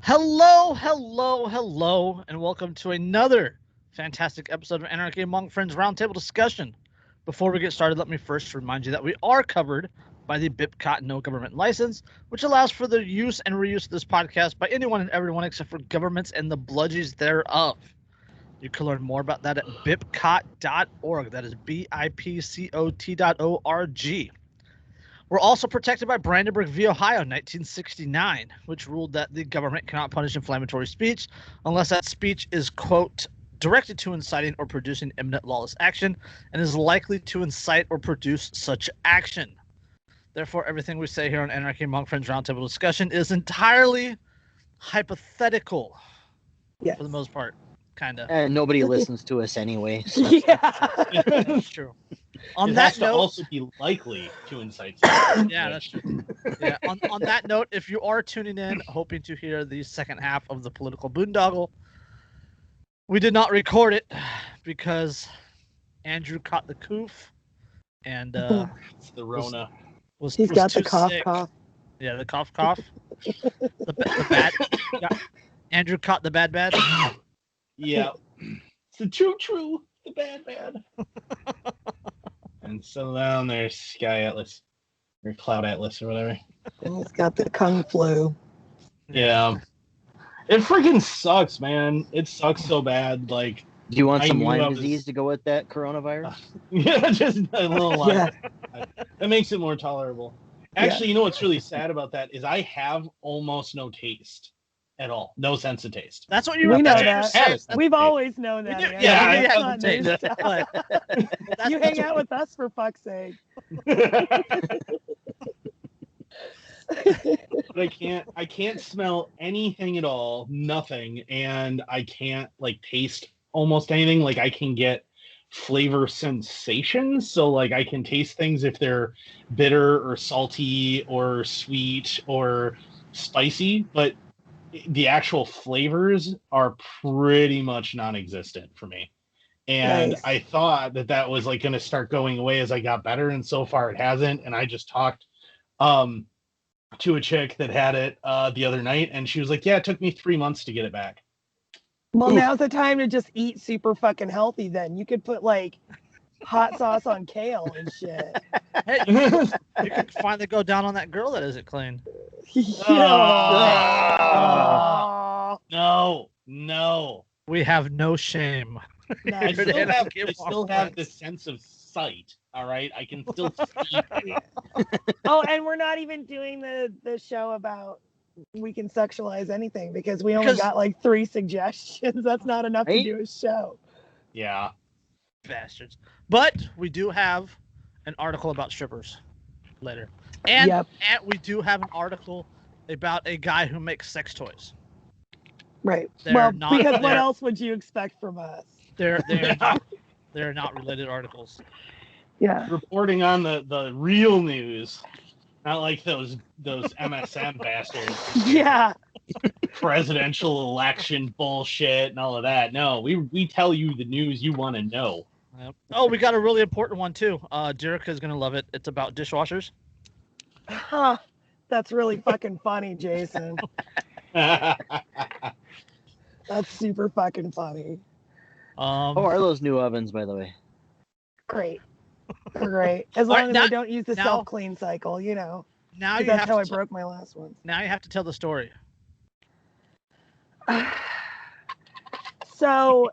Hello, hello, hello, and welcome to another fantastic episode of Anarchy Among Friends Roundtable discussion. Before we get started, let me first remind you that we are covered by the BIPCOT No Government License, which allows for the use and reuse of this podcast by anyone and everyone except for governments and the bludgies thereof. You can learn more about that at bipcot.org. That is BIPCOT.org. We're also protected by Brandenburg v. Ohio, 1969, which ruled that the government cannot punish inflammatory speech unless that speech is, quote, directed to inciting or producing imminent lawless action and is likely to incite or produce such action. Therefore, everything we say here on Anarchy Among Friends Roundtable discussion is entirely hypothetical, Yes. for the most part, kind of. And nobody listens to us anyway. So. Yeah. That's true. On it that has note, to also be likely to incite something. yeah, that's true. Yeah. On that note, if you are tuning in, hoping to hear the second half of the political boondoggle, we did not record it because Andrew caught the coof, and It's the Rona. He's got the too cough, sick. cough. Yeah, the cough. The bad. Yeah. Andrew caught the bad. Yeah. It's the true, the bad. And so down there's Sky Atlas, or Cloud Atlas, or whatever. And he's got the kung flu. Yeah. It freaking sucks, man. It sucks so bad. Like, Do you want I some knew I Lyme was- disease to go with that coronavirus? yeah, just a little lot. Yeah. That makes it more tolerable. Actually, you know what's really sad about that is I have almost no taste at all. No sense of taste. That's what you We were know that's what you that. were saying. That's We've okay. always known We that. do- Andy. yeah, It's we have not the taste. new stuff. But that's- You hang out with us for fuck's sake. But I can't smell anything at all, nothing, and I can't like taste almost anything. Like I can get flavor sensations, so like I can taste things if they're bitter or salty or sweet or spicy, but the actual flavors are pretty much non-existent for me. And Nice. I thought that was like going to start going away as I got better, and so far it hasn't. And I just talked to a chick that had it the other night, and she was like, yeah, it took me 3 months to get it back. Well, Oof. now's the time to just eat super fucking healthy then. You could put like hot sauce on kale and shit. Hey, you could finally go down on that girl that isn't clean. Aw. No. We have no shame. I Nice. still have the sense of sight. All right, I can still see. Oh, and we're not even doing the show about we can sexualize anything because we only Because- got like 3 suggestions. That's not enough to Right? do a show. Yeah. Bastards. But we do have an article about strippers later. And, Yep. and we do have an article about a guy who makes sex toys. Right. They're well, not- because what they're- else would you expect from us? They're not related articles. Yeah. Reporting on the real news, not like those MSM bastards. Yeah. Presidential election bullshit and all of that. No, we tell you the news you want to know. Yep. Oh, we got a really important one too. Jerica's gonna love it. It's about dishwashers. Huh. That's really fucking funny, Jason. That's super fucking funny. How are those new ovens, by the way? Great. They're great. As All right, long as now- I don't use the now- self-clean cycle, you know. Now 'Cause you that's have how I to broke my last one. now you have to tell the story. So,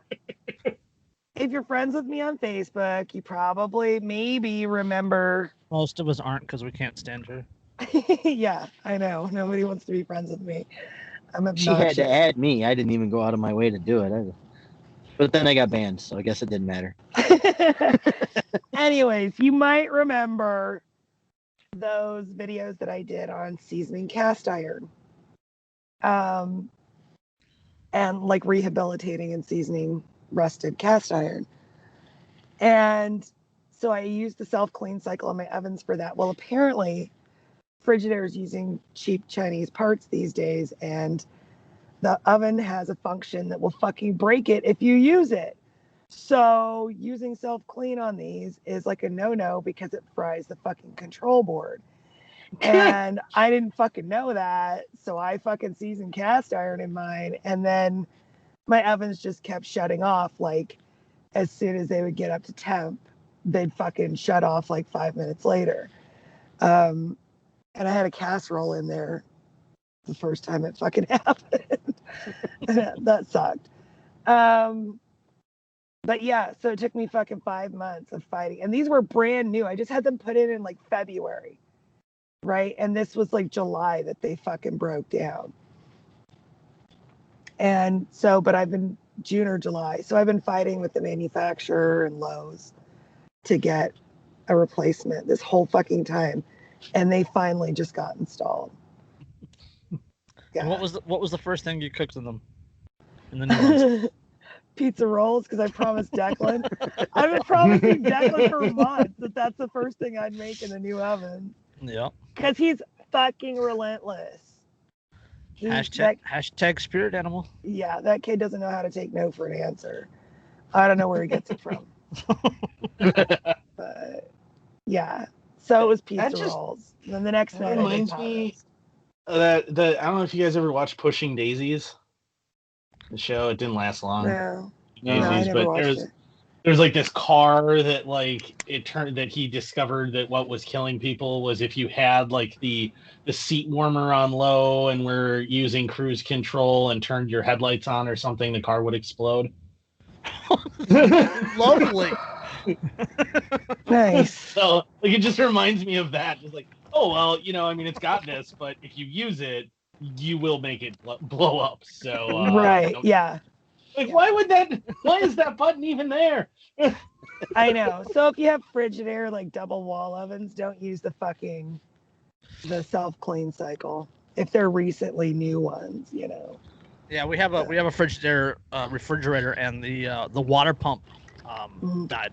if you're friends with me on Facebook, you probably maybe remember. Most of us aren't because we can't stand her. Yeah, I know. Nobody wants to be friends with me. I'm She had obnoxious. to add me. I didn't even go out of my way to do it. But then I got banned, so I guess it didn't matter. Anyways, you might remember those videos that I did on seasoning cast iron. And like rehabilitating and seasoning rusted cast iron. And so I used the self-clean cycle on my ovens for that. Well, apparently Frigidaire using cheap Chinese parts these days, and the oven has a function that will fucking break it if you use it. So using self-clean on these is like a no-no because it fries the fucking control board. And I didn't fucking know that. So I fucking seasoned cast iron in mine. And then my ovens just kept shutting off. Like as soon as they would get up to temp, they'd fucking shut off like 5 minutes later. And I had a casserole in there the first time it fucking happened. That sucked. But yeah, so it took me fucking 5 months of fighting. And these were brand new. I just had them put in like February. Right. And this was like July that they fucking broke down. And so, but I've been June or July. So I've been fighting with the manufacturer and Lowe's to get a replacement this whole fucking time. And they finally just got installed. Yeah. And what was the first thing you cooked in them? In the new ones? Pizza rolls, because I promised Declan. I've been promising Declan for months that that's the first thing I'd make in the new oven. Yeah. Because he's fucking relentless. Hashtag spirit animal. Yeah, that kid doesn't know how to take no for an answer. I don't know where he gets it from. But yeah. So it was pizza rolls. And then the next night reminds me that I don't know if you guys ever watched Pushing Daisies. The show, it didn't last long. No, Daisies, but there's like this car that like that he discovered that what was killing people was if you had like the seat warmer on low and were using cruise control and turned your headlights on or something, the car would explode. Lovely. Nice. So like it just reminds me of that. Just like, oh well, I mean it's got this, but if you use it, you will make it blow up. So right, yeah. Like, why is that button even there? I know. So if you have Frigidaire, like double wall ovens, don't use the self-clean cycle. If they're recently new ones, Yeah, we have a Frigidaire refrigerator, and the water pump died.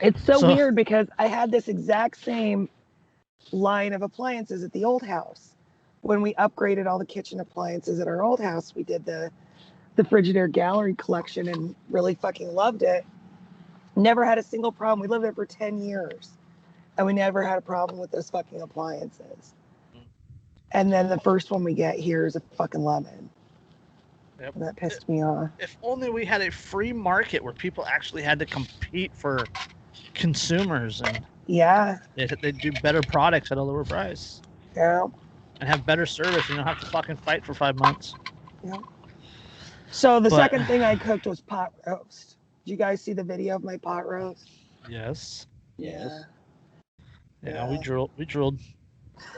It's so weird because I had this exact same line of appliances at the old house. When we upgraded all the kitchen appliances at our old house, we did the Frigidaire gallery collection and really fucking loved it. Never had a single problem. We lived there for 10 years and we never had a problem with those fucking appliances. And then the first one we get here is a fucking lemon. Yep. And that pissed me off. If only we had a free market where people actually had to compete for consumers and they'd do better products at a lower price. Yeah. And have better service. You don't have to fucking fight for 5 months. Yeah. So the second thing I cooked was pot roast. Did you guys see the video of my pot roast? Yes. Yeah. Yeah, we drooled.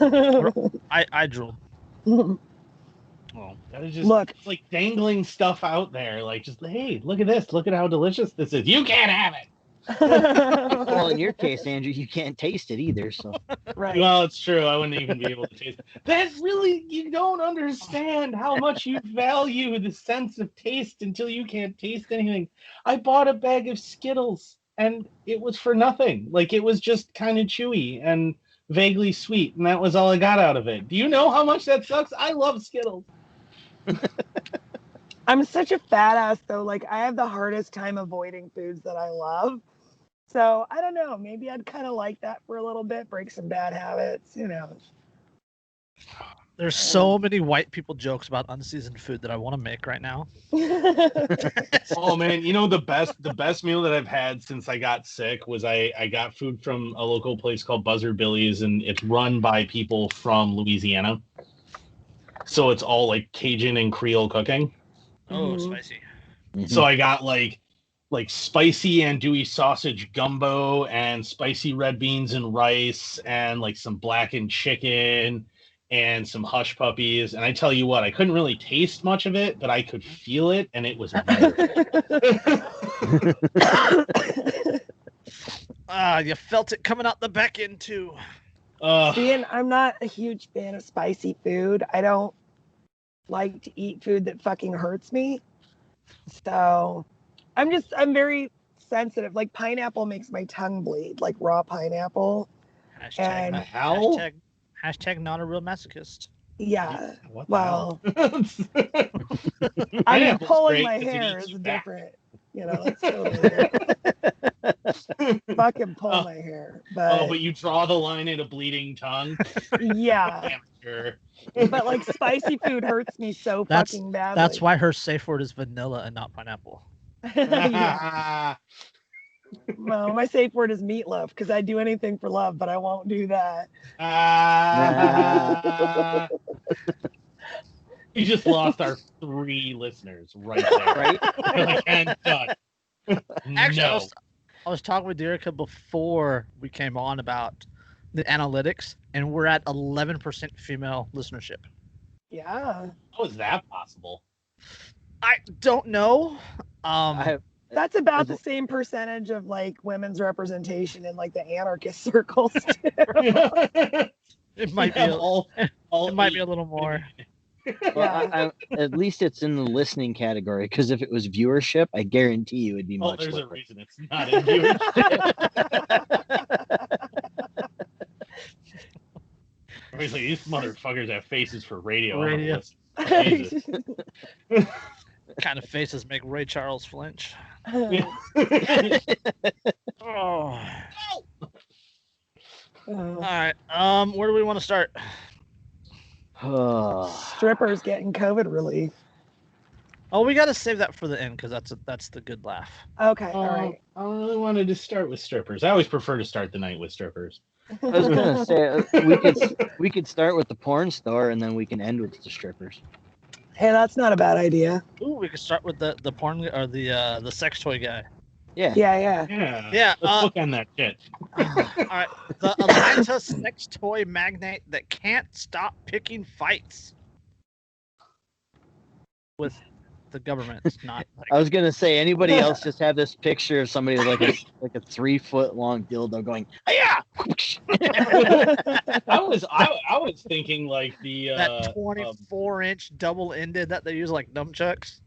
I drooled. Well, that is just it's like dangling stuff out there. Like, just, hey, look at this. Look at how delicious this is. You can't have it. Well, in your case, Andrew, you can't taste it either. So, right. Well, it's true. I wouldn't even be able to taste it. That really, you don't understand how much you value the sense of taste until you can't taste anything. I bought a bag of Skittles, and it was for nothing. Like, it was just kind of chewy and vaguely sweet, and that was all I got out of it. Do you know how much that sucks? I love Skittles. I'm such a fat ass, though. Like, I have the hardest time avoiding foods that I love. So, I don't know. Maybe I'd kind of like that for a little bit, break some bad habits, There's so many white people jokes about unseasoned food that I want to make right now. Oh, man. The best meal that I've had since I got sick was I got food from a local place called Buzzard Billy's, and it's run by people from Louisiana. So it's all like Cajun and Creole cooking. Oh, spicy. Mm-hmm. So I got like spicy andouille sausage gumbo and spicy red beans and rice and like some blackened chicken and some hush puppies. And I tell you what, I couldn't really taste much of it, but I could feel it, and it was you felt it coming out the back end too. See, I'm not a huge fan of spicy food. I don't like to eat food that fucking hurts me. So I'm very sensitive. Like, pineapple makes my tongue bleed, like raw pineapple. Hashtag not a real masochist. Yeah. What well, I mean, pulling my hair is different. That's totally different. fucking pull my hair. But but you draw the line at a bleeding tongue. yeah. Sure. But like spicy food hurts me so fucking badly. That's why her safe word is vanilla and not pineapple. Yeah. Well, my safe word is meatloaf because I do anything for love, but I won't do that. You just lost our 3 listeners right there. Right? Like, and done. Actually, No. I was talking with Derica before we came on about the analytics, and we're at 11% female listenership. Yeah. How is that possible? I don't know. That's about the same percentage of like women's representation in like the anarchist circles. It might be it might be a little more. Well, at least it's in the listening category, because if it was viewership, I guarantee you it'd be much there's lower. a reason it's not in viewership. Obviously, these motherfuckers have faces for radio. Jesus. Kind of faces make Ray Charles flinch. Oh. All right. Where do we want to start? Strippers getting COVID relief. Oh, we got to save that for the end because that's the good laugh. Okay, all right. I really wanted to start with strippers. I always prefer to start the night with strippers. I was gonna say we could start with the porn store and then we can end with the strippers. Hey, that's not a bad idea. Ooh, we could start with the porn or the sex toy guy. Yeah. Yeah. Let's look on that shit. All right. The Atlanta sex toy magnate that can't stop picking fights with the government. It's not. Like, I was gonna say, anybody else just have this picture of somebody with like a 3-foot long dildo going, yeah. I was thinking like that 24-inch double-ended that they use like nunchucks.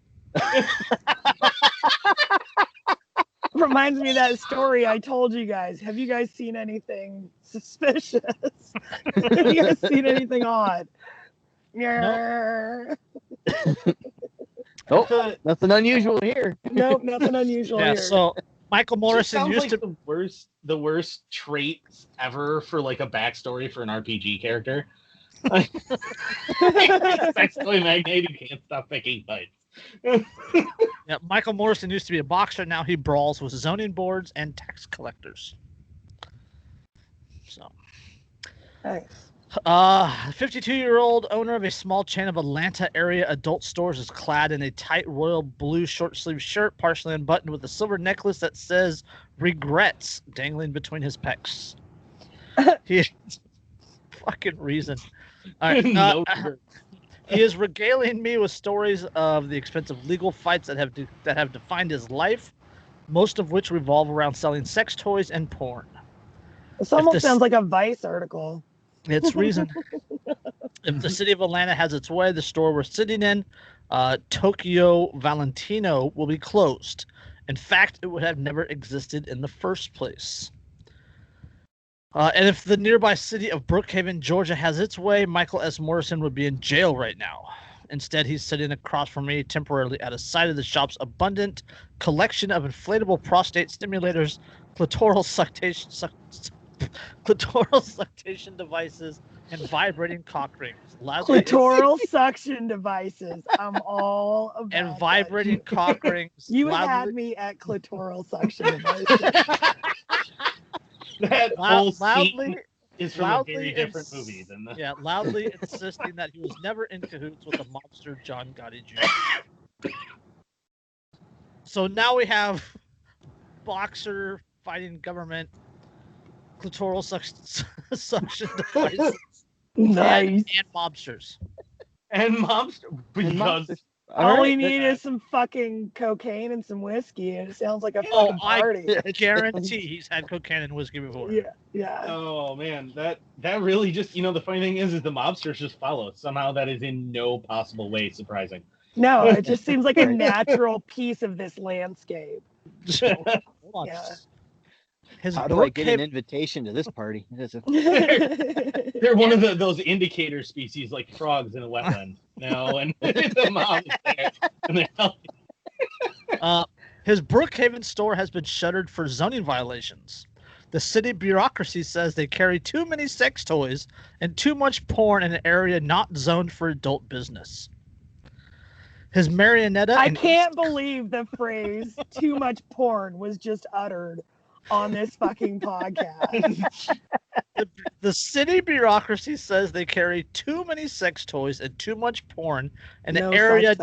Reminds me of that story I told you guys. Have you guys seen anything suspicious? Have you guys seen anything odd? Nope. Oh, nothing unusual here. Nope, nothing unusual Yeah. here. So Michael Morrison sounds used like to. the worst traits ever for like a backstory for an RPG character. Sex toy magnate who can't stop picking fights. Yeah, Michael Morrison used to be a boxer. Now he brawls with zoning boards and tax collectors. So, Nice. 52-year-old owner of a small chain of Atlanta area adult stores is clad in a tight royal blue short-sleeved shirt, partially unbuttoned, with a silver necklace that says "Regrets" dangling between his pecs. He fucking reason. All right. He is regaling me with stories of the expensive legal fights that have defined his life, most of which revolve around selling sex toys and porn. This almost sounds like a Vice article. It's reason. If the city of Atlanta has its way, the store we're sitting in, Tokyo Valentino, will be closed. In fact, it would have never existed in the first place. And if the nearby city of Brookhaven, Georgia has its way, Michael S. Morrison would be in jail right now. Instead, he's sitting across from me, temporarily out of sight of the shop's abundant collection of inflatable prostate stimulators, clitoral suction devices, and vibrating cock rings. Clitoral suction devices. I'm all about and vibrating cock rings. You had me at clitoral suction devices. That whole scene loudly is from a very different movie than the... Yeah, loudly insisting that he was never in cahoots with the mobster John Gotti Jr. So now we have boxer fighting government clitoral suction devices. Nice. And mobsters. And mobster because all we need is some fucking cocaine and some whiskey, and it sounds like a fucking party. I guarantee he's had cocaine and whiskey before. Yeah. Oh man, that really just, the funny thing is the mobsters just follow. Somehow that is in no possible way surprising. No, it just seems like a natural piece of this landscape. So, hold on. Yeah. How do I get an invitation to this party? They're one of those indicator species like frogs in a wetland. No, and the mom's there. And His Brookhaven store has been shuttered for zoning violations. The city bureaucracy says they carry too many sex toys and too much porn in an area not zoned for adult business. His marionetta. I can't believe the phrase "too much porn" was just uttered on this fucking podcast. The city bureaucracy says they carry too many sex toys and too much porn in an area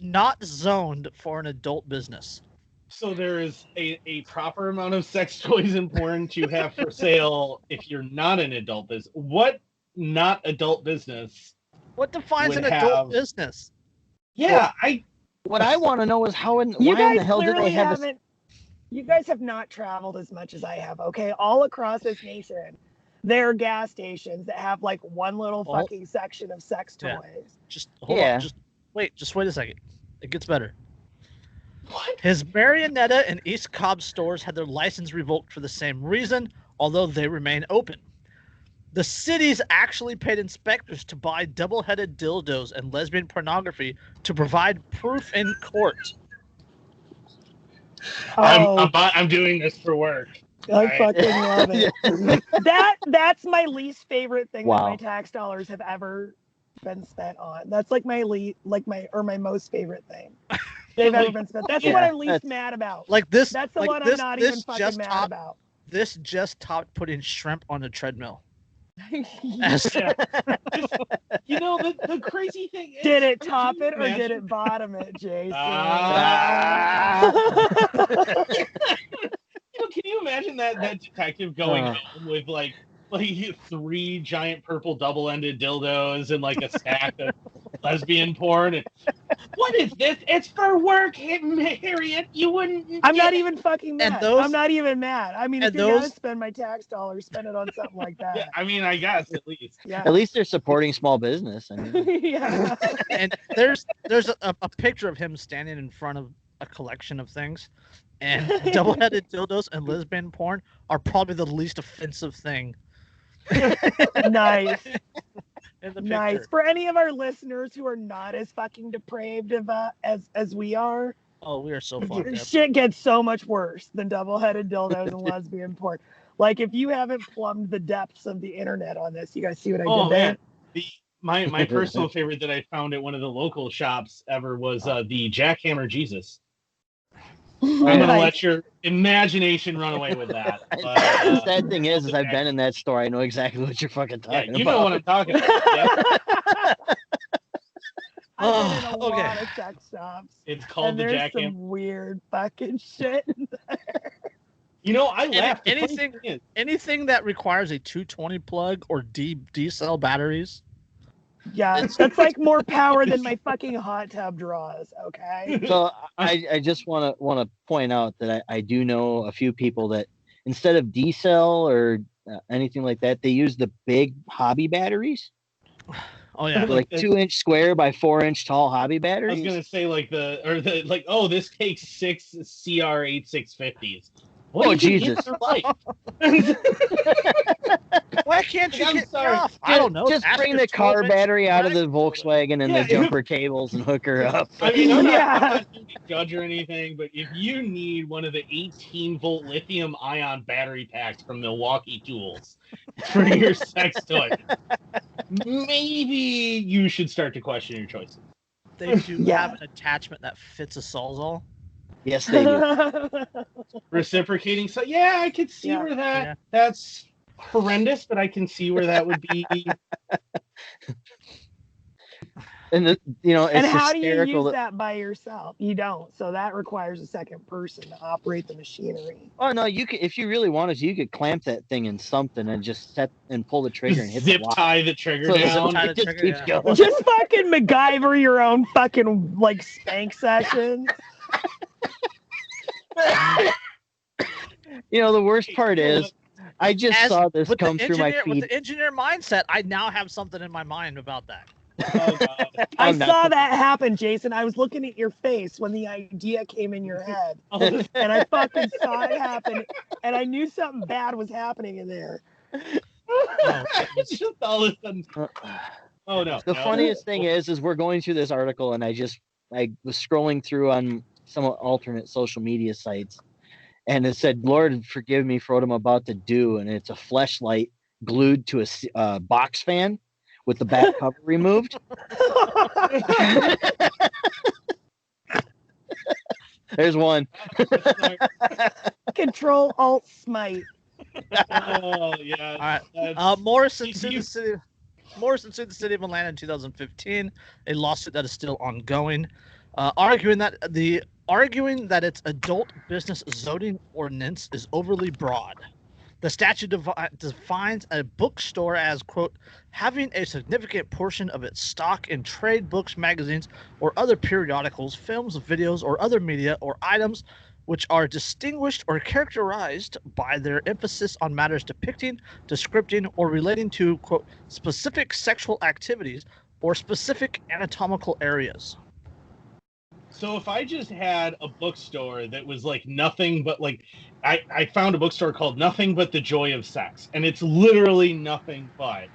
not zoned for an adult business. So there is a proper amount of sex toys and porn to have for sale if you're not an adult business. What not adult business? What defines an would adult have- business? Yeah, What I want to know is why in You the guys hell did they clearly have haven't. You guys have not traveled as much as I have. Okay, all across this nation, there are gas stations that have like one little Oh. fucking section of sex toys. Yeah. Just hold Yeah. on. Just wait a second. It gets better. what? His Marionetta and East Cobb stores had their license revoked for the same reason, although they remain open. The cities actually paid inspectors to buy double-headed dildos and lesbian pornography to provide proof in court. Oh, I'm doing this for work. I fucking love it. That's my least favorite thing that Wow. my tax dollars have ever been spent on. That's like my my most favorite thing they've ever been spent. That's the one I'm least mad about. Like this. That's the like one this, I'm not this even fucking just mad topped, about. This just topped putting shrimp on a treadmill. Yes. Yeah. You know, the crazy thing is, Did it can top you it or did imagine- it bottom it, Jason? You know, can you imagine that detective going home with like 3 giant purple double-ended dildos and like a stack of lesbian porn? And, what is this? It's for work, Harriet. You wouldn't. I'm not even fucking And mad. those- I'm not even mad. I mean, if and you're gonna those- spend my tax dollars, spend it on something like that. Yeah, I mean, I guess at least. Yeah. At least they're supporting small business. I mean, Yeah. And there's a picture of him standing in front of a collection of things, and double-headed dildos and lesbian porn are probably the least offensive thing Nice. in the picture. Nice. For any of our listeners who are not as fucking depraved as we are, Oh, we are so fucked up. shit gets so much worse than double-headed dildos and lesbian porn. Like, if you haven't plumbed the depths of the internet on this, you guys see what I Oh did there? man, my personal favorite that I found at one of the local shops ever was the Jackhammer Jesus. I'm gonna Nice. let your imagination run away with that. But, the sad thing is I've been in that store. I know exactly what you're fucking yeah, talking you about. know what I'm talking about. Yeah. I've been in a Okay. lot of sex shops. It's called And the there's Jackhammer. some weird fucking shit. You know, I laughed. The funny anything- thing is, Anything that requires a 220 plug or D cell batteries. Yeah, that's like more power than my fucking hot tub draws. Okay. So I just want to point out that I do know a few people that instead of D-cell or anything like that, they use the big hobby batteries, Oh yeah. like 2-inch square by 4-inch tall hobby I batteries. was gonna say oh, this takes 6 CR8650s. What Oh, do you think Jesus. they're like? Why can't you I'm get me sorry. off? I don't know. Just Ask bring your the car 12-inch battery out of right? the Volkswagen and Yeah, the jumper cables and hook her up. I mean, I'm Yeah. not here to judge or anything, but if you need one of the 18-volt lithium-ion battery packs from Milwaukee Tools for your sex toy, maybe you should start to question your choices. They do Yeah. have an attachment that fits a Sawzall. Yes, they do. Reciprocating, so yeah, I could see Yeah. where Yeah. that's horrendous, but I can see where that would be. And it's And how do you hysterical use that by yourself? You don't. So that requires a second person to operate the machinery. Oh no, you could if you really wanted to, you could clamp that thing in something and just set and pull the trigger and hit Zip the lock. tie the trigger So down. tie the it just trigger, keeps yeah. going. Just fucking MacGyver your own fucking like spank sessions. The worst part is I just saw this with the come through my With feed. the engineer mindset, I now have something in my mind about that. Oh, God. I I'm not- saw that happen, Jason. I was looking at your face when the idea came in your head. Oh, And I fucking saw it happen. And I knew something bad was happening in there. it's just all of a sudden. Oh no. The no. funniest thing is we're going through this article and I was scrolling through on some alternate social media sites, and it said, "Lord, forgive me for what I'm about to do," and it's a fleshlight glued to a box fan with the back cover removed. There's one. Control Alt Smite. Oh yeah. All right. Morrison sued the city of Atlanta in 2015, a lawsuit that is still ongoing, arguing that its adult business zoning ordinance is overly broad. The statute defines a bookstore as, quote, having a significant portion of its stock in trade books, magazines, or other periodicals, films, videos, or other media or items which are distinguished or characterized by their emphasis on matters depicting, descripting, or relating to, quote, specific sexual activities or specific anatomical areas. So if I just had a bookstore that was like nothing but like, I found a bookstore called Nothing But the Joy of Sex, and it's literally nothing but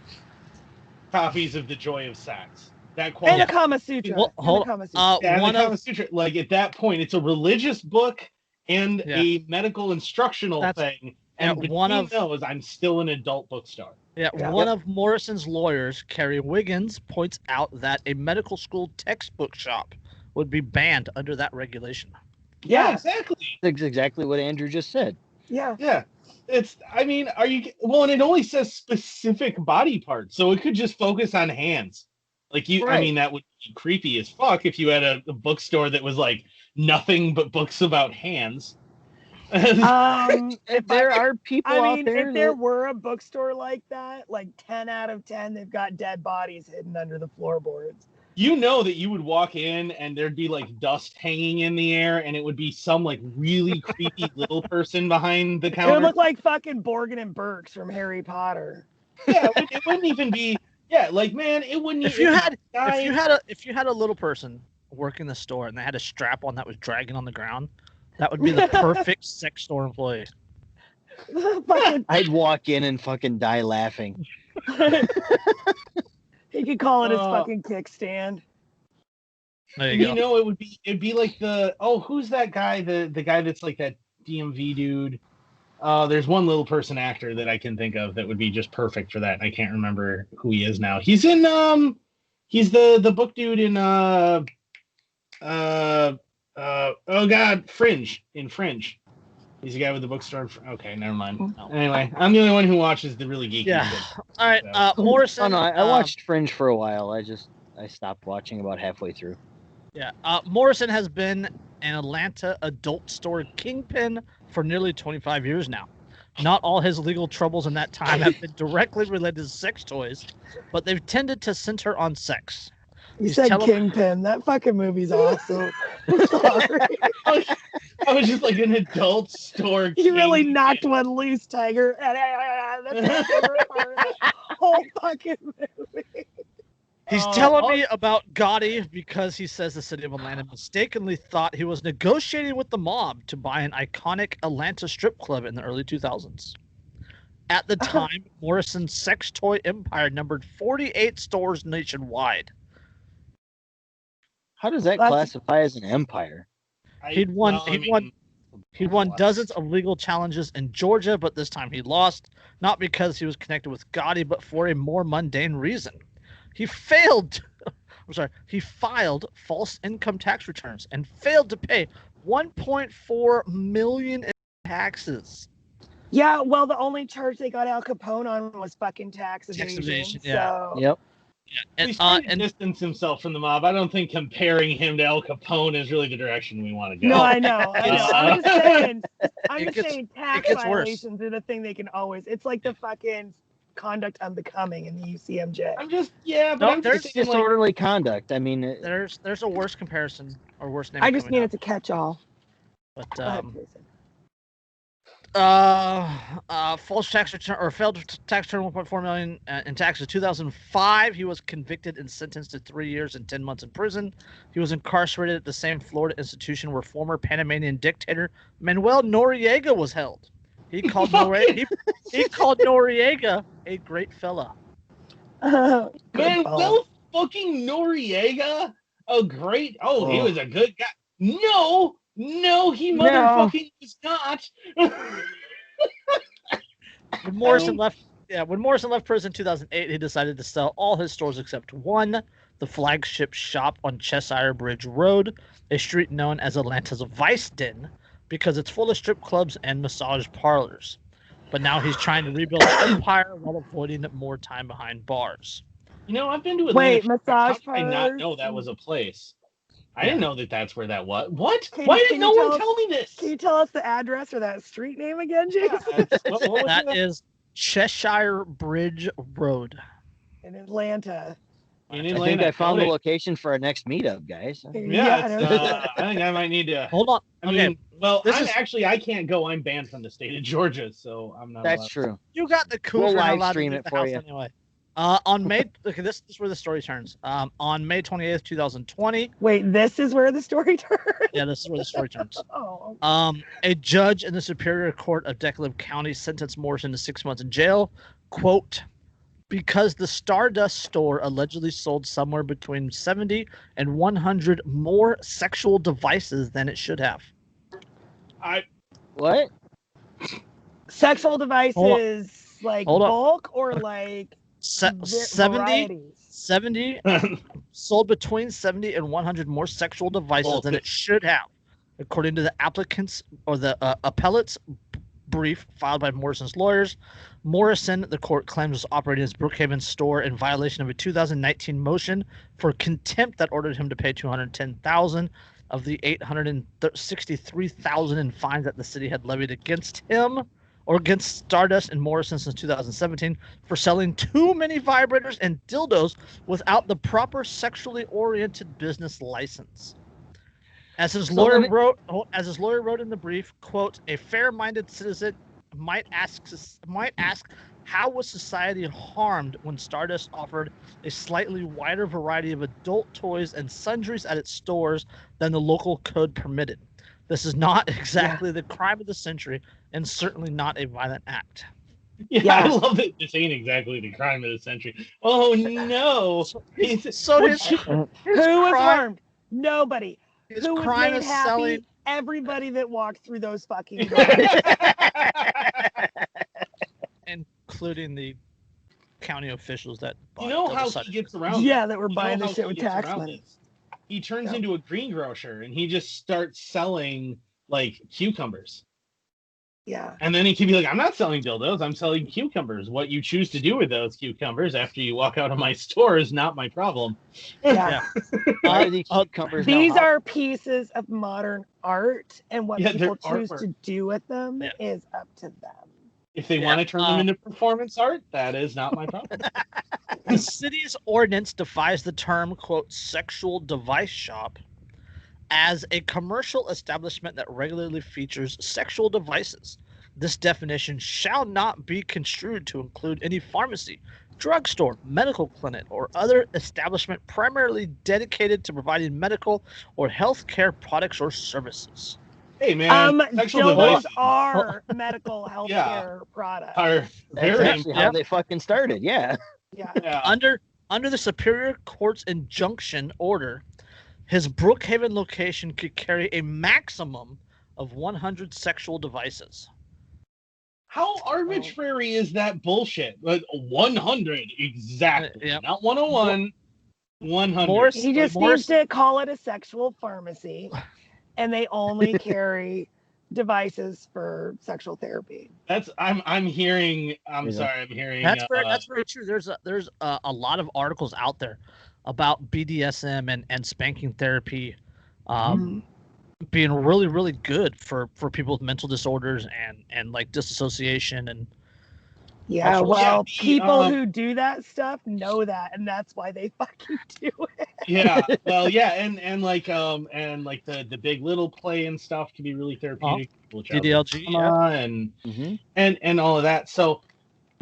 copies of the Joy of Sex. That quality. And a Kama Sutra. Well, hold Kama Sutra. And the Kama Sutra. Like at that point, it's a religious book and a medical instructional thing. And between those, I'm still an adult bookstore. Yeah, one of Morrison's lawyers, Kerry Wiggins, points out that a medical school textbook shop would be banned under that regulation. Yeah, exactly. That's exactly what Andrew just said. Yeah. Yeah. I mean, and it only says specific body parts, so it could just focus on hands. Like I mean, that would be creepy as fuck if you had a bookstore that was like nothing but books about hands. If there are people out there, if there were a bookstore like that, like 10 out of 10, they've got dead bodies hidden under the floorboards. You know that you would walk in and there'd be like dust hanging in the air, and it would be some like really creepy little person behind the counter. It would look like fucking Borgin and Burks from Harry Potter. Yeah, it wouldn't even be. Yeah, like man, it wouldn't. If you had a little person working the store and they had a strap on that was dragging on the ground, that would be the perfect sex store employee. I'd walk in and fucking die laughing. He could call it his fucking kickstand. There you go. It'd be like who's that guy? The guy that's like that DMV dude. There's one little person actor that I can think of that would be just perfect for that. I can't remember who he is now. He's in he's the book dude in Fringe. In Fringe. He's the guy with the bookstore. Okay, never mind. No. Anyway, I'm the only one who watches the really geeky. Yeah. All right, Morrison. I watched Fringe for a while. I stopped watching about halfway through. Yeah. Morrison has been an Atlanta adult store kingpin for nearly 25 years now. Not all his legal troubles in that time have been directly related to sex toys, but they've tended to center on sex. You said Kingpin. That fucking movie's awesome. Sorry. I was just like an adult store. You really knocked one loose, Tiger. That's my favorite part of the whole fucking movie. He's telling me about Gotti because he says the city of Atlanta mistakenly thought he was negotiating with the mob to buy an iconic Atlanta strip club in the early 2000s. At the time, Morrison's sex toy empire numbered 48 stores nationwide. How does that classify as an empire? He'd won dozens of legal challenges in Georgia, but this time he lost, not because he was connected with Gotti, but for a more mundane reason. He filed false income tax returns and failed to pay $1.4 million in taxes. Yeah, well, the only charge they got Al Capone on was fucking tax evasion. Yeah. So. Yep. Yeah. He's trying to distance himself from the mob. I don't think comparing him to Al Capone is really the direction we want to go. No, I know. I'm just saying tax violations are the thing they can always. It's like the fucking conduct unbecoming in the UCMJ. There's disorderly conduct. I mean, there's a worse comparison or worse name. I just mean it's a catch-all. But false tax return or failed tax return $1.4 million in taxes. 2005, he was convicted and sentenced to 3 years and 10 months in prison. He was incarcerated at the same Florida institution where former Panamanian dictator Manuel Noriega was held. He called Noriega a great fella. Manuel fucking Noriega, he was a good guy. No, he motherfucking was not. When Morrison left prison in 2008, he decided to sell all his stores except one, the flagship shop on Cheshire Bridge Road, a street known as Atlanta's Vice Den, because it's full of strip clubs and massage parlors. But now he's trying to rebuild his empire while avoiding more time behind bars. You know, I've been to Atlanta. Wait, massage How did I not parlors? know that was a place? I didn't know that's where that was. What? Can- Why can did you no one tell tell me this? Can you tell us the address or that street name again, Jason? What was That it? is Cheshire Bridge Road. In Atlanta. In I Atlanta. think I found the Got it. location for our next meetup, guys. Yeah, no it's, shit. I think I might need to. Hold on. I mean, well, this I'm is- actually I can't go. I'm banned from the state of Georgia, so I'm not. That's allowed. true. You got the cougar We'll and live allowed to stream leave it the for house you. anyway. On May, okay, this is where the story turns. On May 28th, 2020. Wait, this is where the story turns? Yeah, this is where the story turns. Oh. A judge in the Superior Court of Declave County sentenced Morrison to 6 months in jail, quote, because the Stardust store allegedly sold somewhere between 70 and 100 more sexual devices than it should have. What? Sexual devices like Hold on. bulk or like 70 varieties? 70 sold between 70 and 100 more sexual devices than it should have, according to the applicant's or the appellate's brief filed by Morrison's lawyers. Morrison, the court claims, was operating his Brookhaven store in violation of a 2019 motion for contempt that ordered him to pay $210,000 of the $863,000 in fines that the city had levied against him or against Stardust and Morrison since 2017 for selling too many vibrators and dildos without the proper sexually oriented business license. As his lawyer wrote in the brief, quote, a fair-minded citizen might ask how was society harmed when Stardust offered a slightly wider variety of adult toys and sundries at its stores than the local code permitted. This is not exactly the crime of the century and certainly not a violent act. Yeah, I love that this ain't exactly the crime of the century. Oh no! Who was harmed? Nobody. His Who was crime made is happy? selling. Everybody that walked through those fucking doors. Including the county officials that You know how he gets around. Yeah, that were You buying know this how shit with he gets tax around money. this? He turns into a greengrocer and he just starts selling like cucumbers. Yeah. And then he can be like, I'm not selling dildos, I'm selling cucumbers. What you choose to do with those cucumbers after you walk out of my store is not my problem. Yeah. Why are these cucumbers now These hot? are pieces of modern art, and what Yeah, people they're choose artwork. to do with them is up to them. If they want to turn them into performance art, that is not my problem. The city's ordinance defines the term, quote, sexual device shop as a commercial establishment that regularly features sexual devices. This definition shall not be construed to include any pharmacy, drugstore, medical clinic, or other establishment primarily dedicated to providing medical or healthcare products or services. Hey man, sexual dildos devices are medical healthcare products. are That's very actually how they fucking started. Yeah. Yeah. Under the Superior Court's injunction order, his Brookhaven location could carry a maximum of 100 sexual devices. How arbitrary is that bullshit? Like 100 exactly, not 101. 100. He just needs to call it a sexual pharmacy, and they only carry devices for sexual therapy. I'm hearing. I'm hearing. That's very true. There's a lot of articles out there about BDSM and spanking therapy being really, really good for people with mental disorders and like disassociation and people who do that stuff know that, and that's why they fucking do it. Yeah, well, yeah, and like the big little play and stuff can be really therapeutic. DDLG, and all of that. So,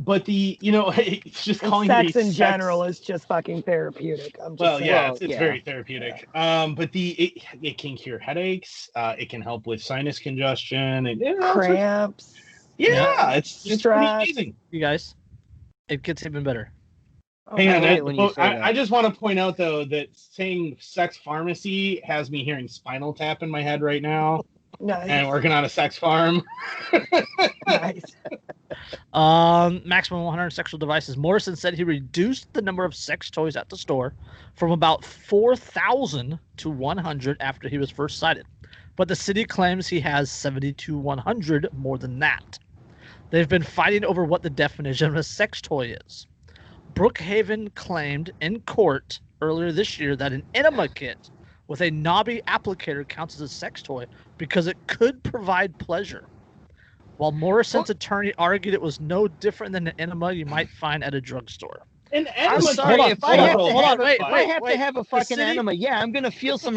but it's just calling sex it in general is just fucking therapeutic. I'm just saying. It's very therapeutic. But it can cure headaches. It can help with sinus congestion and cramps. It's pretty stress. amazing. You guys, it gets even better. Oh, Hang I on, hate it when you say I that. just want to point out though that saying sex pharmacy has me hearing Spinal Tap in my head right now, nice. and working on a sex farm. Nice. Maximum 100 sexual devices. Morrison said he reduced the number of sex toys at the store from about 4,000 to 100 after he was first cited. But the city claims he has 70 to 100 more than that. They've been fighting over what the definition of a sex toy is. Brookhaven claimed in court earlier this year that an enema kit with a knobby applicator counts as a sex toy because it could provide pleasure. While Morrison's attorney argued it was no different than an enema you might find at a drugstore. And I'm enema sorry, kits if I have are to hold have on, wait, if I wait, have wait. to have a The fucking city- enema, yeah, I'm gonna feel some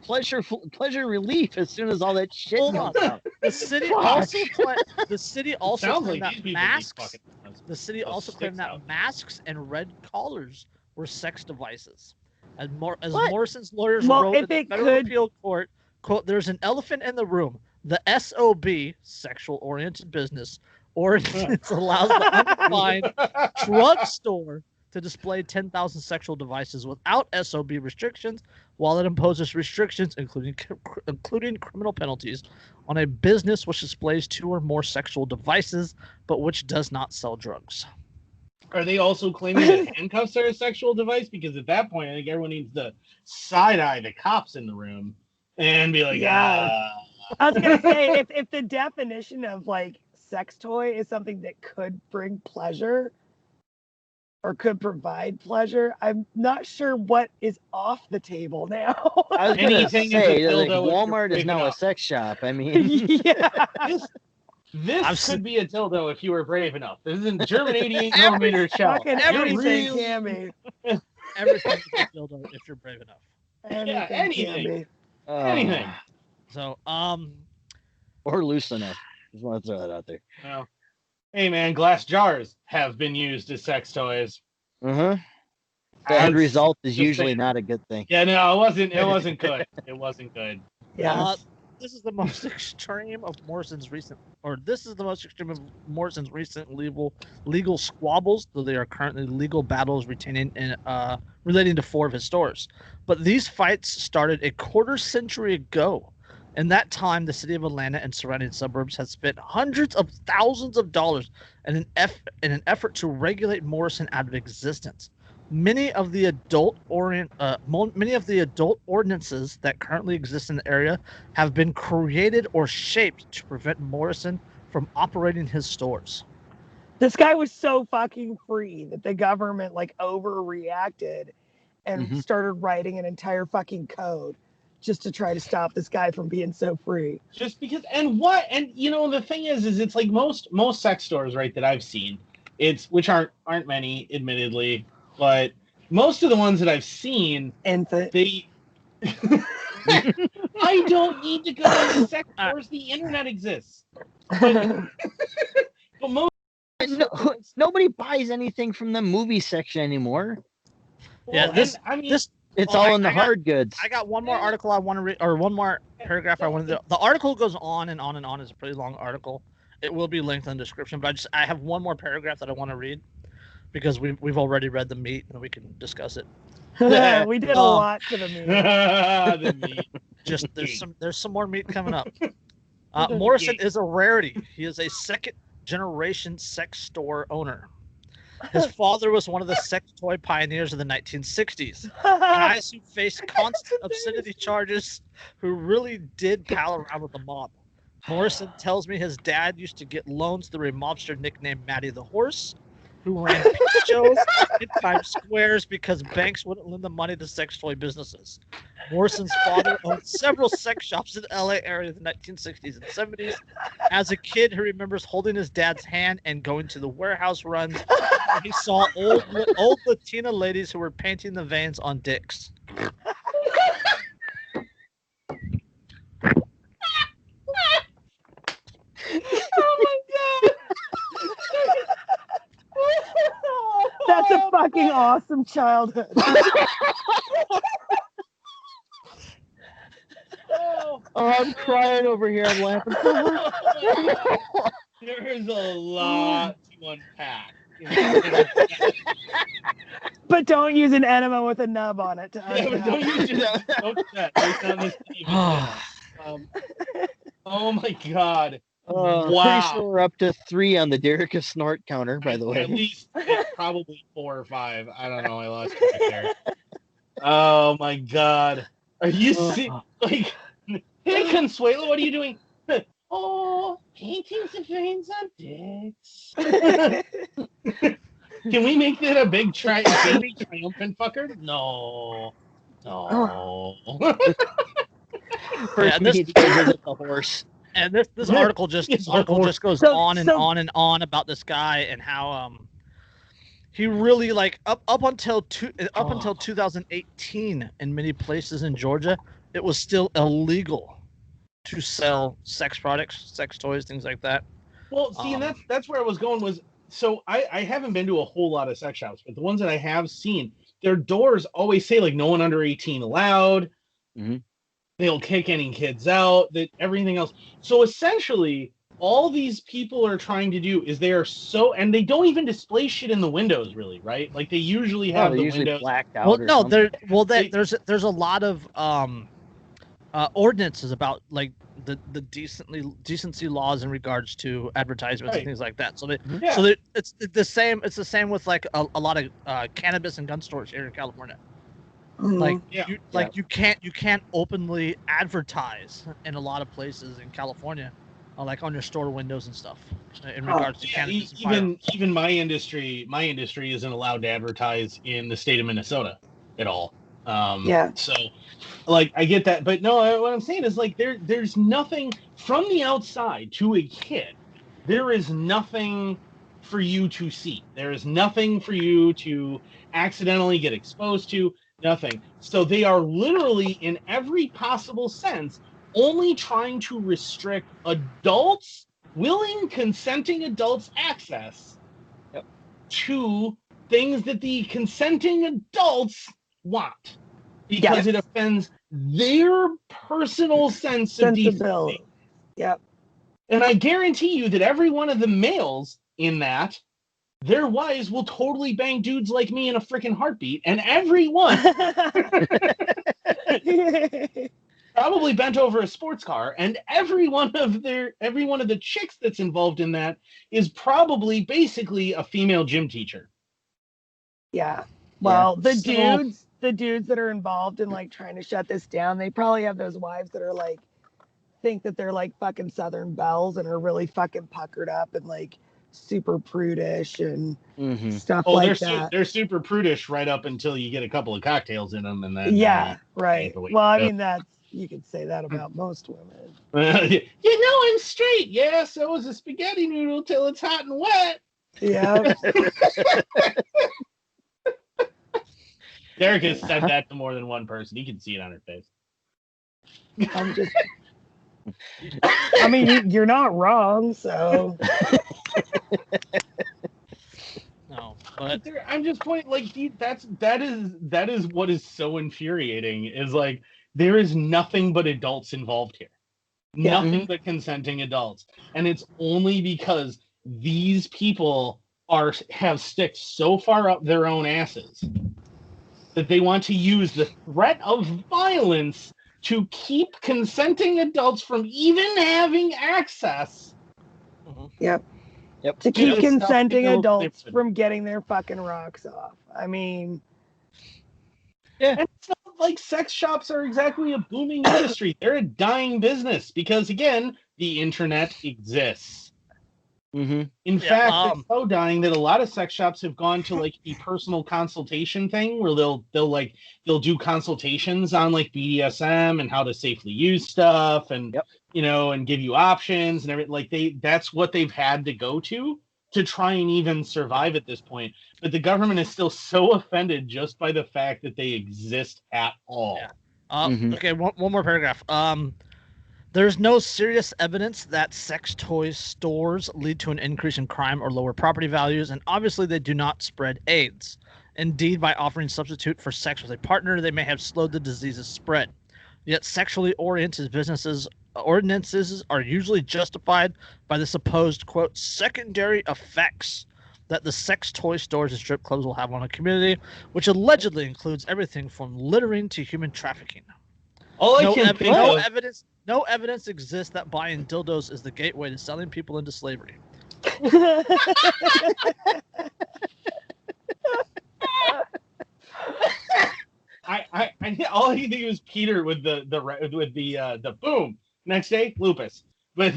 pleasure relief as soon as all that shit Hold comes on. out. The city Fuck. also sounds claimed like that these people need masks. fucking enemas. The city Those also claimed sticks that out. masks and red collars were sex devices. As What? Morrison's lawyers Well, wrote if in the it federal could- appeal court, quote, "There's an elephant in the room. The SOB, sexual-oriented business, ordinance allows the undefined drugstore to display 10,000 sexual devices without SOB restrictions, while it imposes restrictions, including criminal penalties, on a business which displays 2 or more sexual devices, but which does not sell drugs." Are they also claiming that handcuffs are a sexual device? Because at that point, I think everyone needs to side eye the cops in the room and be like, Yeah. I was gonna say if the definition of like sex toy is something that could bring pleasure or could provide pleasure, I'm not sure what is off the table now. I was gonna Anything is a say, like, dildo if you're Walmart is brave now a enough. sex shop. I mean, yeah. This I've could seen- be a dildo if you were brave enough. This is a German 88 millimeter shell. Fucking Every anything really- can be. Everything is a dildo if you're brave enough. Anything can anything. be. Anything. So, or loose enough. Just want to throw that out there. Well, hey man, glass jars have been used as sex toys. Uh-huh. The end That's result is just usually saying. not a good thing. Yeah, no, it wasn't. It wasn't good. It wasn't good. Yeah. this is the most extreme of Morrison's recent legal squabbles, though they are currently legal battles relating to 4 of his stores. But these fights started a quarter century ago. In that time, the city of Atlanta and surrounding suburbs has spent hundreds of thousands of dollars in an effort to regulate Morrison out of existence. Many of the adult ordinances that currently exist in the area have been created or shaped to prevent Morrison from operating his stores. This guy was so fucking free that the government like overreacted and Mhm. started writing an entire fucking code just to try to stop this guy from being so free. Just because, and you know, the thing is it's like most sex stores, right, that I've seen, which aren't many, admittedly, but most of the ones that I've seen, Infant. they. I don't need to go to the sex stores. The internet exists. But most. No, nobody buys anything from the movie section anymore. Yeah, and, I mean, It's Well, all I- in the I got- hard goods. I got one more article I want to read, or one more paragraph I wanted to. The article goes on and on and on. It's a pretty long article. It will be linked in the description, but I have one more paragraph that I want to read because we've already read the meat and we can discuss it. We did a lot to the meat. the meat. Just there's some more meat coming up. Morrison is a rarity. He is a second generation sex store owner. His father was one of the sex toy pioneers of the 1960s. Guys who faced constant obscenity charges, who really did pal around with the mob. Morrison tells me his dad used to get loans through a mobster nicknamed Matty the Horse, who ran peep shows in Times Squares because banks wouldn't lend the money to sex toy businesses. Morrison's father owned several sex shops in the LA area in the 1960s and 70s. As a kid, he remembers holding his dad's hand and going to the warehouse runs where he saw old Latina ladies who were painting the veins on dicks. That's a fucking awesome childhood. Oh, I'm crying over here. I'm laughing. There is a lot to unpack. But don't use an enema with a nub on it to Yeah, but untap. don't use it. Don't do that. Based on this oh my god. Pretty Wow. sure we're up to 3 on the Derek of Snort counter, by the way. At least probably 4 or 5. I don't know. I lost track there. Oh my god. Are you like, hey Consuelo, what are you doing? Oh, painting the veins on dicks. Can we make that a big baby triumphant fucker? No. First, we need to go visit the horse. And this article just goes on and on and on about this guy and how he really like up until 2018 in many places in Georgia it was still illegal to sell sex products, sex toys, things like that. Well, see, and that's where I was going was, so I haven't been to a whole lot of sex shops, but the ones that I have seen, their doors always say like no one under 18 allowed. Mm-hmm. They'll kick any kids out, that everything else. So essentially, all these people are trying to do is and they don't even display shit in the windows, really, right? Like they usually have the windows blacked out. There's a lot of ordinances about like the decency laws in regards to advertisements and things like that. So it's the same. It's the same with like a lot of cannabis and gun stores here in California. Like you can't openly advertise in a lot of places in California, like on your store windows and stuff in regards to cannabis. Even my industry isn't allowed to advertise in the state of Minnesota at all. So like I get that, but no, what I'm saying is like there's nothing from the outside to a kid. There is nothing for you to see. There is nothing for you to accidentally get exposed to. Nothing. So they are literally, in every possible sense, only trying to restrict adults, consenting adults' access to things that the consenting adults want, because it offends their personal sense of decency. Yep. And I guarantee you that every one of the males in that, their wives will totally bang dudes like me in a freaking heartbeat, and everyone probably bent over a sports car, and every one of the chicks that's involved in that is probably basically a female gym teacher. Yeah. Well, the dudes that are involved in like trying to shut this down, they probably have those wives that are like think that they're like fucking Southern belles and are really fucking puckered up and like super prudish and stuff like that. They're super prudish right up until you get a couple of cocktails in them, and then right. Well, I mean you could say that about most women. I'm straight. Yeah, so is a spaghetti noodle till it's hot and wet. Yeah. Derek has said that to more than one person. You can see it on her face. I mean, you're not wrong, so. No, but I'm just pointing, like, that is what is so infuriating, is like there is nothing but adults involved here. Nothing but consenting adults. And it's only because these people have sticks so far up their own asses that they want to use the threat of violence to keep consenting adults from even having access. Yep. To keep consenting adults from getting their fucking rocks off. I mean, and it's not like sex shops are exactly a booming industry. They're a dying business because, again, the internet exists. In fact, it's so dying that a lot of sex shops have gone to like a personal consultation thing where they'll do consultations on like BDSM and how to safely use stuff and and give you options and everything. Like that's what they've had to go to try and even survive at this point. But the government is still so offended just by the fact that they exist at all. Okay, one more paragraph. There's no serious evidence that sex toy stores lead to an increase in crime or lower property values, and obviously they do not spread AIDS. Indeed, by offering substitute for sex with a partner, they may have slowed the disease's spread. Yet sexually oriented ordinances are usually justified by the supposed, quote, secondary effects that the sex toy stores and strip clubs will have on a community, which allegedly includes everything from littering to human trafficking. All I can think of. No evidence exists that buying dildos is the gateway to selling people into slavery. All I think was Peter with the boom. Next day, lupus. But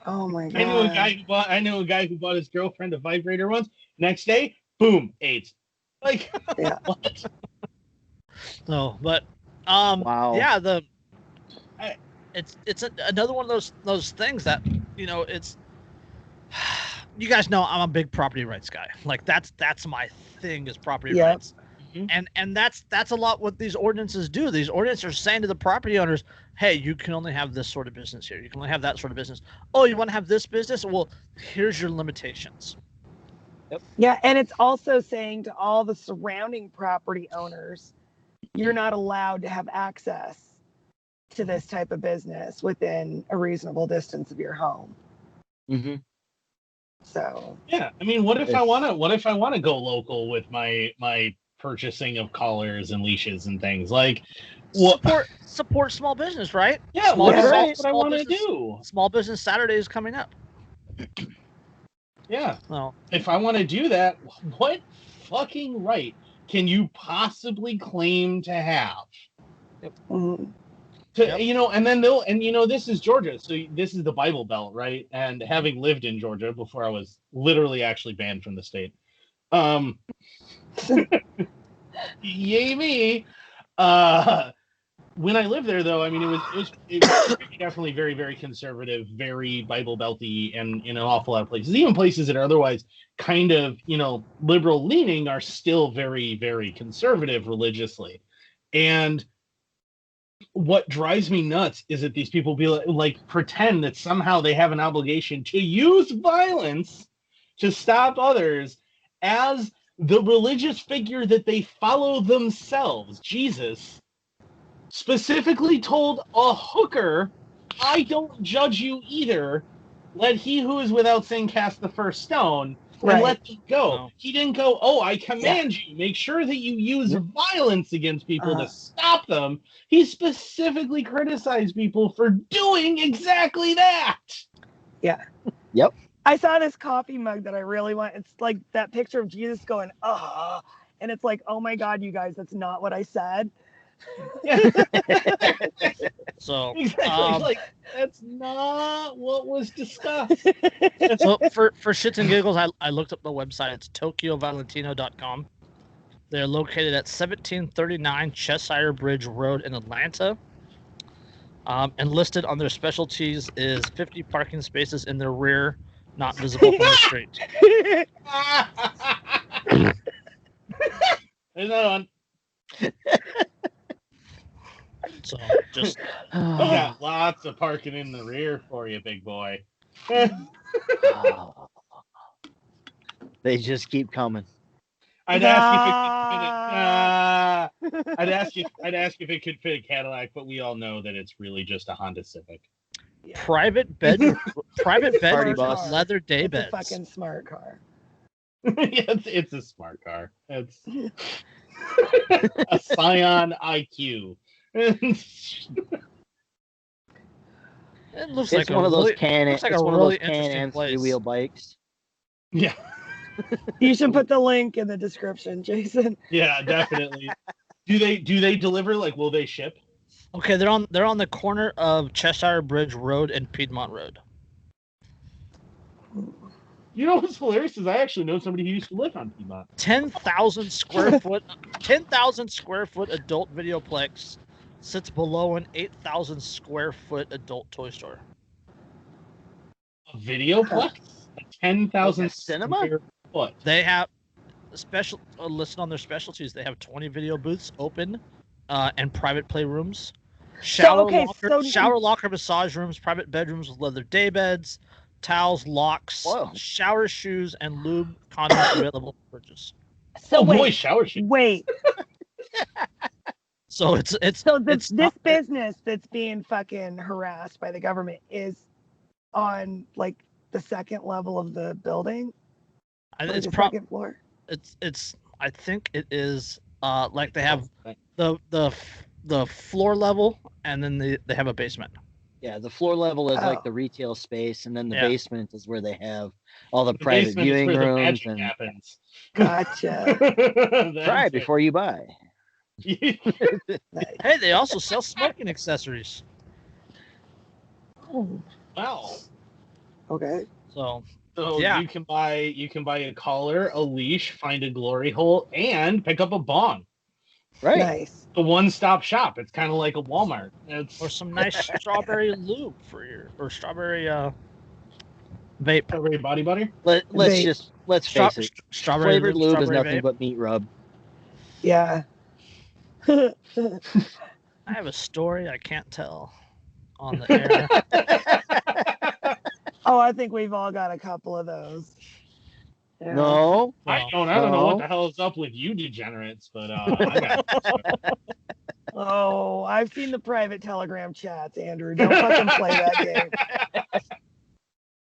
Oh my god! I knew a guy who bought his girlfriend a vibrator once. Next day, boom, AIDS. Like, Yeah. What? No, but Wow. yeah, it's another one of those things that, you know, it's, you guys know I'm a big property rights guy. Like that's my thing is property Yep. rights. And that's a lot what these ordinances do. These ordinances are saying to the property owners, hey, you can only have this sort of business here. You can only have that sort of business. Oh, you want to have this business? Well, here's your limitations. Yeah, and it's also saying to all the surrounding property owners, you're not allowed to have access to this type of business within a reasonable distance of your home. Mm-hmm. So yeah, I mean, what if I want to go local with my purchasing of collars and leashes and things like support small business, right? Yeah, that's what I want to business, do. Small Business Saturday is coming up. Yeah. Well, if I want to do that, what fucking right can you possibly claim to have? You know, and then this is Georgia, so this is the Bible Belt, right? And having lived in Georgia before I was literally actually banned from the state, yay me. When I lived there, though, I mean, it was definitely very, very conservative, very Bible Belty, and in an awful lot of places, even places that are otherwise kind of, you know, liberal leaning, are still very, very conservative religiously. And what drives me nuts is that these people be like pretend that somehow they have an obligation to use violence to stop others as the religious figure that they follow themselves, Jesus, specifically told a hooker, I don't judge you either. Let he who is without sin cast the first stone, and let them go. No. He didn't go, oh, I command you, make sure that you use violence against people to stop them. He specifically criticized people for doing exactly that. Yeah. Yep. I saw this coffee mug that I really want. It's like that picture of Jesus going, and it's like, oh my God, you guys, that's not what I said. So exactly, like that's not what was discussed. So for shits and giggles, I looked up the website. It's tokyovalentino.com. They're located at 1739 Cheshire Bridge Road in Atlanta. And listed on their specialties is 50 parking spaces in their rear, not visible from the street. There's another one. So just we got lots of parking in the rear for you, big boy. They just keep coming. I'd ask if it could fit a Cadillac, but we all know that it's really just a Honda Civic. Yeah. Private bedroom, bus. leather day It's beds. a fucking smart car. Yeah, it's a smart car. It's a Scion IQ. It looks It's like one of those Can-Am 3-wheel bikes. Yeah. You should put the link in the description, Jason. Yeah, definitely. Do they deliver? Like, will they ship? Okay, they're on the corner of Cheshire Bridge Road and Piedmont Road. You know what's hilarious is I actually know somebody who used to live on Piedmont. 10,000 square foot adult videoplex sits below an 8,000 square foot adult toy store. A videoplex? 10,000 cinema? square foot. They have listed on their specialties. They have 20 video booths open, and private playrooms, shower locker, massage rooms, private bedrooms with leather day beds, towels, locks, shower shoes, and lube condoms available for purchase. So boy, shower shoes. Wait. So this business that's being fucking harassed by the government is on like the second level of the building? It's the second floor. It's I think it is like they have the floor level and then they have a basement. Yeah, the floor level is like the retail space, and then the Yeah. basement is where they have all the The private basement is viewing where the rooms. magic And happens. Gotcha. try before you buy. Hey, they also sell smoking accessories. Oh, Wow. okay. So So you can buy a collar, a leash, find a glory hole, and pick up a bong. Right. Nice. The one-stop shop. It's kind of like a Walmart. or some nice strawberry lube for or strawberry vape. Strawberry body butter. Let's face it. Strawberry Flavored lube is strawberry nothing vape. but meat rub. Yeah. I have a story I can't tell on the air. Oh, I think we've all got a couple of those. Yeah. No. I don't know what the hell is up with you degenerates, but I got Oh, I've seen the private Telegram chats, Andrew. Don't fucking play that game.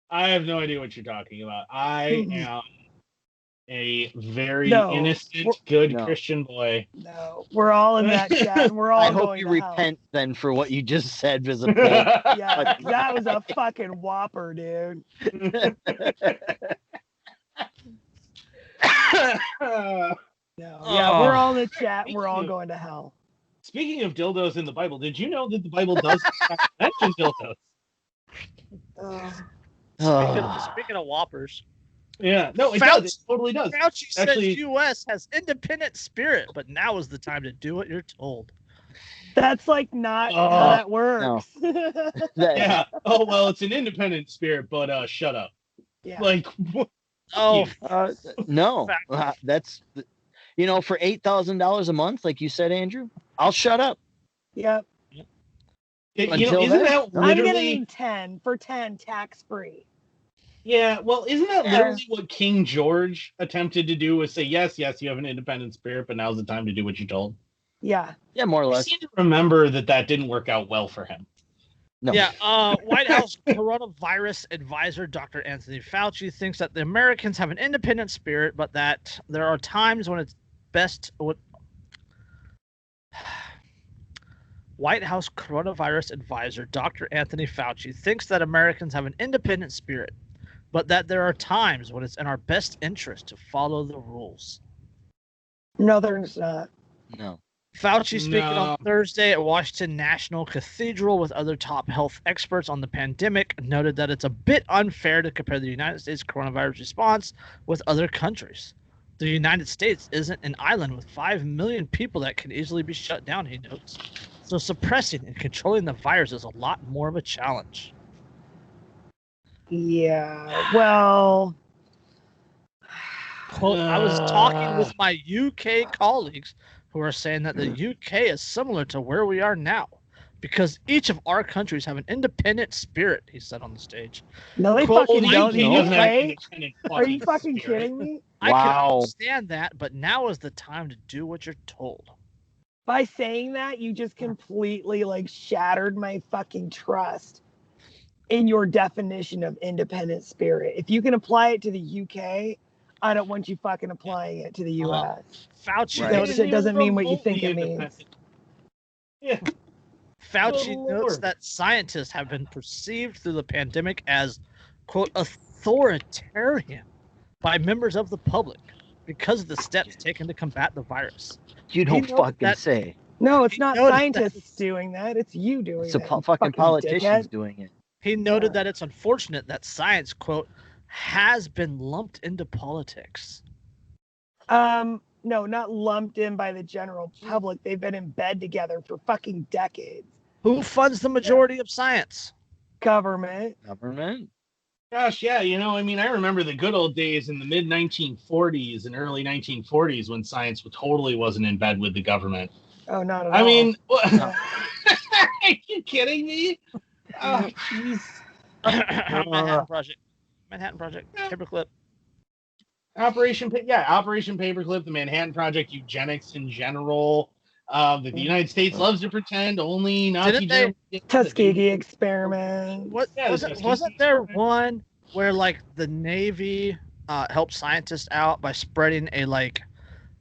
I have no idea what you're talking about. I am a very No. innocent, good Christian boy. No, we're all in that chat, and we're all I going hope you to repent then for what you just said, Visible. hell. Yeah, that was a fucking whopper, dude. No, yeah, we're all in the chat, and we're all going to hell. Speaking of dildos in the Bible, did you know that the Bible does mention dildos? Speaking of whoppers. Yeah, no, it Fauci, does. It totally does. Fauci Actually, says U.S. has independent spirit, but now is the time to do what you're told. That's like not how that works. No. Yeah. Oh well, it's an independent spirit, but shut up. Yeah. Like, what? Oh, no. That's for $8,000 a month, like you said, Andrew. I'll shut up. Yep. Isn't then, that I'm gonna literally? need 10 for 10 tax free. Yeah. Well, isn't that literally what King George attempted to do? Was say, yes, you have an independent spirit, but now's the time to do what you're told. Yeah. Yeah, more or I less. seem to remember that didn't work out well for him. No. Yeah, White House coronavirus advisor Dr. Anthony Fauci thinks that the Americans have an independent spirit, but that there are times when it's best. White House coronavirus advisor Dr. Anthony Fauci thinks that Americans have an independent spirit, but that there are times when it's in our best interest to follow the rules. No, there's not. No. Fauci speaking on Thursday at Washington National Cathedral with other top health experts on the pandemic noted that it's a bit unfair to compare the United States coronavirus response with other countries. The United States isn't an island with 5 million people that can easily be shut down, he notes. So suppressing and controlling the virus is a lot more of a challenge. Yeah, well... Quote, I was talking with my UK colleagues who are saying that the UK is similar to where we are now because each of our countries have an independent spirit, he said on the stage. No, they Quote, fucking don't. He doesn't have Okay? independent Are you fucking spirit. kidding me? I can Wow. understand that, but now is the time to do what you're told. By saying that, you just completely shattered my fucking trust in your definition of independent spirit. If you can apply it to the UK, I don't want you fucking applying it to the US. Fauci Right. That noted, shit doesn't mean what you think it means. Yeah. Fauci Good notes Lord. that scientists have been perceived through the pandemic as, quote, authoritarian by members of the public because of the steps taken to combat the virus. You don't He knows fucking that- say. No, it's He not noted scientists doing that. It's you doing It's a that. you fucking politicians dickhead. doing it. He noted that it's unfortunate that science, quote, has been lumped into politics. No, not lumped in by the general public. They've been in bed together for fucking decades. Who funds the majority of science? Government. Government? Gosh, yeah, I remember the good old days in the mid 1940s and early 1940s when science totally wasn't in bed with the government. Oh, not at all. I mean, No. are you kidding me? Oh, jeez. Manhattan Project. Paperclip. Operation Paperclip, the Manhattan Project, eugenics in general. That the United States loves to pretend only Nazi Didn't they- Germany did that Tuskegee they- experiment. Yeah, the Tuskegee wasn't there experiment. one where like the Navy helped scientists out by spreading a like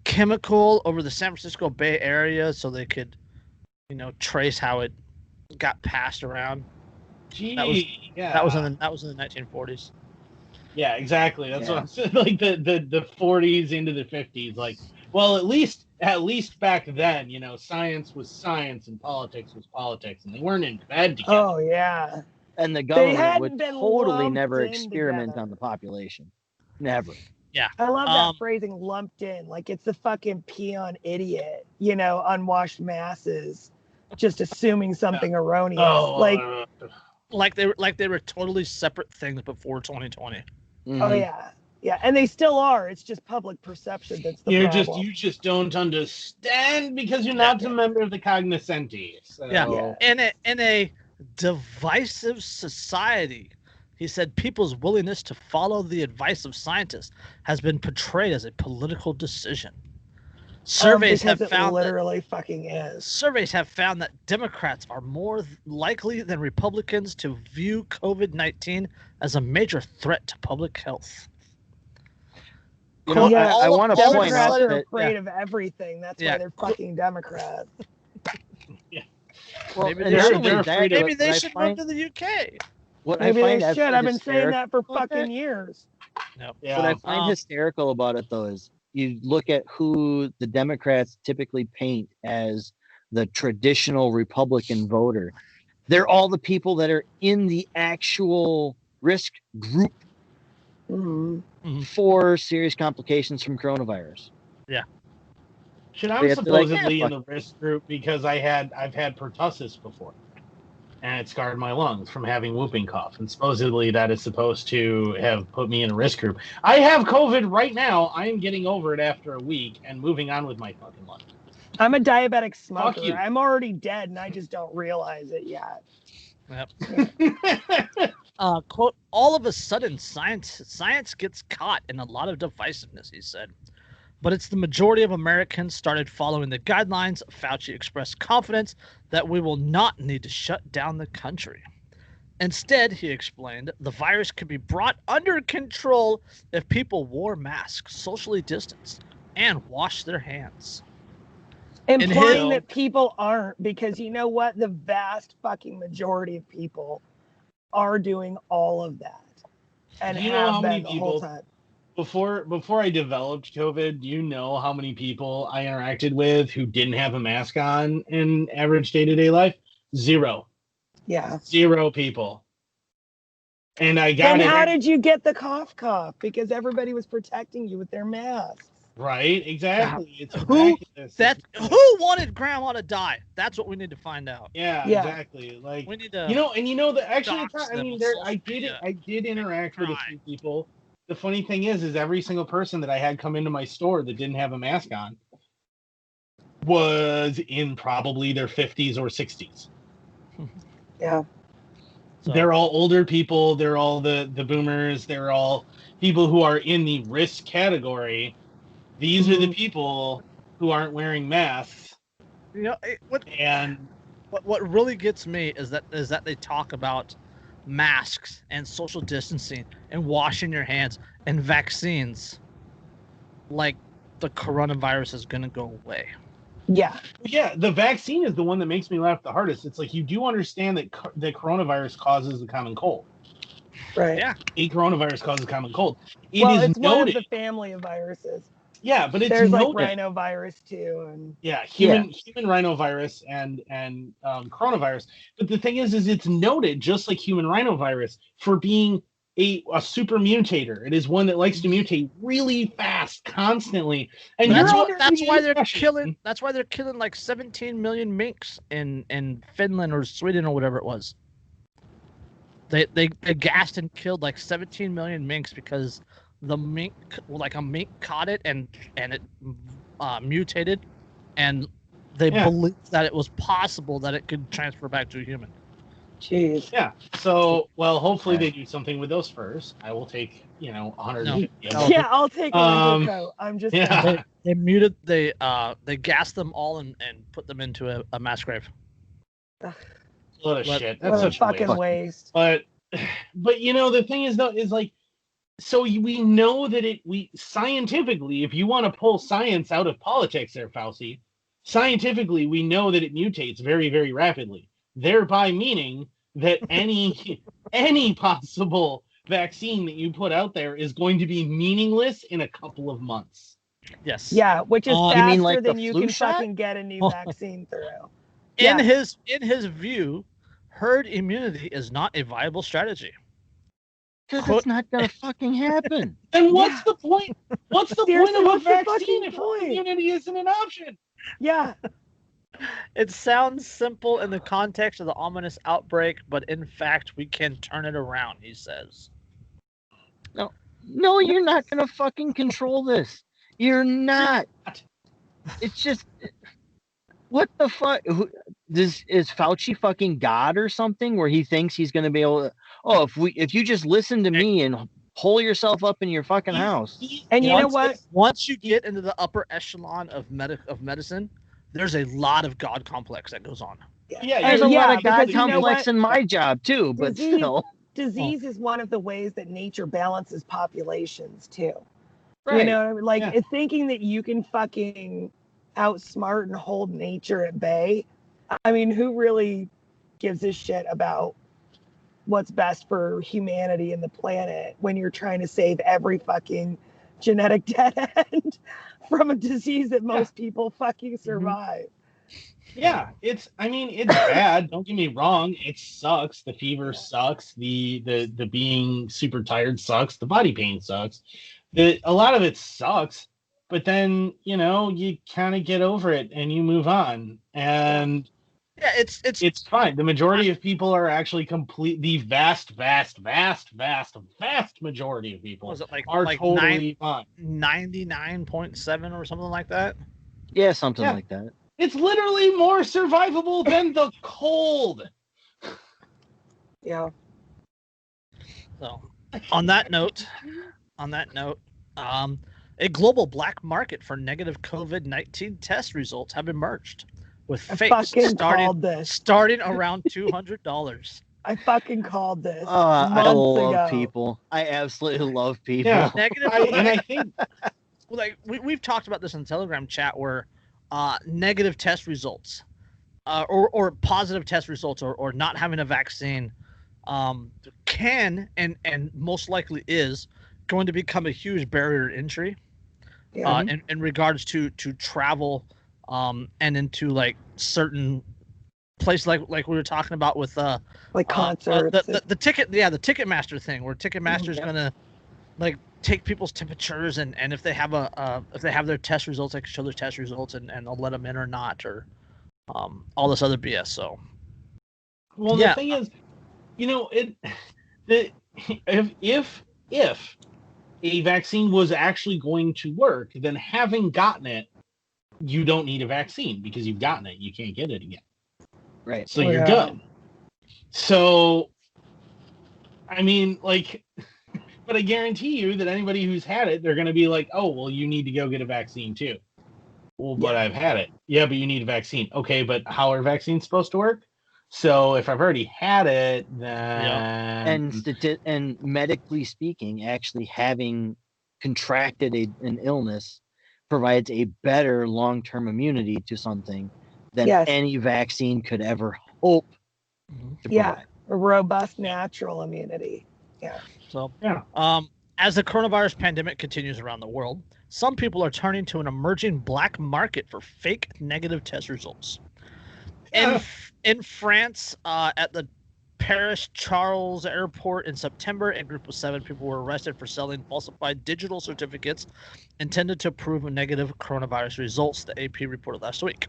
chemical over the San Francisco Bay Area so they could, trace how it got passed around? Gee, That was- yeah. That was in the 1940s. Yeah, exactly. That's Yeah. what I'm saying. Like the 40s into the 50s. Like, well, at least back then, science was science and politics was politics, and they weren't in bed together. Oh yeah. And the government hadn't would been totally lumped never in experiment together. on the population. Never. I love that Um, phrasing, lumped in. Like it's the fucking peon idiot, unwashed masses, just assuming something erroneous. like they were totally separate things before 2020. Oh Mhm. yeah, and they still are. It's just public perception that's the problem. You just don't understand because you're not a member of the cognoscenti. So. Yeah. In a divisive society, he said people's willingness to follow the advice of scientists has been portrayed as a political decision. Surveys have because it found literally fucking is. Surveys have found that Democrats are more likely than Republicans to view COVID-19 as a major threat to public health. I want to point Democrats out are that afraid of everything. That's why they're fucking Democrats. well, Maybe and they not should, only that, maybe what they I should find- move to the UK. What Maybe I find they should. absolutely I've been saying that for Okay. fucking years. No. Yeah. What I find hysterical about it, though, is you look at who the Democrats typically paint as the traditional Republican voter. They're all the people that are in the actual risk group Mhm. for serious complications from coronavirus. Shit, I'm They have to, like, supposedly yeah, in the risk group because I've had pertussis before, and it scarred my lungs from having whooping cough. And supposedly that is supposed to have put me in a risk group. I have COVID right now. I am getting over it after a week and moving on with my fucking life. I'm a diabetic Fuck smoker. you. I'm already dead, and I just don't realize it yet. Quote, all of a sudden, science gets caught in a lot of divisiveness, he said. But it's the majority of Americans started following the guidelines. Fauci expressed confidence that we will not need to shut down the country. Instead, he explained, the virus could be brought under control if people wore masks, socially distanced, and washed their hands. Implying that people aren't, because you know what? The vast fucking majority of people are doing all of that. And You know have how many been the whole people- time. Before I developed COVID, do you know how many people I interacted with who didn't have a mask on in average day-to-day life? Zero. Yeah. 0 people. And I got Then it. how did you get the cough? Because everybody was protecting you with their masks. Right, exactly. It's Who- miraculous. Who wanted grandma to die? That's what we need to find out. Yeah, Yeah. exactly. Like We need to. that actually it's dox not, I them mean with there social media. I did interact with a Cry. few people. The funny thing is every single person that I had come into my store that didn't have a mask on was in probably their 50s or 60s. Yeah. So- They're all older people, they're all the boomers, they're all people who are in the risk category. These are the people who aren't wearing masks. And what really gets me is that they talk about masks and social distancing and washing your hands and vaccines like the coronavirus is going to go away. Yeah. yeah, the vaccine is the one that makes me laugh the hardest. It's like you do understand that the coronavirus causes the common cold. Right. Yeah. A coronavirus causes common cold. It Well, is it's one of noted. the family of viruses. Yeah, but it's There's like noted. rhinovirus too, and Yeah, human rhinovirus and coronavirus. But the thing is it's noted just like human rhinovirus for being a super mutator. It is one that likes to mutate really fast, constantly. And That's you're why, under that's the why they're impression- killing. That's why they're killing like 17 million minks in Finland or Sweden or whatever it was. They gassed and killed like 17 million minks because the mink, like a mink, caught it and it mutated, and they believed that it was possible that it could transfer back to a human. Jeez. Yeah. So, well, hopefully they do something with those first. I will take, 150. No. Yeah, I'll take a winter coat. I'm just yeah. saying. They gassed them all and put them into a mass grave. Load of shit. That's What a such fucking waste. waste. But the thing is though, is like, so we know that we scientifically, if you want to pull science out of politics there, Fauci, scientifically, we know that it mutates very, very rapidly, thereby meaning that any possible vaccine that you put out there is going to be meaningless in a couple of months. Yes. Yeah, which is You faster mean like the than you flu can shot? fucking get a new vaccine through. In Yeah. his view, herd immunity is not a viable strategy. Because it's not gonna fucking happen. Then what's the point? What's the point Seriously, of a what's the vaccine fucking if herd point? immunity isn't an option? Yeah. It sounds simple in the context of the ominous outbreak, but in fact, we can turn it around, he says. No, you're not gonna fucking control this. You're not. It's just, what the fuck? Is Fauci fucking God or something? Where he thinks he's gonna be able to? Oh, if you just listen to me and hole yourself up in your fucking house. And you know what? Once you get into the upper echelon of medicine, there's a lot of God complex that goes on. Yeah, There's a lot of God because you know complex what? in my job too, but still. Disease is one of the ways that nature balances populations too. Right. You know what I mean? Like, Yeah. it's thinking that you can fucking outsmart and hold nature at bay. I mean, who really gives a shit about what's best for humanity and the planet when you're trying to save every fucking genetic dead end from a disease that most people fucking survive? Yeah, it's bad. Don't get me wrong. It sucks. The fever sucks. The being super tired sucks. The body pain sucks. A lot of it sucks. But then, you kind of get over it and you move on. And Yeah, it's fine. The majority of people are actually the vast majority of people was it are totally fine. 99.7 or something like that? Yeah, something like that. It's literally more survivable than the cold. Yeah. So, on that note, a global black market for negative COVID-19 test results have emerged, with fakes starting around $200. I fucking called this. I months love ago. people. I absolutely love people. Yeah. Negative. And I think, like we've talked about this in the Telegram chat, where negative test results, or positive test results, or not having a vaccine, can and most likely is going to become a huge barrier to entry, in regards to travel, and into like certain places like we were talking about with like concerts, the Ticketmaster thing, where Ticketmaster's gonna like take people's temperatures, and if they have if they have their test results, they can show their test results, and they'll let them in or not, or all this other BS. So, well, the thing is, if a vaccine was actually going to work, then having gotten it, you don't need a vaccine because you've gotten it. You can't get it again. Right. So you're good. So, I mean, like, but I guarantee you that anybody who's had it, they're going to be like, oh, well, you need to go get a vaccine too. Well, but I've had it. Yeah, but you need a vaccine. Okay, but how are vaccines supposed to work? So if I've already had it, then... And medically speaking, actually having contracted an illness provides a better long-term immunity to something than any vaccine could ever hope to provide. A robust natural immunity. Yeah. So, as the coronavirus pandemic continues around the world, some people are turning to an emerging black market for fake negative test results. In France, at the Paris Charles Airport in September, a group of 7 people were arrested for selling falsified digital certificates intended to prove negative coronavirus results, the AP reported last week.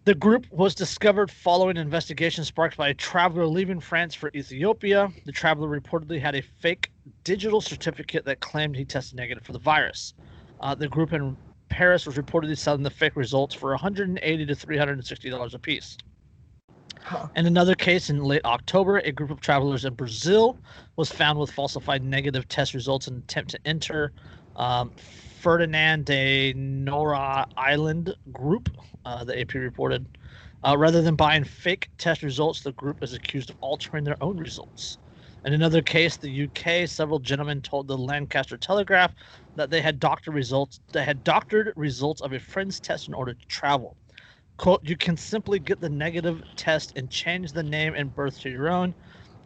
The group was discovered following an investigation sparked by a traveler leaving France for Ethiopia. The traveler reportedly had a fake digital certificate that claimed he tested negative for the virus. The group in Paris was reportedly selling the fake results for $180 to $360 a piece. Huh. In another case in late October, a group of travelers in Brazil was found with falsified negative test results in an attempt to enter Ferdinand de Nora Island group, the AP reported. Rather than buying fake test results, the group is accused of altering their own results. In another case, the UK, several gentlemen told the Lancaster Telegraph that they had doctored results of a friend's test in order to travel. Quote, you can simply get the negative test and change the name and birth to your own.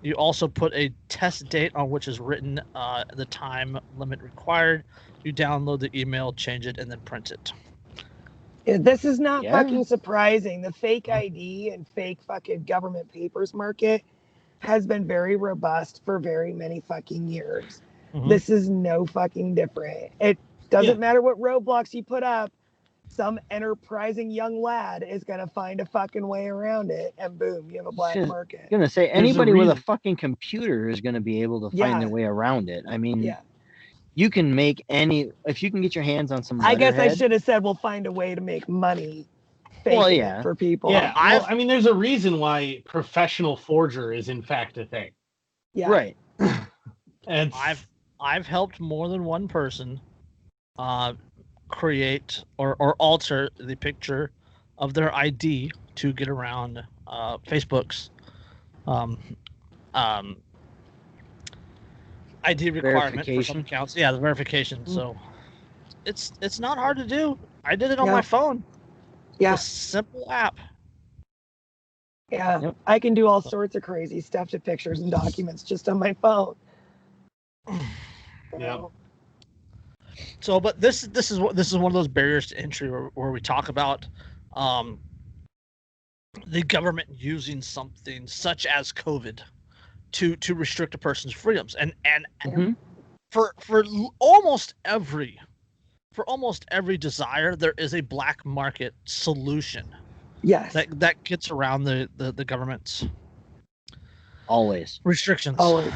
You also put a test date on which is written the time limit required. You download the email, change it, and then print it. This is not Yeah. fucking surprising. The fake ID and fake fucking government papers market has been very robust for very many fucking years. Mhm. This is no fucking different. It doesn't matter what roadblocks you put up. Some enterprising young lad is going to find a fucking way around it, and boom, you have a black Shit. market. I'm gonna say a anybody with a reason. fucking computer is gonna be able to find Yeah. their way around it. I mean, Yeah. you can make if you can get your hands on some I guess I letterhead. should have said we'll find a way to make money faking Well, it yeah. for people. Yeah, I've- well, I mean, there's a reason why professional forger is in fact a thing. Yeah. Right. And I've helped more than one person create or alter the picture of their ID to get around Facebook's ID requirement for some Verification. accounts. Yeah, the verification. So it's not hard to do. I did it on Yeah. my phone. Yeah. A simple app. Yeah. Yep. I can do all sorts of crazy stuff to pictures and documents just on my phone. yeah, So, but this is one of those barriers to entry where we talk about the government using something such as COVID to restrict a person's freedoms, and Mhm. for almost every desire there is a black market solution Yes. that gets around the government's Always. restrictions. Always.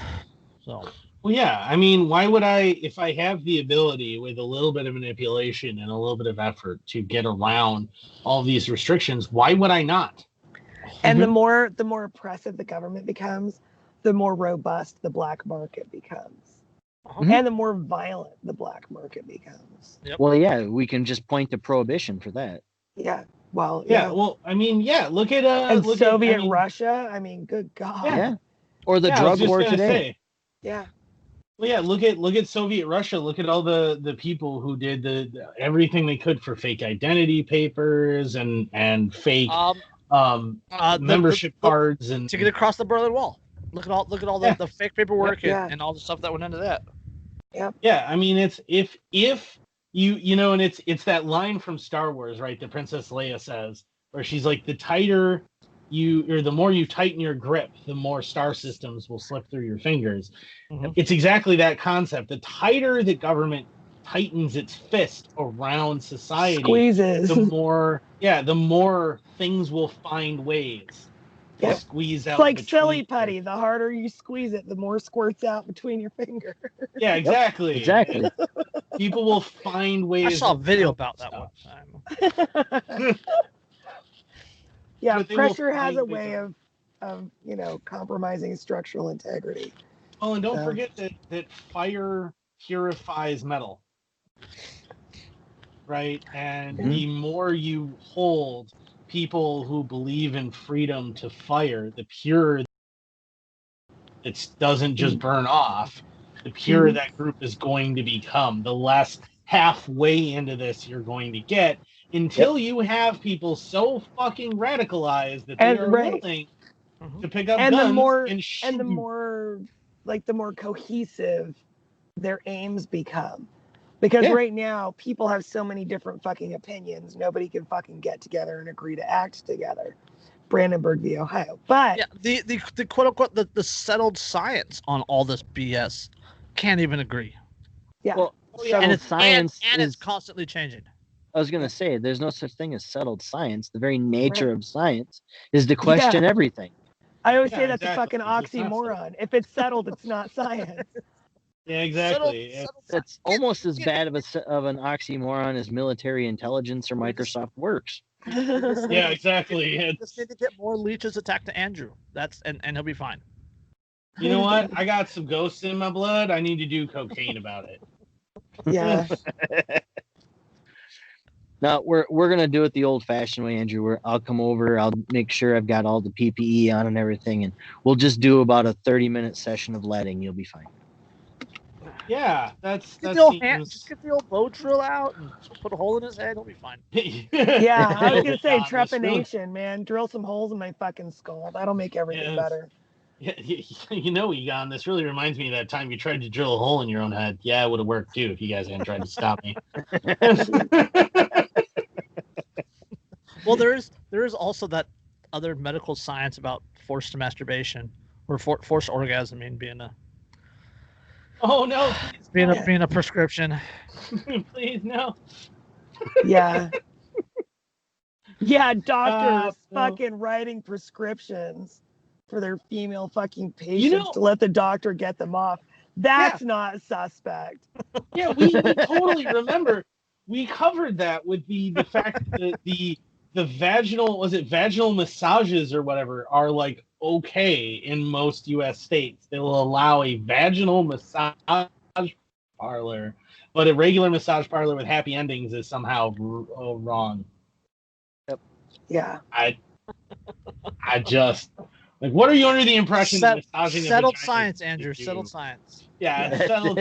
So well, yeah. I mean, why would I, if I have the ability with a little bit of manipulation and a little bit of effort to get around all these restrictions, why would I not? And Mhm. the more oppressive the government becomes, the more robust the black market becomes. uh-huh. Mhm. And the more violent the black market becomes. Well, yeah, we can just point to prohibition for that. Yeah. Well, Yeah. Well, I mean, yeah. Look at and look Soviet at, I mean, Russia, I mean, good God. Yeah. Or the yeah, I was drug just war gonna today. say. Yeah. Well, yeah. Look at Soviet Russia. Look at all the people who did the everything they could for fake identity papers and fake membership cards and to get across the Berlin Wall. Look at all Yeah. the fake paperwork Yeah. and all the stuff that went into that. Yeah, I mean, it's if you know, and it's that line from Star Wars, right? That Princess Leia says, where she's like, the tighter the more you tighten your grip, the more star systems will slip through your fingers. Mhm. It's exactly that concept. The tighter the government tightens its fist around society, Squeezes. the more things will find ways to Yep. squeeze out. It's like between silly your- putty. The harder you squeeze it, the more squirts out between your fingers. Yeah, exactly. Exactly. People will find ways. I saw a video around about that stuff. one time. Yeah, But they will pressure has find a ways way of- of compromising structural integrity. Oh, and don't So- forget that fire purifies metal, right? And Mhm. the more you hold people who believe in freedom to fire, the purer it doesn't just burn off, the purer that group is going to become. The less halfway into this you're going to get, until you have people so fucking radicalized that they And- are right. willing Mhm. to pick up And guns the more and shoot. and the more cohesive their aims become. Because Yeah. right now people have so many different fucking opinions, nobody can fucking get together and agree to act together. Brandenburg v. Ohio. But Yeah, the quote unquote the settled science on all this BS can't even agree. yeah. Well, Oh, yeah. settled And it's science and is. it's constantly changing. I was going to say, there's no such thing as settled science. The very nature of science is to question everything. I always Yeah, say that's exactly. a fucking It's not oxymoron. If it's settled, it's not science. Yeah, exactly. Settled That's science. almost as bad of an oxymoron as military intelligence or Microsoft Works. Yeah, exactly. You just need to get more leeches attacked to Andrew. And he'll be fine. You know what? I got some ghosts in my blood. I need to do cocaine about it. Yeah. No, we're gonna do it the old-fashioned way, Andrew. I'll come over. I'll make sure I've got all the PPE on and everything, and we'll just do about a 30-minute session of letting. You'll be fine. Yeah, that Just seems. get the old bow drill out and put a hole in his head. He'll be fine. Yeah, I was gonna say John, this really- trepanation, man. Drill some holes in my fucking skull. That'll make everything better. Yeah, Egon, this really reminds me of that time you tried to drill a hole in your own head. Yeah, it would have worked too if you guys hadn't tried to stop me. Well, there is also that other medical science about forced masturbation or forced orgasm, being a Oh no! being a prescription. Please no. Yeah. Yeah, doctors No. fucking writing prescriptions for their female fucking patients to let the doctor get them off. That's not suspect. Yeah, we totally remember. We covered that with the fact that the vaginal massages or whatever are like okay in most U.S. states. They will allow a vaginal massage parlor, but a regular massage parlor with happy endings is somehow wrong. Yep. Yeah. I just like, what are you under the impression that massaging settled a vagina science, Andrew? Settled science. Yeah, settled.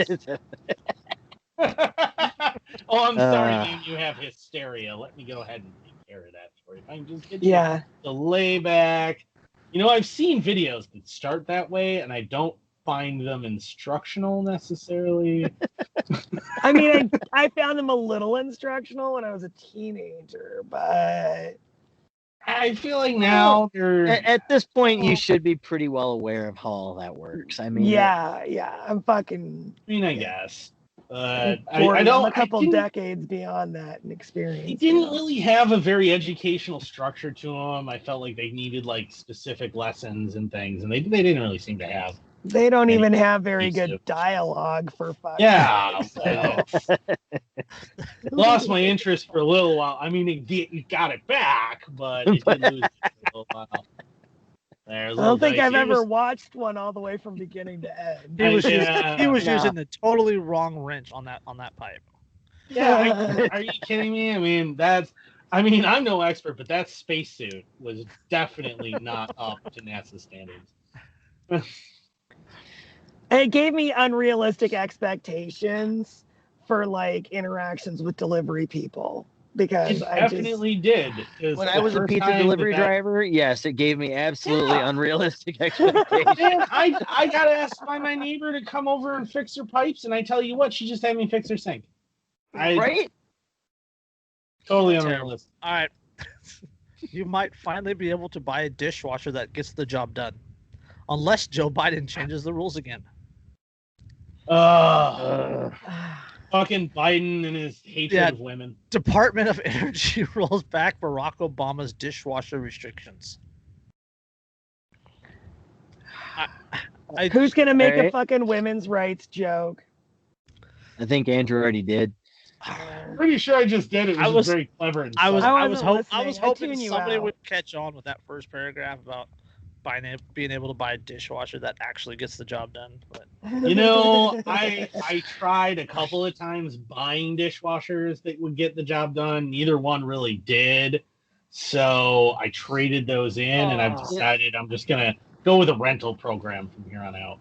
Oh, I'm sorry, man. You have hysteria. Let me go ahead and take care of that for you. If I can just get you to lay back. I've seen videos that start that way, and I don't find them instructional necessarily. I mean, I found them a little instructional when I was a teenager, but I feel like now they're at this point you should be pretty well aware of how all that works. I mean, I'm fucking. I guess. I I'm don't. a couple decades beyond that in experience. They didn't really have a very educational structure to them. I felt like they needed like specific lessons and things, and they didn't really seem to have. They don't even have very good dialogue for fucking. Yeah. Lost my interest for a little while. I mean, it got it back, but it did lose it for a little while. I don't think I've ever watched one all the way from beginning to end. He was using the totally wrong wrench on that pipe. Yeah, are you kidding me? I mean, I'm no expert, but that spacesuit was definitely not up to NASA standards. It gave me unrealistic expectations for like interactions with delivery people. Because it definitely did. When I was a pizza delivery driver, yes, it gave me absolutely unrealistic expectations. Man, I got asked by my neighbor to come over and fix her pipes, and I tell you what, she just had me fix her sink. Right? Totally unrealistic. All right. You might finally be able to buy a dishwasher that gets the job done. Unless Joe Biden changes the rules again. Fucking Biden and his hatred of women. Department of Energy rolls back Barack Obama's dishwasher restrictions. Who's going to make a fucking women's rights joke? I think Andrew already did. Pretty sure I just did it. It was very clever. I was hoping somebody would catch on with that first paragraph about being able to buy a dishwasher that actually gets the job done. But I tried a couple of times buying dishwashers that would get the job done. Neither one really did. So I traded those in, and I've decided I'm just gonna go with a rental program from here on out.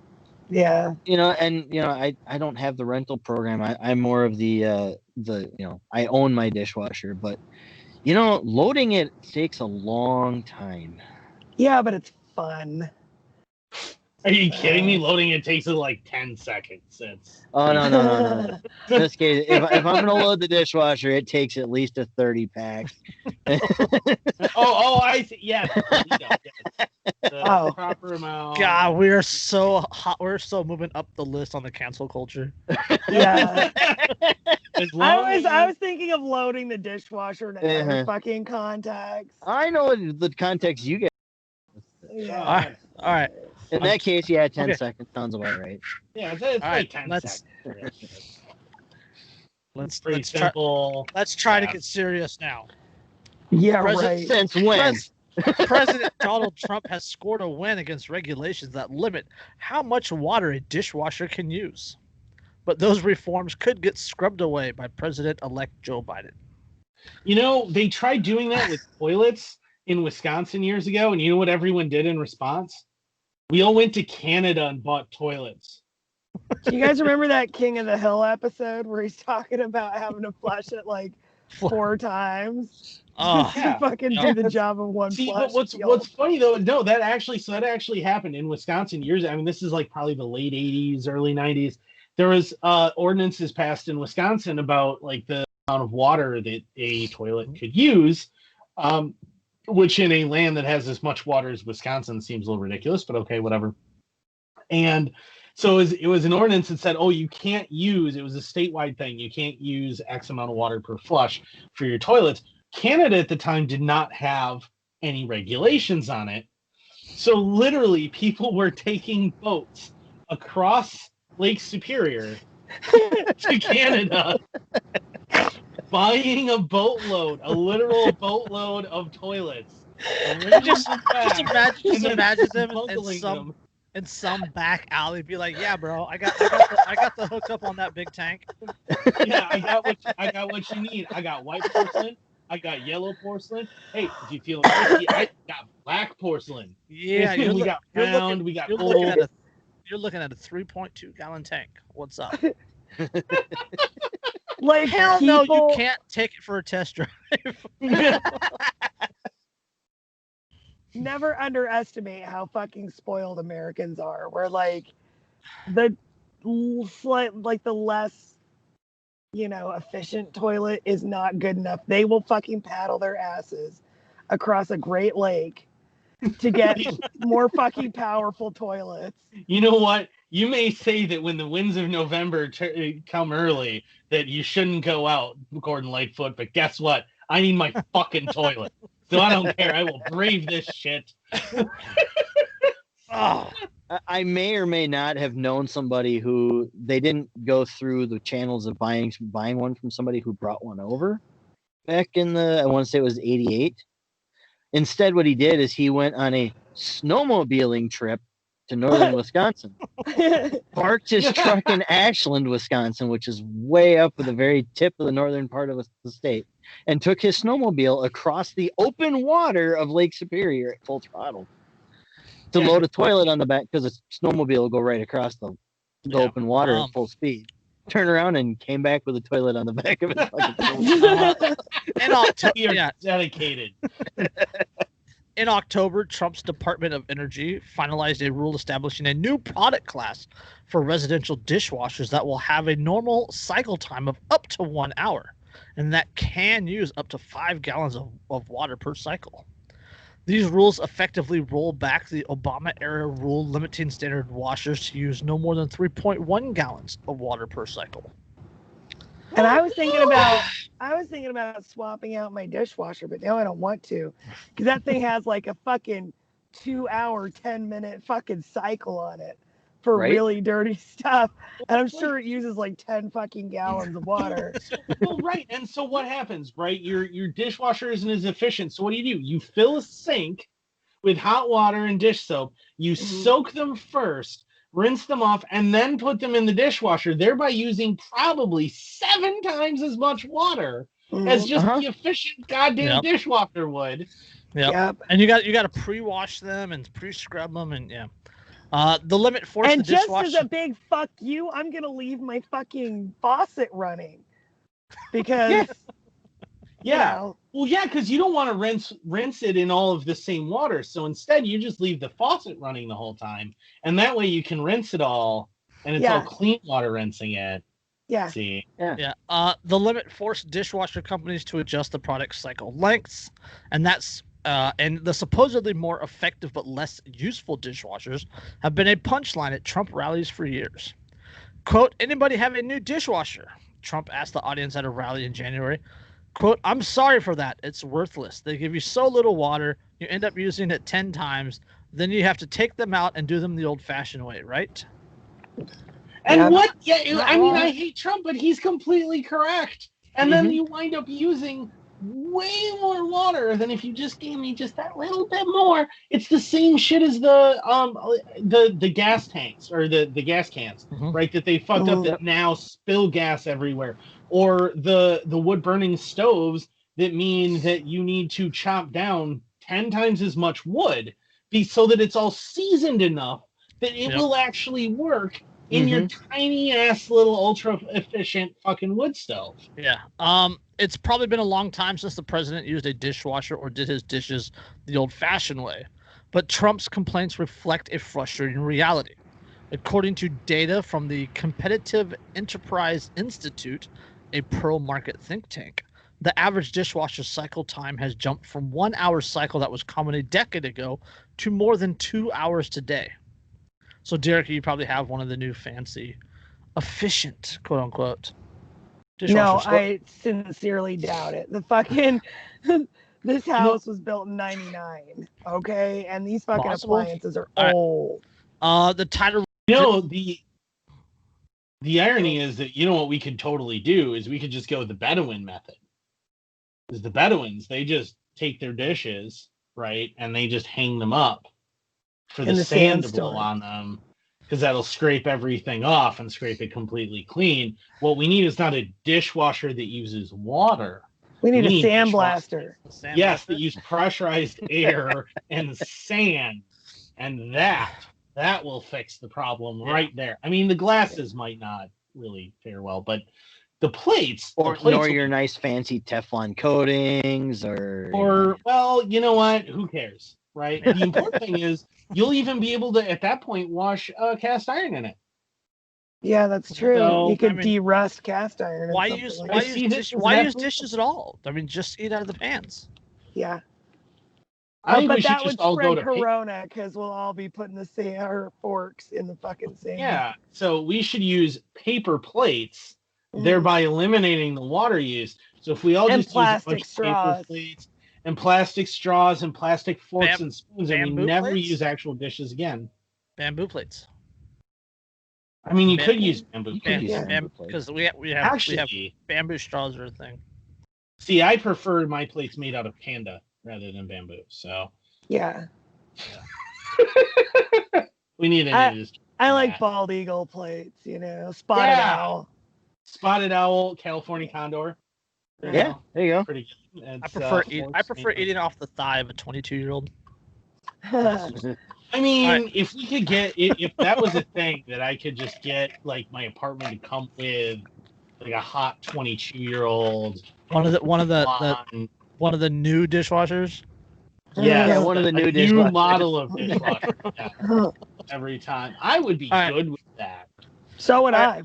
Yeah. I don't have the rental program. I'm more of the I own my dishwasher, but loading it takes a long time. Yeah, but it's fun. Are you kidding me? Loading it takes like 10 seconds. Oh no. In this case, if I'm gonna load the dishwasher, it takes at least a 30 pack. I see. Yeah. The proper amount. God, we're so hot. We're so moving up the list on the cancel culture. Yeah. I was thinking of loading the dishwasher to other fucking contacts. I know the context you get. Yeah. All right. In that case, 10 seconds sounds about right. Yeah, it's like 10 seconds. Let's try to get serious now. Yeah, President- right. Since when? President Donald Trump has scored a win against regulations that limit how much water a dishwasher can use. But those reforms could get scrubbed away by President-elect Joe Biden. You know, they tried doing that with toilets in Wisconsin years ago, and you know what everyone did in response? We all went to Canada and bought toilets. Do you guys remember that King of the Hill episode where he's talking about having to flush it like 4 times Oh, to fucking do the job of one See, flush? but what's funny though? No, that actually happened in Wisconsin years. I mean, this is like probably the late '80s, early '90s. There was ordinances passed in Wisconsin about like the amount of water that a toilet could use, which in a land that has as much water as Wisconsin seems a little ridiculous, but okay, whatever. And so it was an ordinance that said, oh, you can't use, it was a statewide thing, you can't use X amount of water per flush for your toilets. Canada at the time did not have any regulations on it. So literally people were taking boats across Lake Superior to Canada, buying a literal boatload of toilets. just imagine them in some back alley, be like, "Yeah, bro, I got the hookup on that big tank." Yeah, I got what you need. I got white porcelain. I got yellow porcelain. Hey, if you feel thirsty, I got black porcelain. Yeah, we got pound. We got gold. You're looking at a 3.2 gallon tank. What's up? Like, hell no, you can't take it for a test drive. Never underestimate how fucking spoiled Americans are. Where like the less, efficient toilet is not good enough. They will fucking paddle their asses across a Great Lake to get more fucking powerful toilets. You know what? You may say that when the winds of November come early, that you shouldn't go out, Gordon Lightfoot, but guess what? I need my fucking toilet. So I don't care. I will brave this shit. Oh. I may or may not have known somebody who they didn't go through the channels of buying one from somebody who brought one over back in I want to say it was 88. Instead, what he did is he went on a snowmobiling trip to northern Wisconsin, parked his truck in Ashland, Wisconsin, which is way up at the very tip of the northern part of the state, and took his snowmobile across the open water of Lake Superior at full throttle to load a toilet on the back, because a snowmobile will go right across the open water at full speed. Turn around and came back with a toilet on the back of it. In October, dedicated. In October, Trump's Department of Energy finalized a rule establishing a new product class for residential dishwashers that will have a normal cycle time of up to 1 hour, and that can use up to 5 gallons of water per cycle. These rules effectively roll back the Obama-era rule limiting standard washers to use no more than 3.1 gallons of water per cycle. And I was thinking about swapping out my dishwasher, but now I don't want to, because that thing has like a fucking 2 hour, 10-minute fucking cycle on it for really dirty stuff. And I'm sure it uses like 10 fucking gallons of water. Well, right. And so what happens, right? Your dishwasher isn't as efficient. So what do? You fill a sink with hot water and dish soap. You soak them first, rinse them off, and then put them in the dishwasher, thereby using probably 7 times as much water as just the efficient goddamn dishwasher would. Yep. And you got to pre-wash them and pre-scrub them, and the limit forced and the dishwasher. And just as a big fuck you, I'm gonna leave my fucking faucet running because well, because you don't want to rinse it in all of the same water. So instead, you just leave the faucet running the whole time, and that way you can rinse it all, and it's all clean water rinsing it. Yeah. See. Yeah. The limit forced dishwasher companies to adjust the product cycle lengths, and that's and the supposedly more effective but less useful dishwashers have been a punchline at Trump rallies for years. Quote, "Anybody have a new dishwasher?" Trump asked the audience at a rally in January. Quote, "I'm sorry for that. It's worthless. They give you so little water, you end up using it 10 times. Then you have to take them out and do them the old-fashioned way, right?" And what? Yeah, I mean, I hate Trump, but he's completely correct. And then you wind up using way more water than if you just gave me just that little bit more. It's the same shit as the gas tanks or the gas cans, right? That they fucked up that now spill gas everywhere, or the wood burning stoves that mean that you need to chop down 10 times as much wood so that it's all seasoned enough that it will actually work in your tiny ass little ultra efficient fucking wood stove. Yeah. It's probably been a long time since the president used a dishwasher or did his dishes the old-fashioned way, but Trump's complaints reflect a frustrating reality. According to data from the Competitive Enterprise Institute, a pro-market think tank, the average dishwasher cycle time has jumped from 1 hour cycle that was common a decade ago to more than 2 hours today. So, Derek, you probably have one of the new fancy, efficient, quote unquote. No, I sincerely doubt it. The fucking this house was built in '99, okay, and these fucking appliances are old. The title. The irony is that what we could totally do is we could just go with the Bedouin method. Because the Bedouins, they just take their dishes, right, and they just hang them up for the sand to blow on them, because that'll scrape everything off and scrape it completely clean. What we need is not a dishwasher that uses water. We need a sandblaster. Yes, that use pressurized air and sand, and that will fix the problem right there. I mean, the glasses might not really fare well, but the plates, or your nice fancy Teflon coatings, or well, you know what? Who cares, right? The important thing is you'll even be able to, at that point, wash cast iron in it. Yeah, that's true. So, you could de-rust cast iron. Why use dishes at all? I mean, just eat out of the pans. Yeah. I think but that would spread corona because we'll all be putting our forks in the fucking sink. Yeah. So we should use paper plates, thereby eliminating the water use. So if we all just use a bunch of paper plates and plastic straws and plastic forks and spoons, and we never use actual dishes again. Bamboo plates. I mean, you could use bamboo plates. Because we have bamboo straws or a thing. See, I prefer my plates made out of panda rather than bamboo. So yeah. We need to I like bald eagle plates, spotted owl. Spotted owl, California condor. Yeah, there you go. Pretty good. I prefer eating off the thigh of a 22-year-old. I mean, if we could get if that was a thing that I could just get like my apartment to come with like a hot 22-year-old. One of the new dishwashers. Yeah, one of the new dishwashers. New model of dishwasher. Every time, I would be good with that. So would I.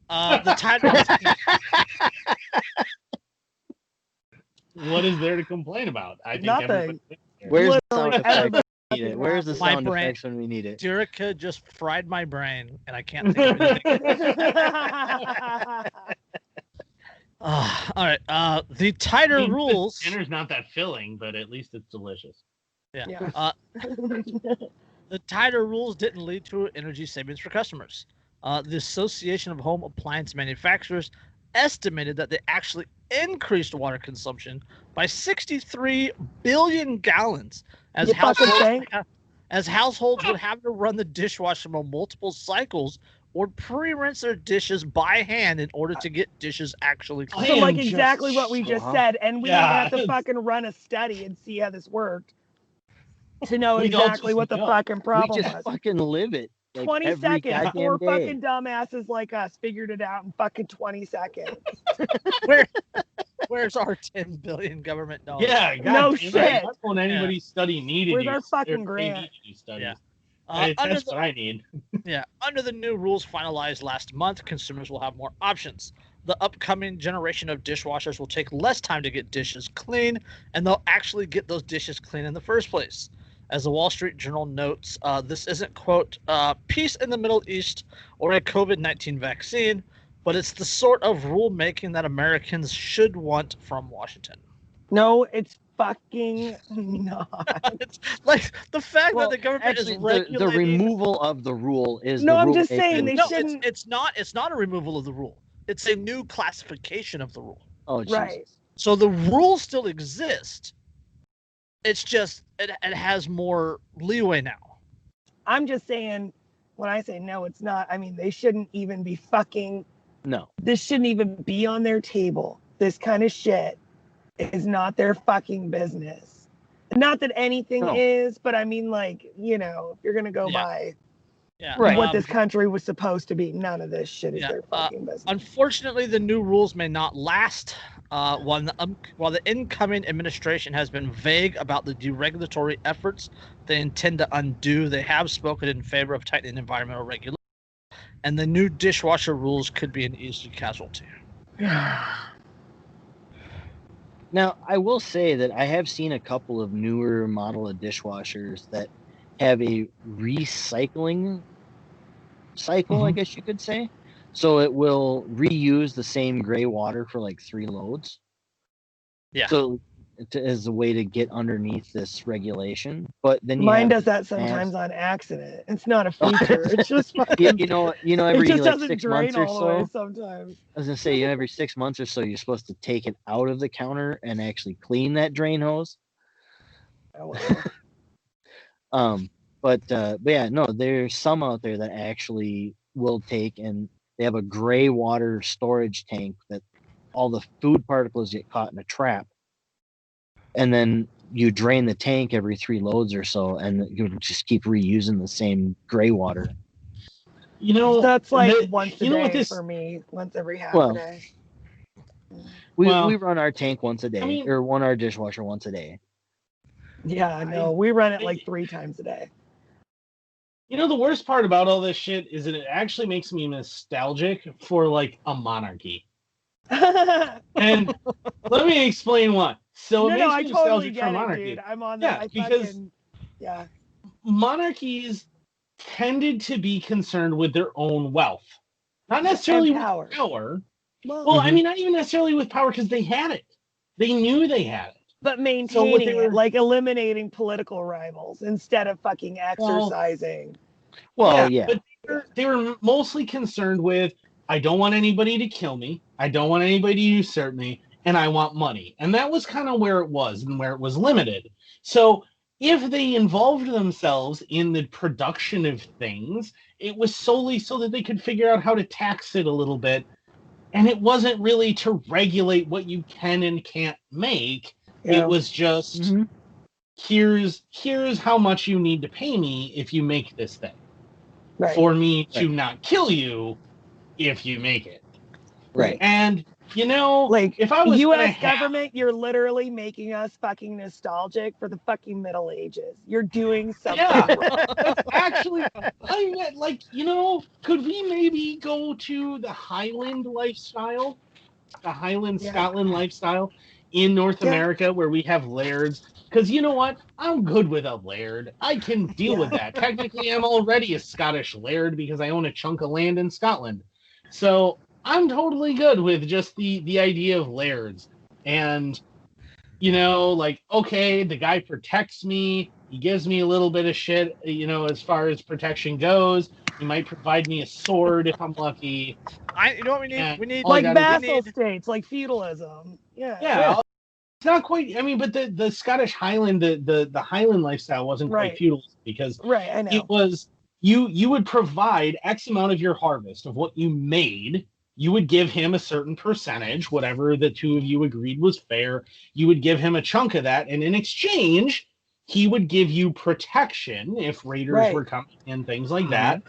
The title. What is there to complain about? I think nothing. Where's the sound effects? Where's the sound effects when we need it? Derica just fried my brain, and I can't think of anything. All right. The tighter rules. Dinner's not that filling, but at least it's delicious. Yeah. The tighter rules didn't lead to energy savings for customers. The Association of Home Appliance Manufacturers estimated that they actually increased water consumption by 63 billion gallons as households would have to run the dishwasher on multiple cycles or pre-rinse their dishes by hand in order to get dishes actually clean. So like exactly what we just said, and we have to fucking run a study and see how this worked to know exactly what the fucking problem was. We just fucking live it. Like 20 seconds. 4 fucking dumbasses like us figured it out in fucking 20 seconds. Where's our 10 billion government dollars? Yeah, no shit. That's when anybody's study needed. Where's our fucking grant? Yeah. That's what I need. Yeah. Under the new rules finalized last month, consumers will have more options. The upcoming generation of dishwashers will take less time to get dishes clean, and they'll actually get those dishes clean in the first place. As the Wall Street Journal notes, this isn't, quote, peace in the Middle East or a COVID-19 vaccine, but it's the sort of rulemaking that Americans should want from Washington. No, it's fucking not. It's like the fact that the government is regulating the removal of the rule is no. the I'm rule just saying they shouldn't. It's not a removal of the rule. It's a new classification of the rule. Oh, Jesus. Right. So the rules still exist. It's just it has more leeway now. I'm just saying, when I say no, it's not. I mean, they shouldn't even be fucking. No. This shouldn't even be on their table. This kind of shit is not their fucking business. Not that anything is, but I mean, like, you know, if you're gonna go by Right. what this country was supposed to be, none of this shit is their fucking business. Unfortunately, the new rules may not last. While the incoming administration has been vague about the deregulatory efforts they intend to undo, they have spoken in favor of tightening environmental regulations, and the new dishwasher rules could be an easy casualty. Now, I will say that I have seen a couple of newer model of dishwashers that have a recycling cycle, I guess you could say. So it will reuse the same gray water for like 3 loads. Yeah. So as a way to get underneath this regulation, but then mine does that sometimes on accident. It's not a feature. It's just fucking, you know every it just like doesn't 6 drain months or all the way so. sometimes. I was gonna say, every 6 months or so, you're supposed to take it out of the counter and actually clean that drain hose. Oh, wow. But yeah, no, there's some out there that actually will take, and they have a gray water storage tank that all the food particles get caught in a trap, and then you drain the tank every 3 loads or so, and you just keep reusing the same gray water. You know, that's like once a day for me, once every half a day. We run our tank once a day, or run our dishwasher once a day. Yeah, no, we run it like 3 times a day. You know, the worst part about all this shit is that it actually makes me nostalgic for like a monarchy. And let me explain why. So it makes me nostalgic for monarchy. Dude. I'm on that. Because monarchies tended to be concerned with their own wealth, not necessarily with power. Well, I mean, not even necessarily with power, because they had it. They knew they had it. But maintaining it, like eliminating political rivals instead of fucking exercising. Well, yeah. But they were mostly concerned with, I don't want anybody to kill me. I don't want anybody to usurp me. And I want money. And that was kind of where it was and where it was limited. So if they involved themselves in the production of things, it was solely so that they could figure out how to tax it a little bit. And it wasn't really to regulate what you can and can't make. Yeah. It was just, here's how much you need to pay me if you make this thing. Right. For me to not kill you if you make it. Right. And, you know, like, if I was U.S. government, you're literally making us fucking nostalgic for the fucking Middle Ages. You're doing something. Yeah, that's actually, I mean, like, you know, could we maybe go to the Highland lifestyle, the Highland Scotland lifestyle in North America, where we have lairds? Because you know what? I'm good with a laird. I can deal with that. Technically, I'm already a Scottish laird because I own a chunk of land in Scotland. So I'm totally good with just the idea of lairds. And, you know, like, okay, the guy protects me. He gives me a little bit of shit, you know, as far as protection goes. He might provide me a sword if I'm lucky. You know what we need? And we need like vassal states, like feudalism. Yeah. It's not quite. I mean, but the Scottish Highland, the Highland lifestyle wasn't quite feudal, because I know. It was you would provide X amount of your harvest of what you made. You would give him a certain percentage, whatever the two of you agreed was fair. You would give him a chunk of that, and in exchange, he would give you protection if raiders were coming and things like that.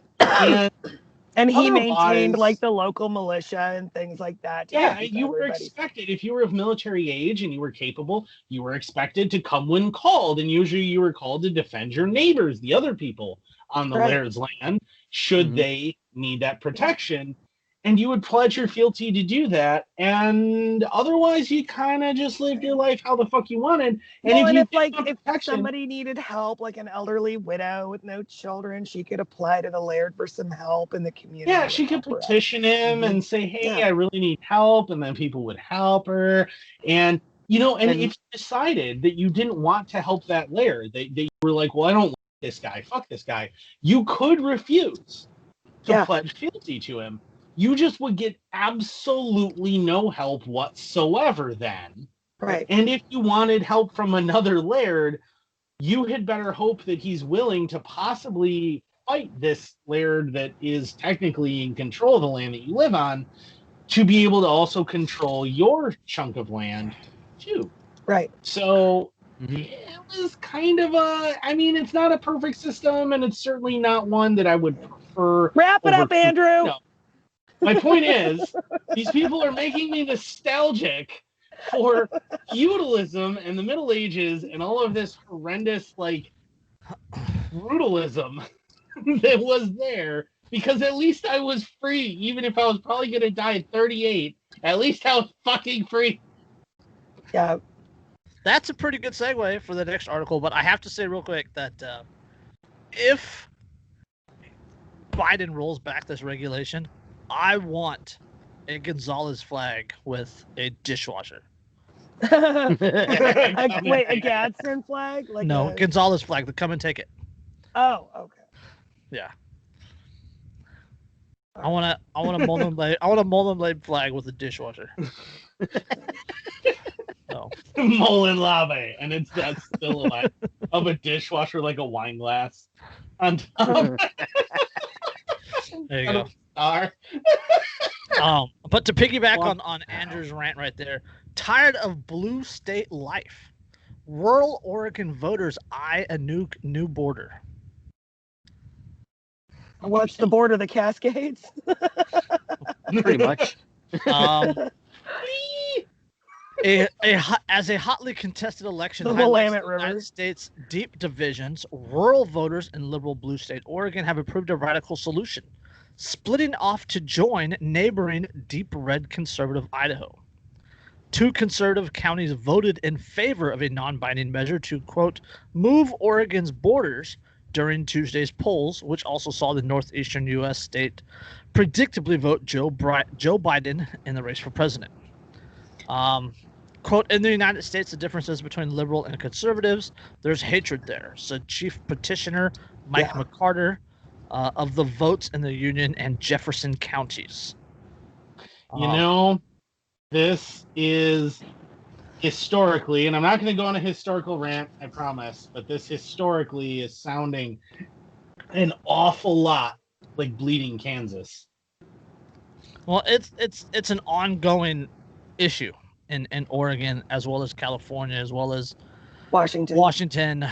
And he maintained like the local militia and things like that. Yeah, you were expected, if you were of military age and you were capable, you were expected to come when called. And usually you were called to defend your neighbors, the other people on the laird's land, should they need that protection. And you would pledge your fealty to do that. And otherwise, you kind of just lived your life how the fuck you wanted. And if somebody needed help, like an elderly widow with no children, she could apply to the laird for some help in the community. Yeah, she could petition him and say, hey, I really need help. And then people would help her. And, you know, and if you decided that you didn't want to help that laird, they were like, well, I don't like this guy. Fuck this guy. You could refuse to pledge fealty to him. You just would get absolutely no help whatsoever then. Right. And if you wanted help from another laird, you had better hope that he's willing to possibly fight this laird that is technically in control of the land that you live on, to be able to also control your chunk of land too. Right. So it was kind of it's not a perfect system, and it's certainly not one that I would prefer. Wrap it up, Andrew. No. My point is, these people are making me nostalgic for feudalism and the Middle Ages and all of this horrendous, like, brutalism that was there, because at least I was free. Even if I was probably going to die at 38, at least I was fucking free. Yeah. That's a pretty good segue for the next article, but I have to say real quick that if Biden rolls back this regulation, I want a Gonzalez flag with a dishwasher. Wait, a Gadsden flag? Like no, Gonzalez flag. The come and take it. Oh, okay. Yeah. I want a Mullen Lane. I want a Mullen Lane flag with a dishwasher. No. Mullen Lave, and it's that silhouette of a dishwasher, like a wine glass on top. There you go. Star. But to piggyback on Andrew's rant right there, tired of blue state life, rural Oregon voters eye a new border. What's the border? The Cascades? Pretty much. As a hotly contested election The highlights Willamette the River. United States' deep divisions, rural voters in liberal blue state Oregon have approved a radical solution, splitting off to join neighboring deep red conservative Idaho. 2 conservative counties voted in favor of a non-binding measure to, quote, move Oregon's borders during Tuesday's polls, which also saw the northeastern U.S. state predictably vote Joe Biden in the race for president. Quote, in the United States, the differences between liberal and conservatives, there's hatred there, said Chief Petitioner Mike McCarter of the votes in the Union and Jefferson counties. You know, this is historically, and I'm not going to go on a historical rant, I promise, but this historically is sounding an awful lot like Bleeding Kansas. Well, it's an ongoing issue in Oregon, as well as California, as well as Washington.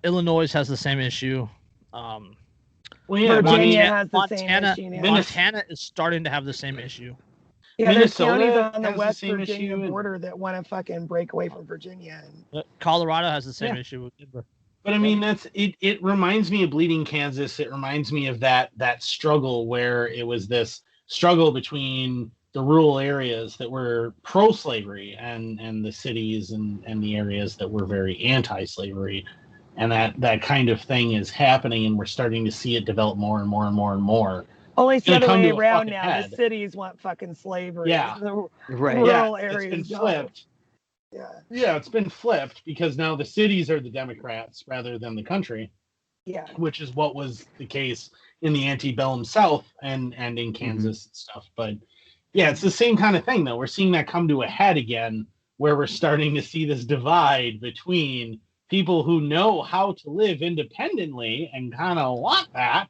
Illinois has the same issue. Virginia has the same issue now. Montana is starting to have the same issue. Yeah, there's counties Minnesota on the has West the same Virginia issue. border that want to fucking break away from Virginia. Colorado has the same issue with Denver. But I mean, that's it. It reminds me of Bleeding Kansas. It reminds me of that struggle where it was this struggle between the rural areas that were pro-slavery and the cities and the areas that were very anti-slavery, and that kind of thing is happening, and we're starting to see it develop more and more and more and more. Only it's the Gonna other come way to a around fucking now. head. The cities want fucking slavery. Yeah. The Right. rural It's areas been don't. flipped. Yeah. Yeah, it's been flipped because now the cities are the Democrats rather than the country, Yeah. which is what was the case in the antebellum South and in Kansas and stuff. But yeah, it's the same kind of thing, though. We're seeing that come to a head again, where we're starting to see this divide between people who know how to live independently and kind of want that,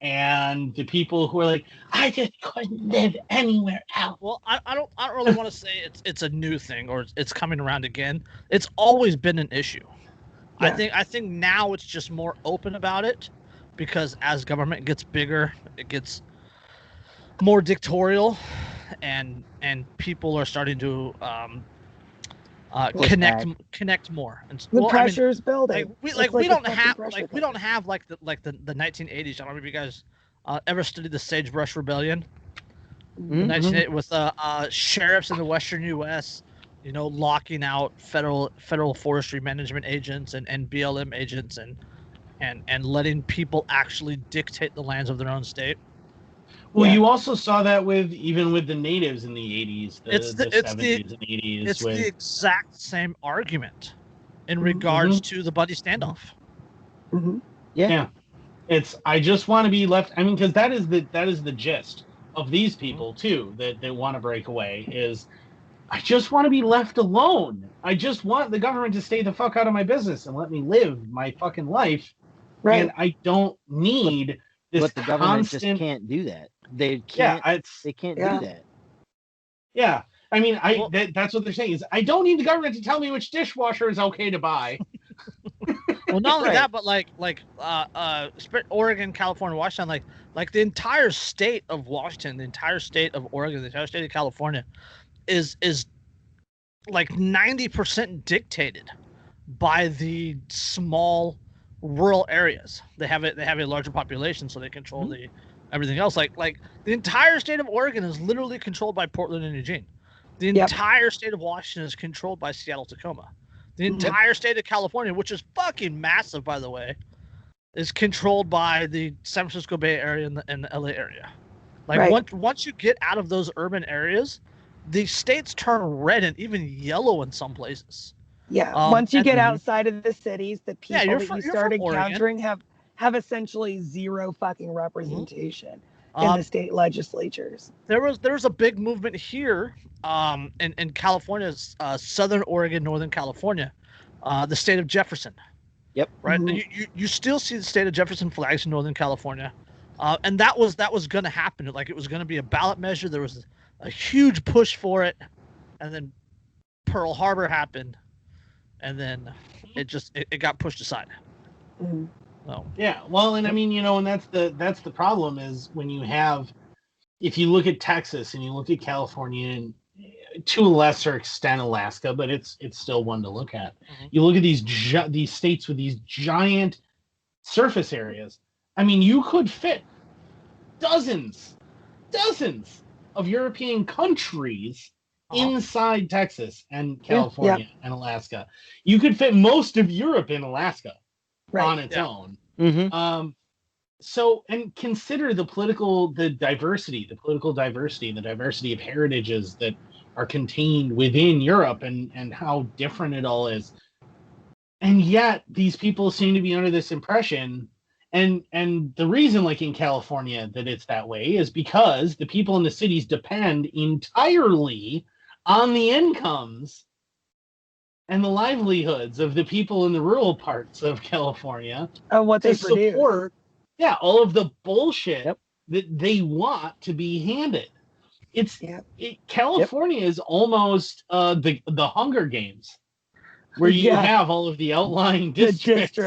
and the people who are like, I just couldn't live anywhere else. Well, I don't really want to say it's a new thing or it's coming around again. It's always been an issue. Yeah. I think now it's just more open about it, because as government gets bigger, it gets more dictatorial, and people are starting to connect more. And The pressure's building. we It's don't a fucking have pressure we don't have the 1980s. I don't know if you guys ever studied the Sagebrush Rebellion. The 1980 with sheriffs in the western U.S. Locking out federal forestry management agents and BLM agents and letting people actually dictate the lands of their own state. Well, Yeah. you also saw that with the natives in the 80s, the 70s and 80s. It's the exact same argument in regards to the Buddy standoff. Mm-hmm. Yeah. It's I just want to be left. I mean, because that is the gist of these people too that want to break away. Is I just want to be left alone. I just want the government to stay the fuck out of my business and let me live my fucking life. Right. And I don't need this But the government just constant. can't do that. They Yeah, can't. They can't Yeah. do that. yeah. I mean, that's what they're saying is I don't need the government to tell me which dishwasher is okay to buy. Well, not only Right. that, but Oregon, California, Washington, like the entire state of Washington, the entire state of Oregon, the entire state of California, is like 90% dictated by the small rural areas. They have a larger population, so they control the everything else. Like the entire state of Oregon is literally controlled by Portland and Eugene. The entire state of Washington is controlled by Seattle, Tacoma. The entire state of California, which is fucking massive, by the way, is controlled by the San Francisco Bay Area and the LA area. Like once you get out of those urban areas, the states turn red and even yellow in some places. Yeah. Once you get outside of the cities, the people that you start encountering have essentially zero fucking representation in the state legislatures. There was a big movement here in California, Southern Oregon, Northern California, the state of Jefferson. Yep. Right. You still see the state of Jefferson flags in Northern California, and that was going to happen. Like it was going to be a ballot measure. There was a huge push for it, and then Pearl Harbor happened, and then it got pushed aside. So. Yeah, well, and I mean, and that's the problem is when you have, if you look at Texas and you look at California and to a lesser extent Alaska, but it's still one to look at. You look at these states with these giant surface areas. I mean, you could fit dozens of European countries inside Texas and California and Alaska. You could fit most of Europe in Alaska on its own. So, and consider the diversity of heritages that are contained within Europe and how different it all is. And yet these people seem to be under this impression. And the reason, like in California, that it's that way is because the people in the cities depend entirely on the incomes and the livelihoods of the people in the rural parts of California what they support, all of the bullshit that they want to be handed. California is almost the Hunger Games, where you have all of the outlying districts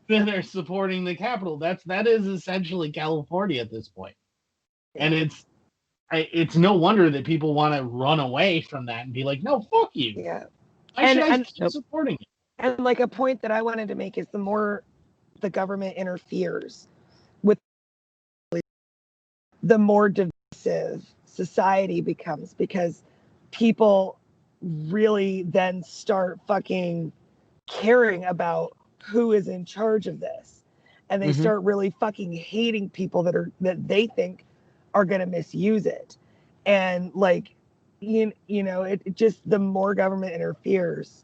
that are supporting the capital. That is essentially California at this point, and it's no wonder that people want to run away from that and be like, no, fuck you. Yeah. I keep supporting it. And like a point that I wanted to make is the more the government interferes with, the more divisive society becomes, because people really then start fucking caring about who is in charge of this, and they start really fucking hating people that they think are going to misuse it. And like, you know, it just, the more government interferes,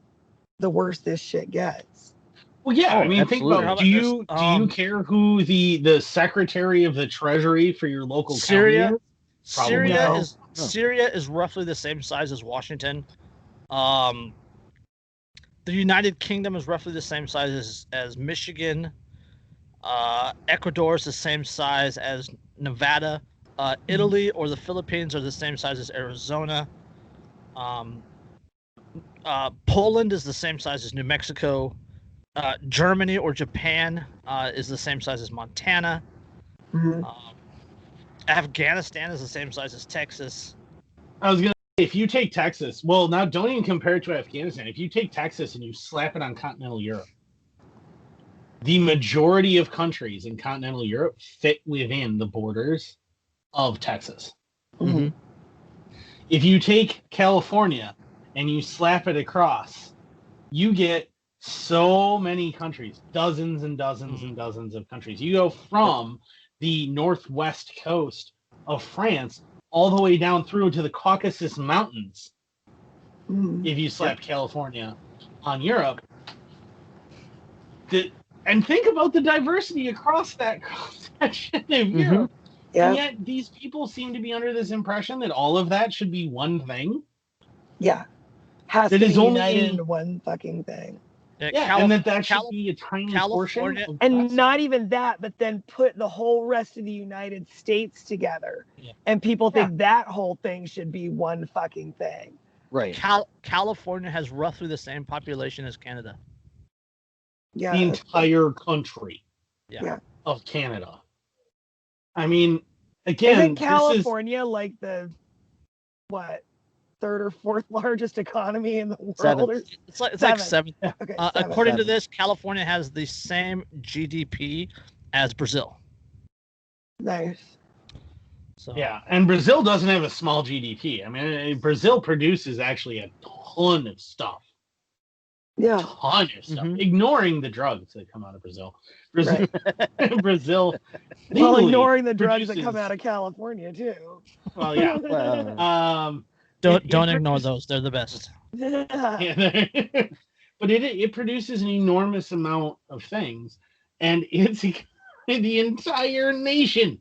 the worse this shit gets. Well, yeah, I mean, think about, do you care who the Secretary of the Treasury for your local county is? Syria is roughly the same size as Washington. The United Kingdom is roughly the same size as Michigan. Ecuador is the same size as Nevada. Italy or the Philippines are the same size as Arizona. Poland is the same size as New Mexico. Germany or Japan is the same size as Montana. Afghanistan is the same size as Texas. I was going to say, if you take Texas, well, now don't even compare it to Afghanistan. If you take Texas and you slap it on continental Europe, the majority of countries in continental Europe fit within the borders of Texas. If you take California and you slap it across, you get so many countries, dozens and dozens and dozens of countries. You go from the northwest coast of France all the way down through to the Caucasus Mountains. If you slap California on Europe, and think about the diversity across that section of Europe. And yet these people seem to be under this impression that all of that should be one thing. Yeah. Has That to is be only united in- into one fucking thing. Yeah, and that should be a tiny portion. California- Of And us. not even that, but then put the whole rest of the United States together. Yeah. And people think that whole thing should be one fucking thing. Right. California has roughly the same population as Canada. Yeah. The entire country Yeah. of Canada. I mean, again, Isn't California like the third or fourth largest economy in the world? Seventh. It's like seven. Okay. According to Seven. this, California has the same GDP as Brazil. Nice. So yeah, and Brazil doesn't have a small GDP. I mean, Brazil produces actually a ton of stuff. Yeah. Ton of stuff, Mhm. ignoring the drugs that come out of Brazil. Brazil, Brazil. Well, legally ignoring the drugs that produces- come out of California too. Well, yeah. Well, don't it ignore produces- those. They're the best. Yeah, but it produces an enormous amount of things, and it's the entire nation,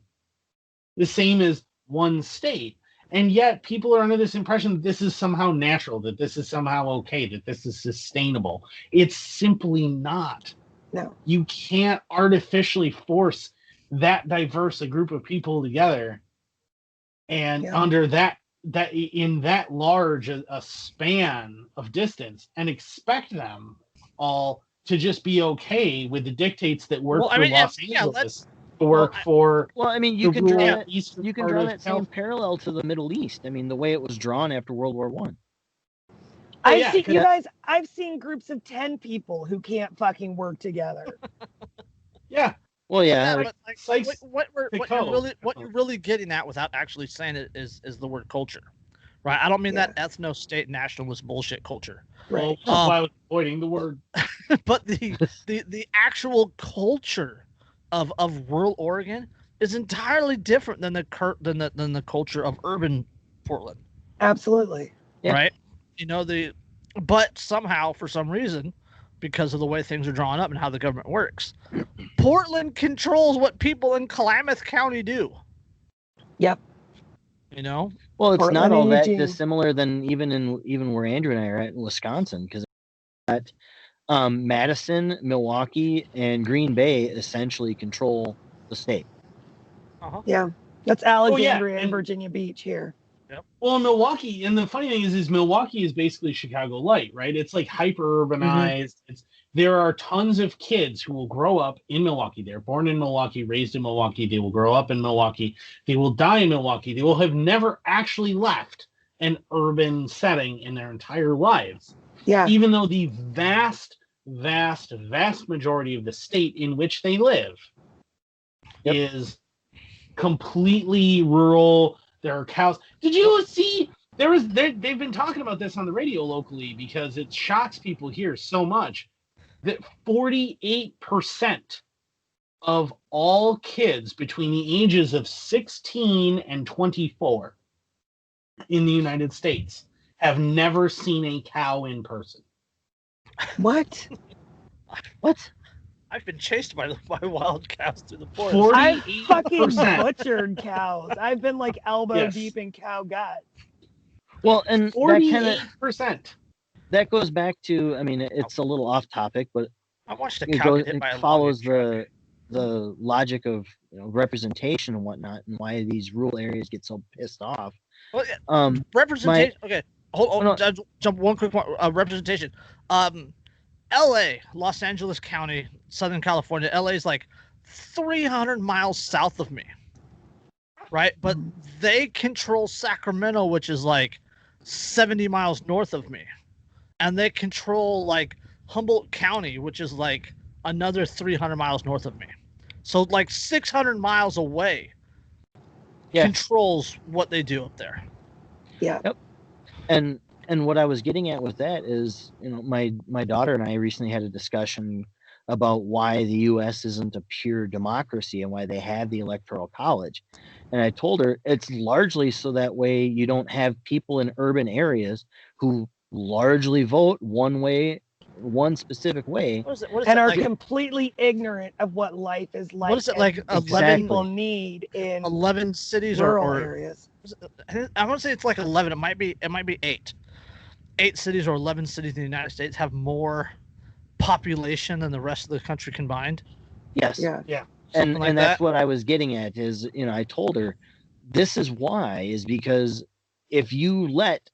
the same as one state, and yet people are under this impression that this is somehow natural, that this is somehow okay, that this is sustainable. It's simply not. No. You can't artificially force that diverse a group of people together, and under that in that large a span of distance, and expect them all to just be okay with the dictates that work for Los Angeles to work for. well, I mean, you the can draw rural that. eastern You can part draw of that same California. parallel to the Middle East. I mean, the way it was drawn after World War One. I've seen groups of 10 people who can't fucking work together. Yeah, Well, yeah. But like, Sykes what you're really getting at without actually saying it is the word culture, right? I don't mean that ethno-state nationalist bullshit culture, Right. well, that's why I was avoiding the word. but the actual culture of rural Oregon is entirely different than the culture of urban Portland, Absolutely. Yeah. right? You know, but somehow, for some reason, because of the way things are drawn up and how the government works, Portland controls what people in Klamath County do. Yep. You know? Well, it's Portland not all and that Eugene. dissimilar than even where Andrew and I are at in Wisconsin, because Madison, Milwaukee, and Green Bay essentially control the state. Yeah. That's Alexandria and and- Virginia Beach here. Well, Milwaukee, and the funny thing is Milwaukee is basically Chicago light, right? It's like hyper urbanized. There are tons of kids who will grow up in Milwaukee. They're born in Milwaukee, raised in Milwaukee. They will grow up in Milwaukee. They will die in Milwaukee. They will have never actually left an urban setting in their entire lives. Yeah. Even though the vast, vast, vast majority of the state in which they live is completely rural. There are cows. Did you see? They've been talking about this on the radio locally because it shocks people here so much that 48% of all kids between the ages of 16 and 24 in the United States have never seen a cow in person. What? What? I've been chased by wild cows through the forest. 48%. I've fucking butchered cows. I've been like elbow Yes. deep in cow gut. Well, and that kind of 48%. that goes back to. I mean, it's a little off topic, but I watched a it, cow get hit it by a follows logging truck. the logic of representation and whatnot, and why these rural areas get so pissed off. Well, yeah, representation. Okay, hold no. on. Jump one quick point. Representation. L.A., Los Angeles County, Southern California. L.A. is like 300 miles south of me, right? But they control Sacramento, which is like 70 miles north of me, and they control like Humboldt County, which is like another 300 miles north of me. So like 600 miles away controls what they do up there. Yeah. Yep. And what I was getting at with that is, my daughter and I recently had a discussion about why the U.S. isn't a pure democracy and why they have the Electoral College. And I told her it's largely so that way you don't have people in urban areas who largely vote one specific way. What is And it are like? completely ignorant of what life is like. What is it and like? what Exactly. people need in 11 cities rural or areas. I want to say it's like 11. It might be 8. 8 cities or 11 cities in the United States have more population than the rest of the country combined. Yes. Yeah. Something like and that's that. what I was getting at is, I told her this is why, is because if you let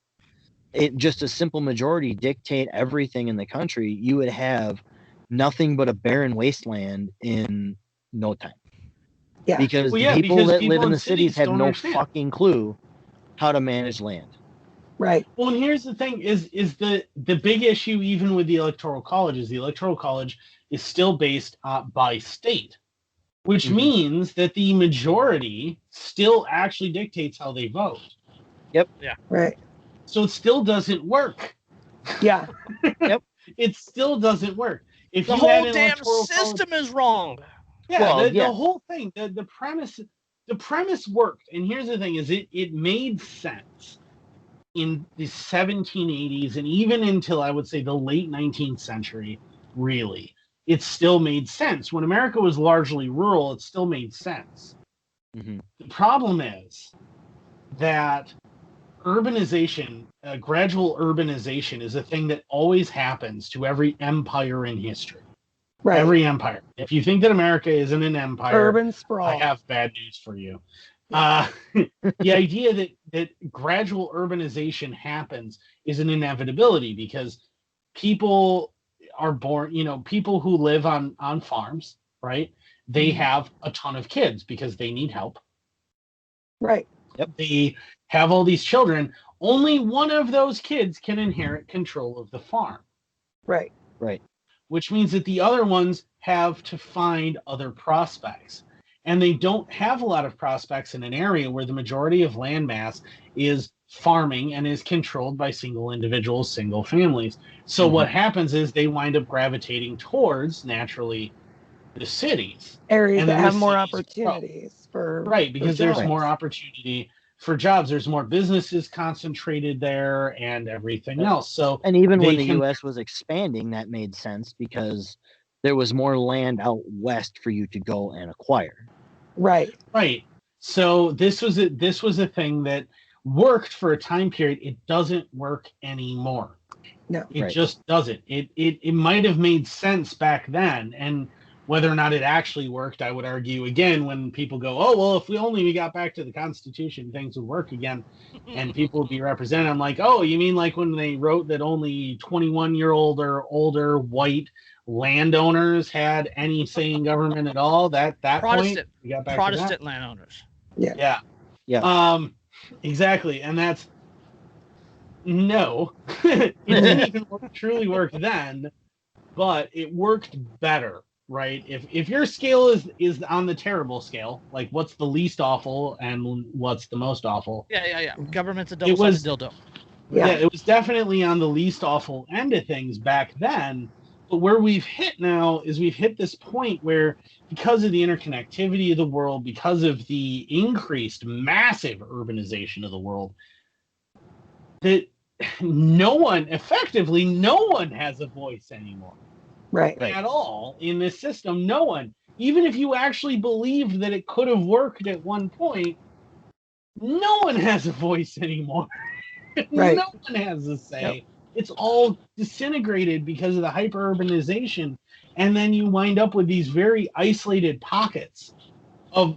it just a simple majority dictate everything in the country, you would have nothing but a barren wasteland in no time. Yeah. Because Well, the yeah, people because that people live in in the cities cities have don't no understand. fucking clue how to manage land. Right. Well, and here's the thing: is the big issue even with the Electoral College is the Electoral College is still based by state, which Mhm. means that the majority still actually dictates how they vote. Right. So it still doesn't work. Yeah. It still doesn't work. If The you had whole an damn Electoral system is wrong. Yeah, Well, the yes. whole thing, the premise worked. And here's the thing: is it made sense in the 1780s and even until I would say the late 19th century. Really, it still made sense. When America was largely rural, it still made sense. Mhm. The problem is that urbanization, gradual urbanization, is a thing that always happens to every empire in history. Right. Every empire. If you think that America isn't an empire, Urban sprawl. I have bad news for you. The idea that gradual urbanization happens is an inevitability because people are born, people who live on farms, right? They have a ton of kids because they need help. Right. They have all these children. Only one of those kids can inherit control of the farm. Right. Right. Which means that the other ones have to find other prospects. And they don't have a lot of prospects in an area where the majority of land mass is farming and is controlled by single individuals, single families. So what happens is they wind up gravitating towards, naturally, the cities. Areas And that then have the more cities grow. opportunities for Right, because for there's jobs. more opportunity for jobs. There's more businesses concentrated there and everything else. So And even when they the can- U.S. was expanding, that made sense because there was more land out west for you to go and acquire. Right. Right. So this was a thing that worked for a time period. It doesn't work anymore. No. It Right. just doesn't. It might have made sense back then, and whether or not it actually worked, I would argue again when people go, "Oh well, if we got back to the Constitution, things would work again, and people would be represented." I'm like, "Oh, you mean like when they wrote that only 21-year-old or older white landowners had any say in government at all?" That point, we got back Protestant to landowners. that. Yeah. Yeah. Exactly, and that's no. It didn't even truly work then, but it worked better, right? If your scale is on the terrible scale, like what's the least awful and what's the most awful? Yeah. Government's a double-sided dildo. Yeah. It was definitely on the least awful end of things back then. But where we've hit now is we've hit this point where, because of the interconnectivity of the world, because of the increased massive urbanization of the world, that no one has a voice anymore. Right. At all in this system. No one. Even if you actually believed that it could have worked at one point, no one has a voice anymore. Right. No one has a say. It's all disintegrated because of the hyper-urbanization. And then you wind up with these very isolated pockets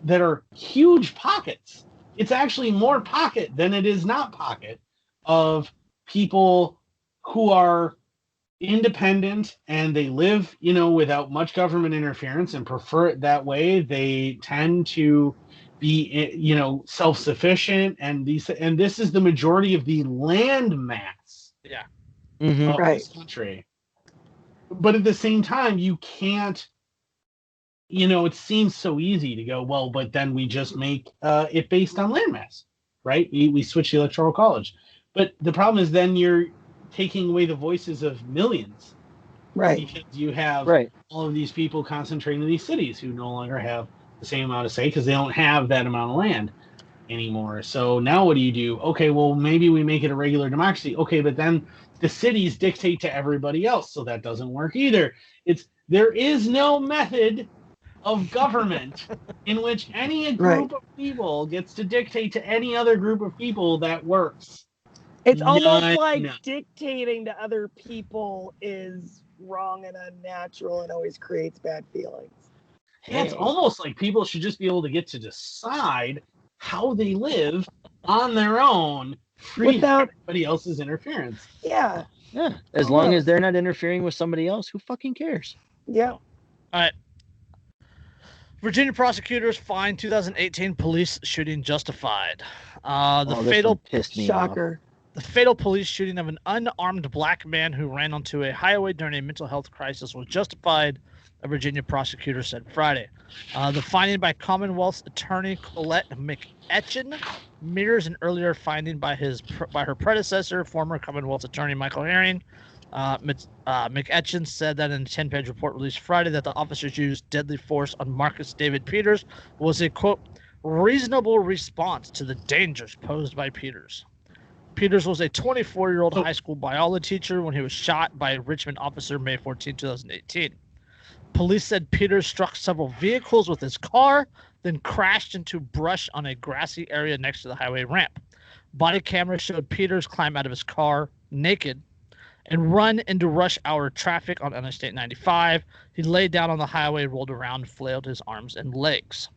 that are huge pockets. It's actually more pocket than it is not pocket of people who are independent and they live, without much government interference and prefer it that way. They tend to be, self-sufficient, and this is the majority of the land mass of this country. But at the same time, you can't, it seems so easy to go, well, but then we just make it based on land mass, right? We switch the Electoral College. But the problem is then you're taking away the voices of millions. Right. Because you have all of these people concentrating in these cities who no longer have the same amount of say because they don't have that amount of land anymore. So now what do you do? Okay, well, maybe we make it a regular democracy. Okay, but then the cities dictate to everybody else, so that doesn't work either. There is no method of government in which any group of people gets to dictate to any other group of people that works. It's almost No, like no. dictating to other people is wrong and unnatural and always creates bad feelings. Yeah, it's almost like people should just be able to get to decide how they live on their own, free Without- of everybody else's interference. Yeah. Yeah, as long as they're not interfering with somebody else, who fucking cares? Yeah. All right. Virginia prosecutors find 2018 police shooting justified. This one pissed me off. Shocker. The fatal police shooting of an unarmed black man who ran onto a highway during a mental health crisis was justified, a Virginia prosecutor said Friday. The finding by Commonwealth's attorney Colette McEtchen mirrors an earlier finding by her predecessor, former Commonwealth attorney Michael Herring. McEtchen said that in a 10-page report released Friday that the officers used deadly force on Marcus David Peters was a, quote, reasonable response to the dangers posed by Peters. Peters was a 24-year-old high school biology teacher when he was shot by a Richmond officer May 14, 2018. Police said Peters struck several vehicles with his car, then crashed into brush on a grassy area next to the highway ramp. Body cameras showed Peters climb out of his car naked and run into rush hour traffic on Interstate 95. He laid down on the highway, rolled around, flailed his arms and legs.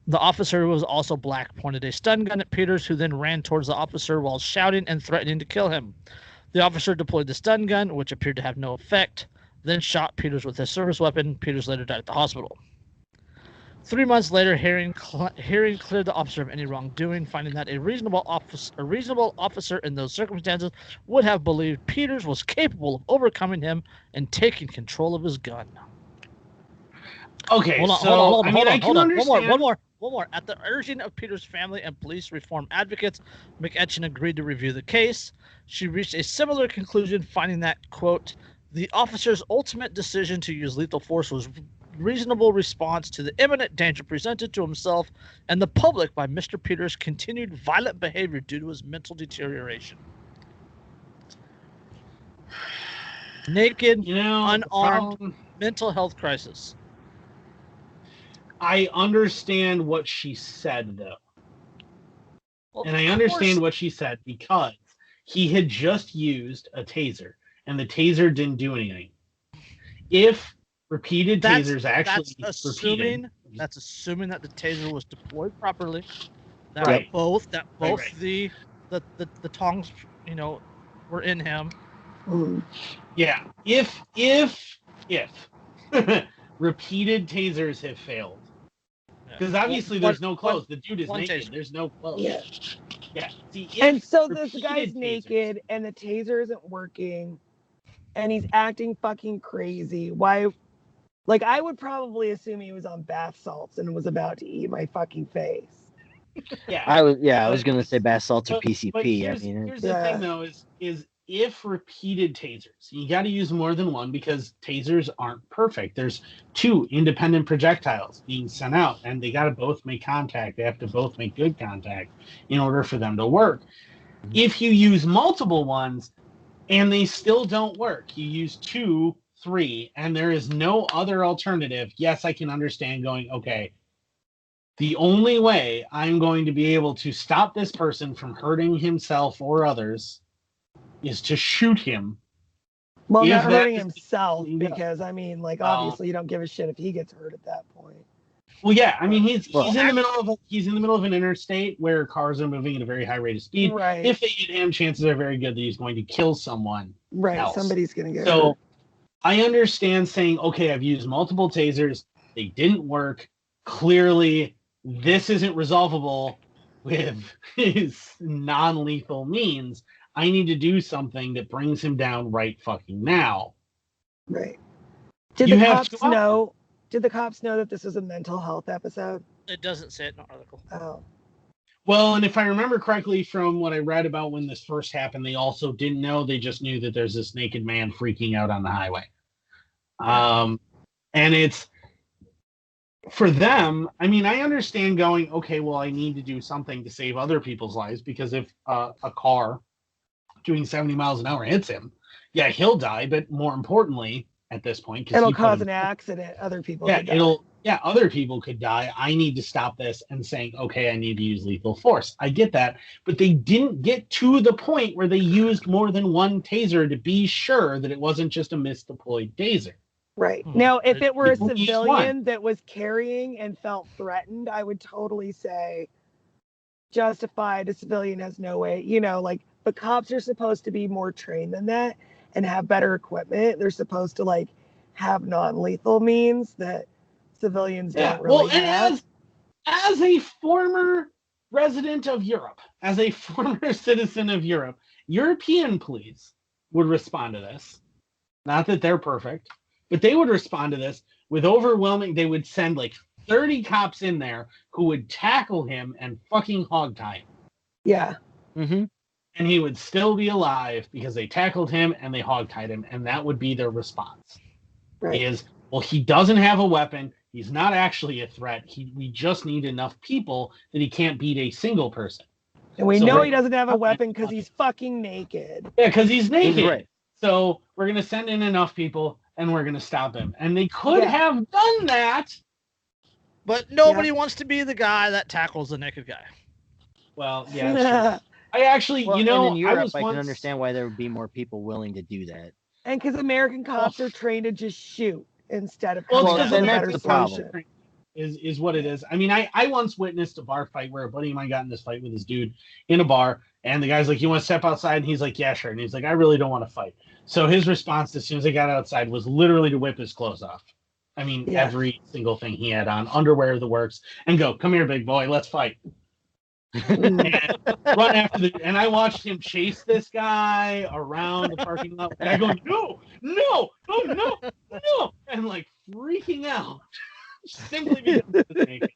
The officer, who was also black, pointed a stun gun at Peters, who then ran towards the officer while shouting and threatening to kill him. The officer deployed the stun gun, which appeared to have no effect, then shot Peters with his service weapon. Peters later died at the hospital. 3 months later, Herring cleared the officer of any wrongdoing, finding that a reasonable officer in those circumstances would have believed Peters was capable of overcoming him and taking control of his gun. Okay, Hold on. One more. At the urging of Peters' family and police reform advocates, McEtchen agreed to review the case. She reached a similar conclusion, finding that, quote, the officer's ultimate decision to use lethal force was reasonable response to the imminent danger presented to himself and the public by Mr. Peters' continued violent behavior due to his mental deterioration. Naked, unarmed, mental health crisis. I understand what she said, though. Well, and I understand what she said because he had just used a taser, and the taser didn't do anything. If repeated tasers actually that's assuming that the taser was deployed properly. That both the tongs, were in him. Yeah. If repeated tasers have failed. Because obviously there's no clothes. The dude is naked. Taser. There's no clothes. Yeah. See, and so this guy's naked and the taser isn't working and he's acting fucking crazy. Why? Like, I would probably assume he was on bath salts and was about to eat my fucking face. I was gonna say bath salts or PCP. But here's the thing though, is if repeated tasers, you got to use more than one because tasers aren't perfect. There's two independent projectiles being sent out, and they got to both make contact. They have to both make good contact in order for them to work. If you use multiple ones and they still don't work, you use 2, 3, and there is no other alternative. Yes, I can understand going, okay, the only way I'm going to be able to stop this person from hurting himself or others is to shoot him. Well, not hurting himself, because obviously you don't give a shit if he gets hurt at that point. Well, yeah, I mean he's in the middle of an interstate where cars are moving at a very high rate of speed. Right. If they hit him, chances are very good that he's going to kill someone. Right. Else. Somebody's going to get hurt. hurt. I understand saying, okay, I've used multiple tasers, they didn't work. Clearly, this isn't resolvable with his non-lethal means. I need to do something that brings him down right fucking now. Right. Did the cops know that this was a mental health episode? It doesn't say it in the article. Oh. Well, and if I remember correctly from what I read about when this first happened, they also didn't know. They just knew that there's this naked man freaking out on the highway. And it's for them. I mean, I understand going, okay, well, I need to do something to save other people's lives because if a car doing 70 miles an hour hits him, yeah, he'll die. But more importantly, at this point. 'Cause It'll he put cause him- an accident. Other people. Yeah, could die. other people could die. I need to stop this, and saying, okay, I need to use lethal force. I get that, but they didn't get to the point where they used more than one taser to be sure that it wasn't just a misdeployed taser. Right. Now, if it were a People use civilian that was carrying and felt threatened, I would totally say justified. A civilian has no way, like, but cops are supposed to be more trained than that and have better equipment. They're supposed to like have non-lethal means that civilians don't really have. As a former resident of Europe, as a former citizen of Europe, European police would respond to this. Not that they're perfect, but they would respond to this with overwhelming. They would send like 30 cops in there who would tackle him and fucking hogtie him. Yeah. Mm-hmm. And he would still be alive because they tackled him and they hogtied him, and that would be their response. Right. Well, he doesn't have a weapon. He's not actually a threat. We just need enough people that he can't beat a single person. And we know he doesn't have a weapon because he's fucking naked. Yeah, because he's naked. Right. So we're going to send in enough people and we're going to stop him. And they could have done that. But nobody wants to be the guy that tackles the naked guy. Well, yeah, that's true. I actually, Well, and in Europe, I can understand why there would be more people willing to do that. And because American cops are trained to just shoot instead of Well, coming up with a that's better the problem. solution. Is what it is. I mean, I once witnessed a bar fight where a buddy of mine got in this fight with this dude in a bar, and the guy's like, "You want to step outside?" And he's like, "Yeah, sure." And he's like, "I really don't want to fight." So his response, as soon as they got outside, was literally to whip his clothes off. I mean, every single thing he had on, underwear, the works, and go, "Come here, big boy, let's fight." And run after and I watched him chase this guy around the parking lot. And I go, no, and like freaking out simply because of the naked.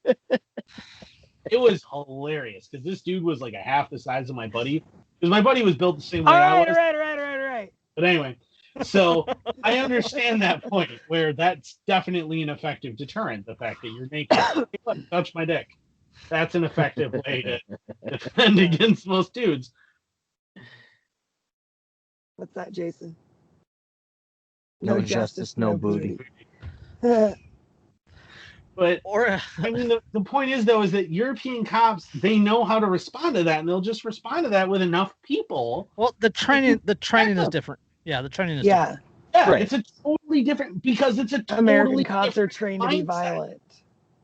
It was hilarious because this dude was like a half the size of my buddy. Because my buddy was built the same way I was. All right. But anyway, so I understand that point where that's definitely an effective deterrent. The fact that you're naked, hey, look, touch my dick. That's an effective way to defend against most dudes. What's that, Jason? No justice, no booty. But I mean, the point is though, is that European cops, they know how to respond to that, and they'll just respond to that with enough people. Well, the training is different. Yeah, the training is different. Yeah, Right. It's a totally different because it's a totally American cops are different trained to be mindset. violent.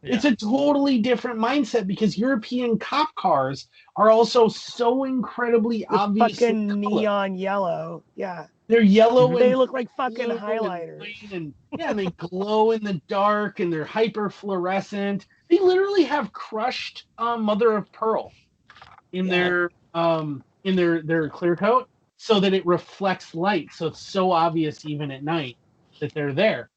It's a totally different mindset because European cop cars are also so incredibly obvious. Fucking neon yellow. Yeah. They're yellow and They look like fucking blue highlighters. and they glow in the dark and they're hyper fluorescent. They literally have crushed mother of pearl in their clear coat so that it reflects light. So it's so obvious even at night that they're there.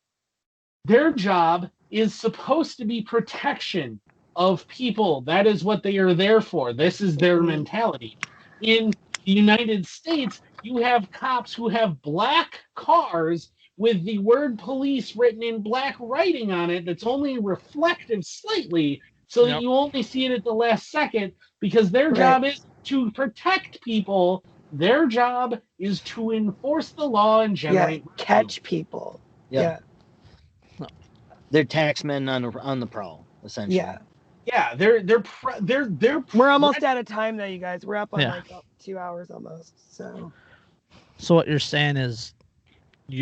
Their job is supposed to be protection of people. That is what they are there for. This is their mentality. In the United States, you have cops who have black cars with the word police written in black writing on it that's only reflective slightly so that you only see it at the last second because their job is to protect people. Their job is to enforce the law and generate catch people. Yeah. They're taxmen on the prowl, essentially. Yeah. They're We're almost out of time though, you guys. We're up on like 2 hours almost. So what you're saying is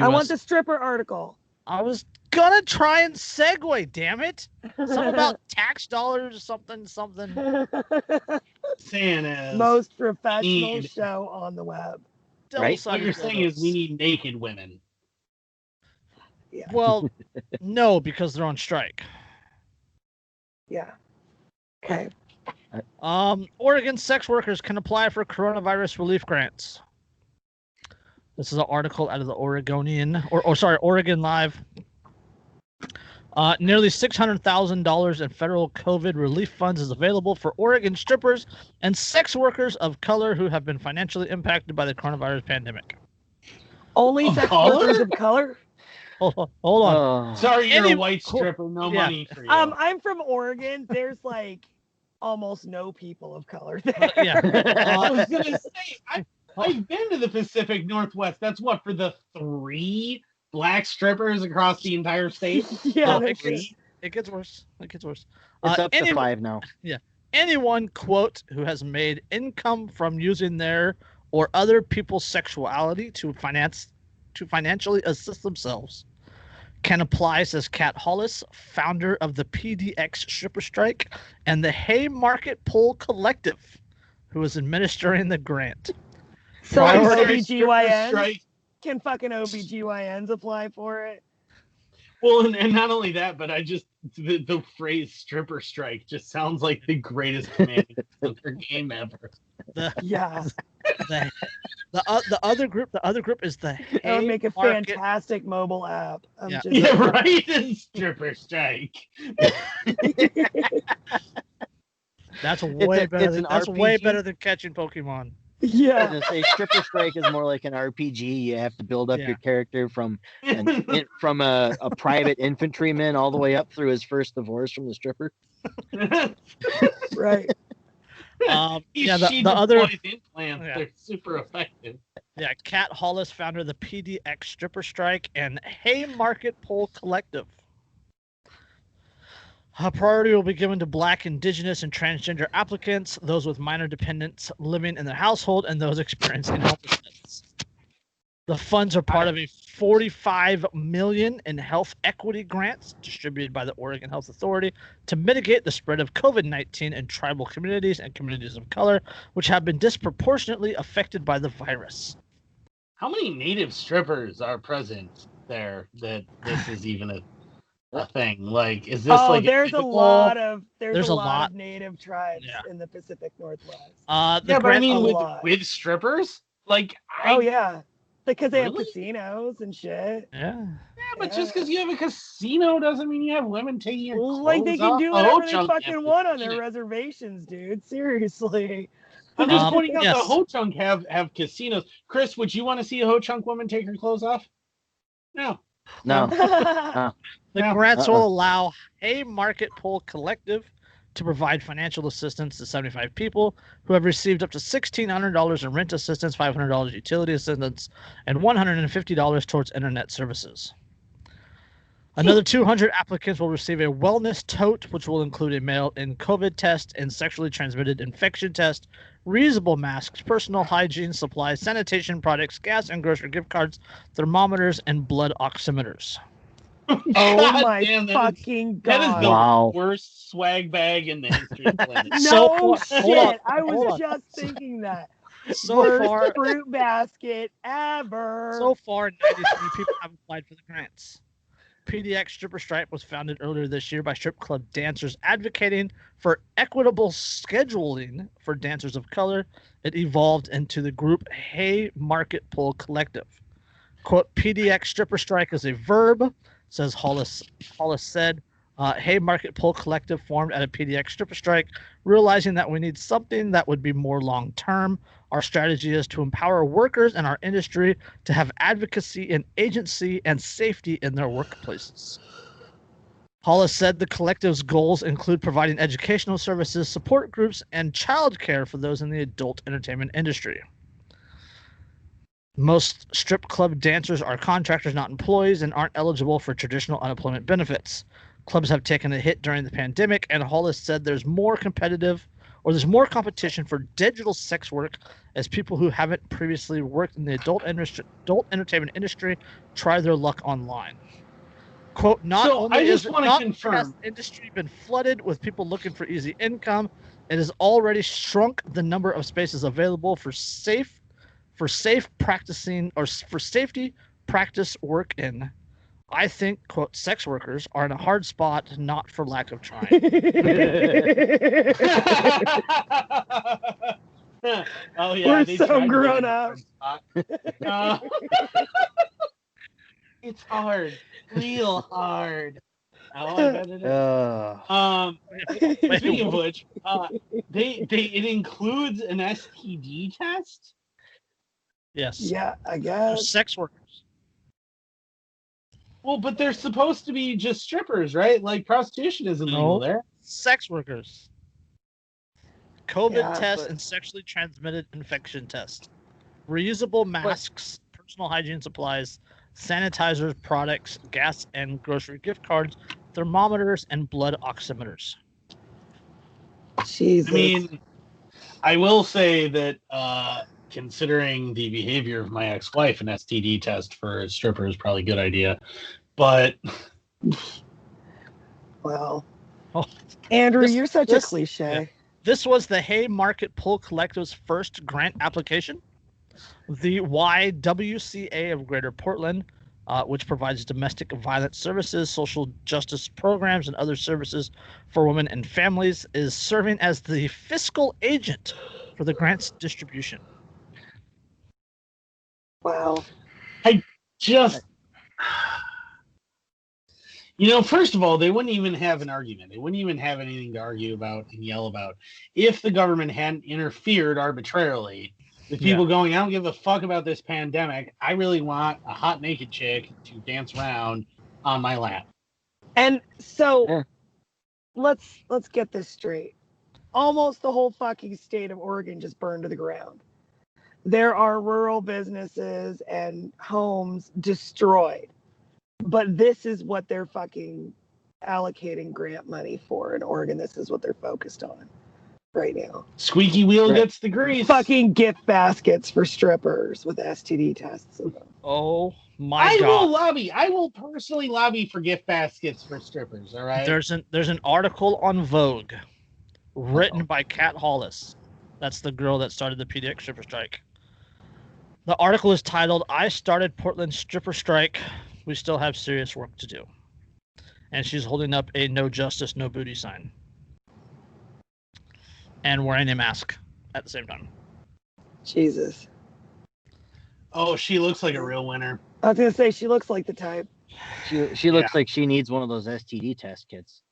I want the stripper article. I was gonna try and segue, damn it. Something about tax dollars or something. Saying is most professional show on the web. Right? What you're saying is we need naked women. Yeah. Well, no, because they're on strike. Yeah. Okay. Oregon sex workers can apply for coronavirus relief grants. This is an article out of the Oregonian, Oregon Live. Nearly $600,000 in federal COVID relief funds is available for Oregon strippers and sex workers of color who have been financially impacted by the coronavirus pandemic. Only sex workers of color? Hold on. Sorry, you're a white stripper. No money for you. I'm from Oregon. There's like almost no people of color there. I was gonna say I've been to the Pacific Northwest. That's what, for the 3 black strippers across the entire state. Yeah, No, no it shit. gets worse. It gets worse. It's up to Any- 5 now. Anyone, quote, who has made income from using their or other people's sexuality to financially assist themselves can apply, says Kat Hollis, founder of the PDX Stripper Strike and the Haymarket Pole Collective, who is administering the grant. So like Priority OBGYNs? Strike. Can fucking OBGYNs apply for it? Well, and not only that, but the phrase stripper strike just sounds like the greatest command conquer game ever. Yeah. The other group is the That would make a Haymarket. fantastic mobile app. Yeah. Yeah, right? Stripper strike. That's way It's better. an That's way RPG. better than catching Pokemon. I was Yeah. gonna say Stripper Strike is more like an RPG. You have to build up Yeah. your character from a private infantryman all the way up through his first divorce from the stripper. Right. The other implants, Yeah. they're super effective. Kat Hollis, founder of the PDX Stripper Strike and Haymarket Pole Collective. Priority will be given to Black, Indigenous, and transgender applicants, those with minor dependents living in their household, and those experiencing homelessness. The funds are part of a $45 million in health equity grants distributed by the Oregon Health Authority to mitigate the spread of COVID-19 in tribal communities and communities of color, which have been disproportionately affected by the virus. How many native strippers are present there that this is even a thing? Like, is this like there's a lot of There's a lot. of native tribes Yeah. in the Pacific Northwest. The yeah, but I grant- mean, a with lot. strippers, like, Oh yeah, because they have Really? casinos and shit. yeah. but just because you have a casino doesn't mean you have women taking your Well, clothes like they can off. do The whatever Ho they Chunk fucking have want on their casinos. reservations, dude. Seriously. I'm just pointing out yes. the Ho Chunk have casinos. Chris, would you want to see a Ho Chunk woman take her clothes off? No. No. The Yeah. grants will allow Haymarket Pole Collective to provide financial assistance to 75 people who have received up to $1,600 in rent assistance, $500 utility assistance, and $150 towards internet services. Another 200 applicants will receive a wellness tote, which will include a mail-in COVID test and sexually transmitted infection test, reusable masks, personal hygiene supplies, sanitation products, gas and grocery gift cards, thermometers, and blood oximeters. Oh God my damn, fucking that is god. the Wow. worst swag bag in the history of the planet. No So far- shit. hold on, I hold was on. just thinking that. So Worst far, fruit basket ever. 93 people have applied for the grants. PDX Stripper Stripe was founded earlier this year by strip club dancers advocating for equitable scheduling for dancers of color. It evolved into the group Haymarket Pole Collective. Quote, PDX Stripper Strike is a verb, says Hollis said. Haymarket Pole Collective formed at a PDX Stripper Strike, realizing that we need something that would be more long-term. Our strategy is to empower workers in our industry to have advocacy and agency and safety in their workplaces. Hollis said the collective's goals include providing educational services, support groups, and childcare for those in the adult entertainment industry. Most strip club dancers are contractors, not employees, and aren't eligible for traditional unemployment benefits. Clubs have taken a hit during the pandemic, and Hollis said there's more competition for digital sex work as people who haven't previously worked in the adult entertainment industry try their luck online. Quote, not So, only I is just it wanna not confirm- the industry been flooded with people looking for easy income, it has already shrunk the number of spaces available for safety practice work in. I think, quote, sex workers are in a hard spot, not for lack of trying. Oh yeah, We're they so tried to grown get in up. the hard spot. It's hard, real hard. Oh, I bet it is. Speaking of which, it includes an STD test. Yes. Yeah, I For guess. sex workers. Well, but they're supposed to be just strippers, right? Like prostitution isn't legal there. Sex workers. COVID Yeah, test but- and sexually transmitted infection test. Reusable masks, personal hygiene supplies, sanitizers, products, gas and grocery gift cards, thermometers, and blood oximeters. Jesus. I mean, I will say that considering the behavior of my ex-wife, an STD test for a stripper is probably a good idea. But Well, Oh, Andrew, you're such a cliche. Yeah. This was the Haymarket Pull Collective's first grant application. The YWCA of Greater Portland, which provides domestic violence services, social justice programs, and other services for women and families, is serving as the fiscal agent for the grant's distribution. Wow. just, first of all, they wouldn't even have an argument. They wouldn't even have anything to argue about and yell about if the government hadn't interfered arbitrarily with people going, I don't give a fuck about this pandemic. I really want a hot naked chick to dance around on my lap. And so let's get this straight. Almost the whole fucking state of Oregon just burned to the ground. There are rural businesses and homes destroyed. But this is what they're fucking allocating grant money for in Oregon. This is what they're focused on right now. Squeaky wheel gets the grease. Fucking gift baskets for strippers with STD tests in them. Oh my God. I will personally lobby for gift baskets for strippers, all right? There's an article on Vogue written by Kat Hollis. That's the girl that started the pediatric stripper strike. The article is titled, I Started Portland Stripper Strike. We still have serious work to do. And she's holding up a no justice, no booty sign. And wearing a mask at the same time. Jesus. Oh, she looks like a real winner. I was going to say, she looks like the type. She looks like she needs one of those STD test kits.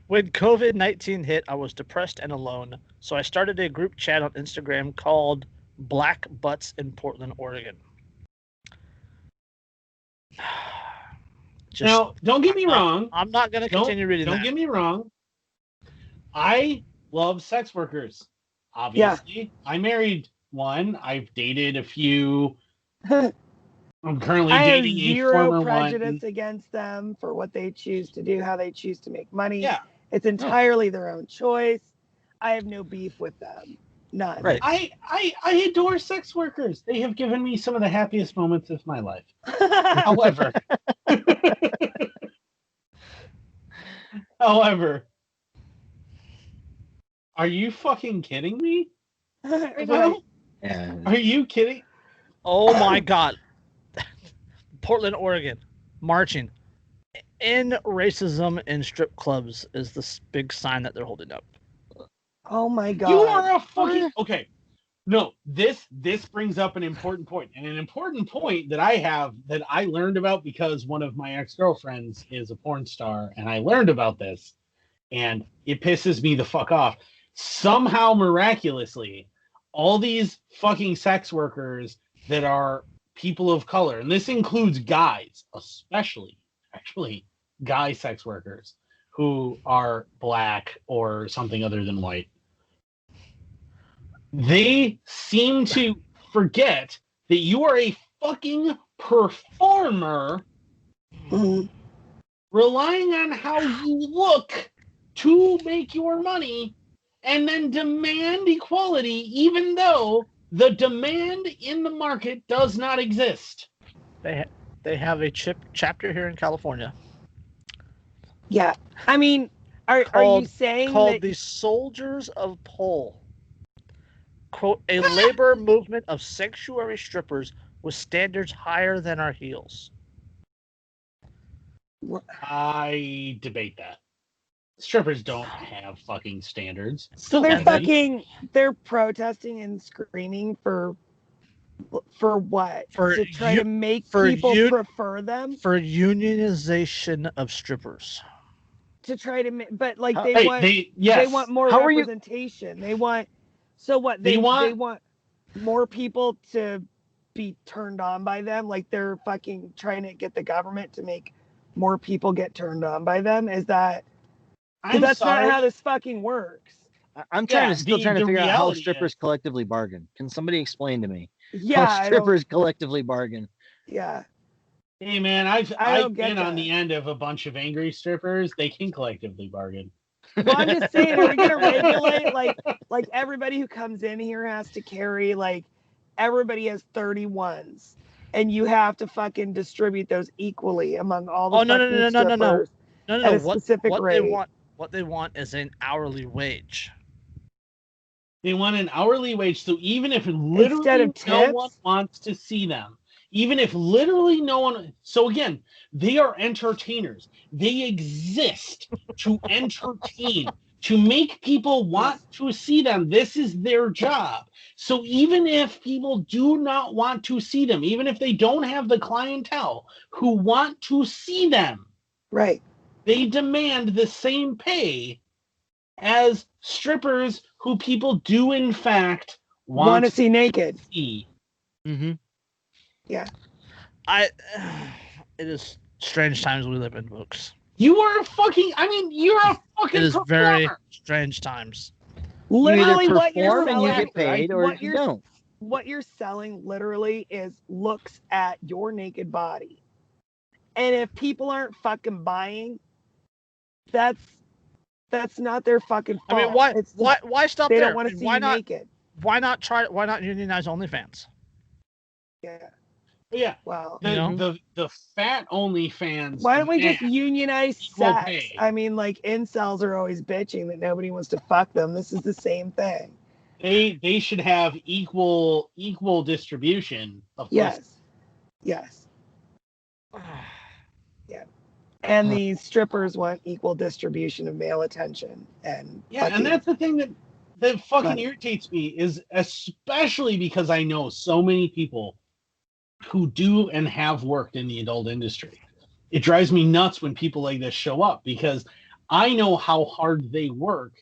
When COVID-19 hit, I was depressed and alone. So I started a group chat on Instagram called Black Butts in Portland, Oregon. Now, don't get me wrong. I'm not going to continue reading that. Don't get me wrong. I love sex workers. Obviously. Yeah. I married one. I've dated a few. I'm currently dating a former one. I have zero prejudice against them for what they choose to do, how they choose to make money. Yeah. It's entirely their own choice. I have no beef with them. None. Right. I adore sex workers. They have given me some of the happiest moments of my life. However, are you fucking kidding me? Right. Yeah. Are you kidding? Oh my God. Portland, Oregon, marching. End racism in strip clubs is this big sign that they're holding up. Oh my God. You are a fucking... Okay. No, this brings up an important point. And an important point that I learned about because one of my ex-girlfriends is a porn star, and I learned about this, and it pisses me the fuck off. Somehow, miraculously, all these fucking sex workers that are people of color, and this includes guys, especially, actually, guy sex workers who are black or something other than white, they seem to forget that you are a fucking performer relying on how you look to make your money and then demand equality even though the demand in the market does not exist. They have a chapter here in California. Yeah. I mean, are you saying called that... the Soldiers of Pole? Quote, a labor movement of sanctuary strippers with standards higher than our heels. I debate that. Strippers don't have fucking standards. So they're protesting and screaming for what? To try to make people prefer them? For unionization of strippers. To try to but like they want more representation. They want... So what? They want more people to be turned on by them? Like they're fucking trying to get the government to make more people get turned on by them? Is that... That's not how this fucking works. I'm trying to figure out how strippers collectively bargain. Can somebody explain to me? Yeah, how strippers collectively bargain? Yeah. Hey man, I I've don't get been on that. the end of a bunch of angry strippers. They can collectively bargain. Well, I'm just saying, are we gonna regulate like everybody who comes in here has to carry like everybody has 31s, and you have to fucking distribute those equally among all the Oh no fucking no no no no no strippers no no at no! a specific What rate. they want is an hourly wage. They want an hourly wage, so even if Instead literally of no tips? one wants to see them, even if literally no one, so again, they are entertainers. They exist to entertain, to make people want to see them. This is their job. So even if people do not want to see them, even if they don't have the clientele who want to see them, Right. they demand the same pay as strippers who people do in fact Want to see naked. see. Mm-hmm. Yeah. It is strange times we live in, folks. You are a fucking, I mean, you're a fucking It is performer. very strange times. You either Literally, what you're perform and you selling, get paid, or what you you're don't. what you're selling literally is looks at your naked body. And if people aren't fucking buying, that's not their fucking fault. I mean, why It's why stop they there? don't want to see why you not naked. why not unionize OnlyFans? Yeah. Yeah. Well, You know? The fat OnlyFans. why don't we just demand unionize equal sex? pay. I mean, like incels are always bitching that nobody wants to fuck them. This is the same thing. They should have equal distribution of Yes. Yes. Yeah. And the strippers want equal distribution of male attention and Yeah, and fucking that's the thing that fucking money. irritates me is especially because I know so many people who do and have worked in the adult industry. It drives me nuts when people like this show up because I know how hard they work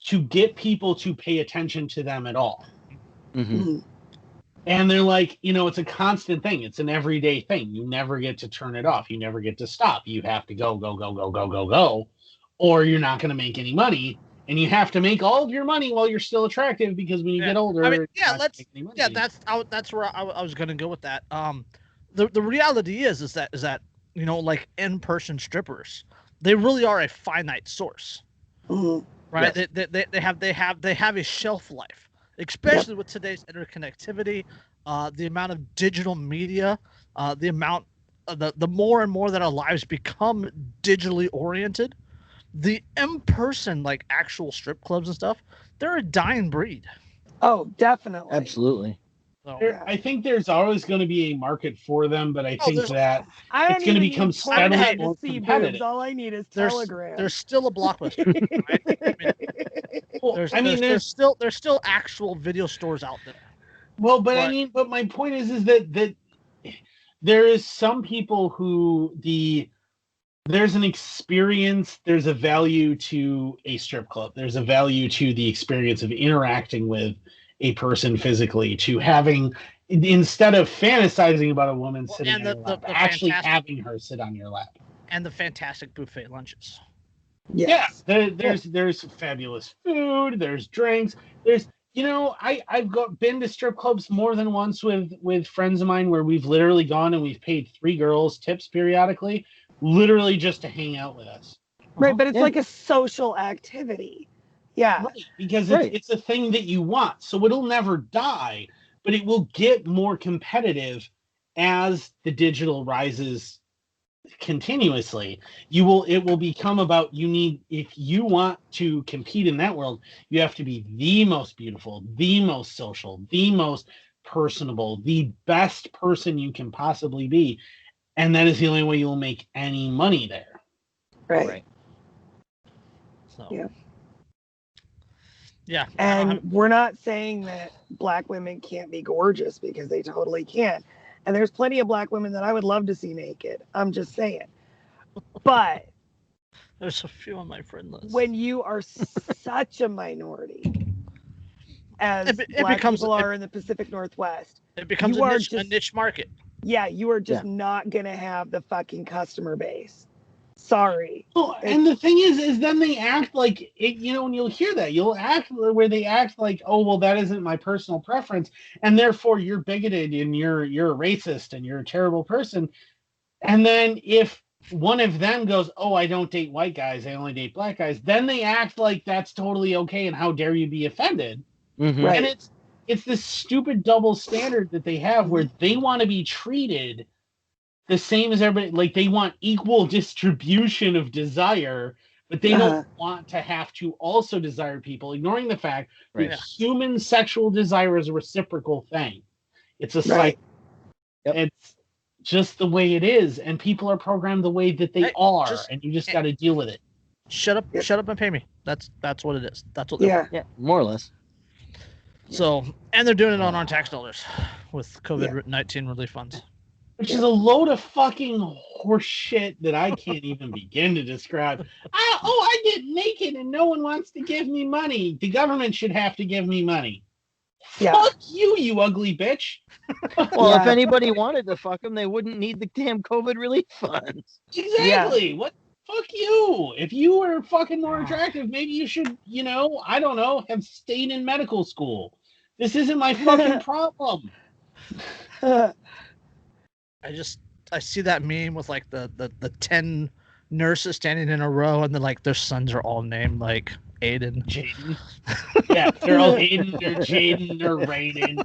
to get people to pay attention to them at all. Mm-hmm. Mhm. And they're like, it's a constant thing. It's an everyday thing. You never get to turn it off. You never get to stop. You have to go, go, go, go, go, go, go, or you're not going to make any money. And you have to make all of your money while you're still attractive because when you get older, I mean, you're yeah, not gonna let's make any money yeah, anymore. that's where I was gonna go with that. The reality is that like in-person strippers, they really are a finite source, Mhm. right? Yes. They have a shelf life, especially with today's interconnectivity, the amount of digital media, the amount the more and more that our lives become digitally oriented, the in-person like actual strip clubs and stuff, they're a dying breed. Oh, definitely. Absolutely. So, I think there's always going to be a market for them, but I think there's- that I don't it's going to even become need steadily Pornhub more to see competitive. boobs. All I need is there's Telegram. there's still a Blockbuster. Well, There's I mean, there's still actual video stores out there. well, but I but- mean, but my point is that there is some people who there's an experience, there's a value to a strip club. There's a value to the experience of interacting with a person physically, to having, instead of fantasizing about a woman sitting on your lap, actually having her sit on your lap. And the fantastic buffet lunches. Yes. Yeah, there's fabulous food, there's drinks, there's I've been to strip clubs more than once with friends of mine where we've literally gone and we've paid 3 girls tips periodically, literally just to hang out with us. Right, but it's Yeah. like a social activity. Yeah. Right, because Right. it's a thing that you want, so it'll never die, but it will get more competitive as the digital rises continuously. It will become about, if you want to compete in that world, you have to be the most beautiful, the most social, the most personable, the best person you can possibly be, and that is the only way you'll make any money there. Right. So Yeah. Yeah. And we're not saying that Black women can't be gorgeous, because they totally can. And there's plenty of Black women that I would love to see naked. I'm just saying. But there's a few on my friend list. when you are such a minority, as It Black becomes- people are in the Pacific Northwest, it becomes you a niche market. yeah, you are just not going to have the fucking customer base. Sorry. Well, and the thing is then they act like it. You know, when you'll hear that, you'll act where they act like, oh, well, that isn't my personal preference, and therefore you're bigoted and you're a racist and you're a terrible person. And then if one of them goes, oh, I don't date white guys, I only date black guys, then they act like that's totally okay, and how dare you be offended? Mhm. Right. And it's this stupid double standard that they have where they want to be treated the same as everybody. Like, they want equal distribution of desire, but they don't want to have to also desire people, ignoring the fact Right. that human sexual desire is a reciprocal thing. It's a Right. cycle. Yep. It's just the way it is, and people are programmed the way that they Hey, are, and you just got to deal with it. Shut up! Yep. Shut up and pay me. That's what it is. That's what. Yeah. Yeah, more or less. So, and they're doing it on our tax dollars with COVID-19 relief funds. Which is a load of fucking horse shit that I can't even begin to describe. I get naked and no one wants to give me money. The government should have to give me money. Yeah. Fuck you, you ugly bitch. Well, if Yeah. anybody wanted to fuck them, they wouldn't need the damn COVID relief funds. Exactly. What? Fuck you. If you were fucking more attractive, maybe you should, I don't know, have stayed in medical school. This isn't my fucking problem. I see that meme with like the 10 nurses standing in a row, and then like their sons are all named like Aiden. Jaden. Yeah, they're all Aiden, they're Jaden, they're Raiden.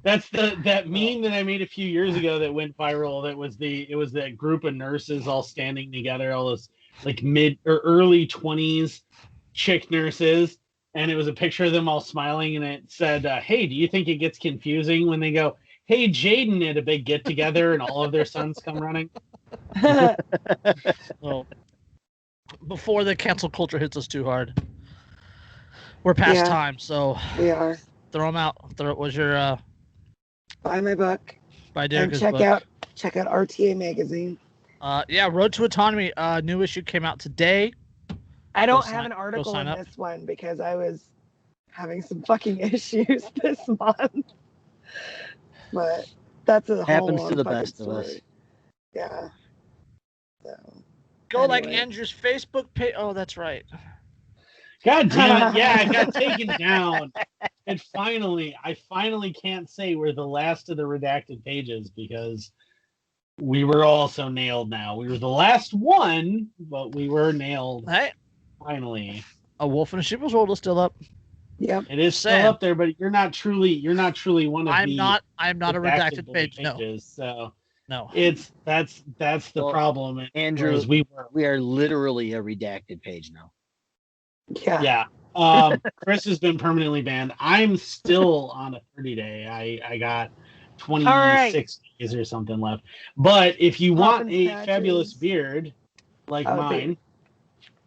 That's that meme that I made a few years ago that went viral. It was that group of nurses all standing together, all those like mid or early 20s chick nurses, and it was a picture of them all smiling, and it said, "Hey, do you think it gets confusing when they go, 'Hey, Jaden,' at a big get together, and all of their sons come running?" Well, before the cancel culture hits us too hard, we're past Yeah. time. So We are. throw them out. Was your Buy my book by and Derek's check book. out RTA magazine. Yeah, Road to Autonomy. New issue came out today. I don't Go have an sign- article go sign in up. this one because I was having some fucking issues this month. But that's a whole Happens to long the fucking best of us. story. Yeah. So Go like Anyway. Andrew's Facebook page. Oh, that's right. God damn it! Yeah, it got taken down. And I finally can't say we're the last of the redacted pages because we were also nailed now. We were the last one, but we were nailed Hey, finally. A Wolf in a Sheep's World is still up. Yep. It is still Sam. up there, but you're not truly one of I'm the not a redacted redacted page. No, pages. So no. that's the Well, problem. Andrew, Whereas we were. We are literally a redacted page now. Yeah. Yeah. Chris has been permanently banned. I'm still on a 30-day. I got 26 days or something left. But if you want Poppin' a patches. fabulous beard like Oh, mine, beard.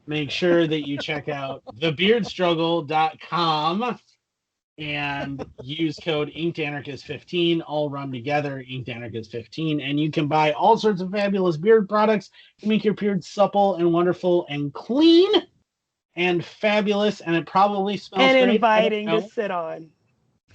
make sure that you check out thebeardstruggle.com and use code InkedAnarchist15, all run together, InkedAnarchist15, and you can buy all sorts of fabulous beard products to make your beard supple and wonderful and clean and fabulous, and it probably smells And great. I don't inviting know. to sit on.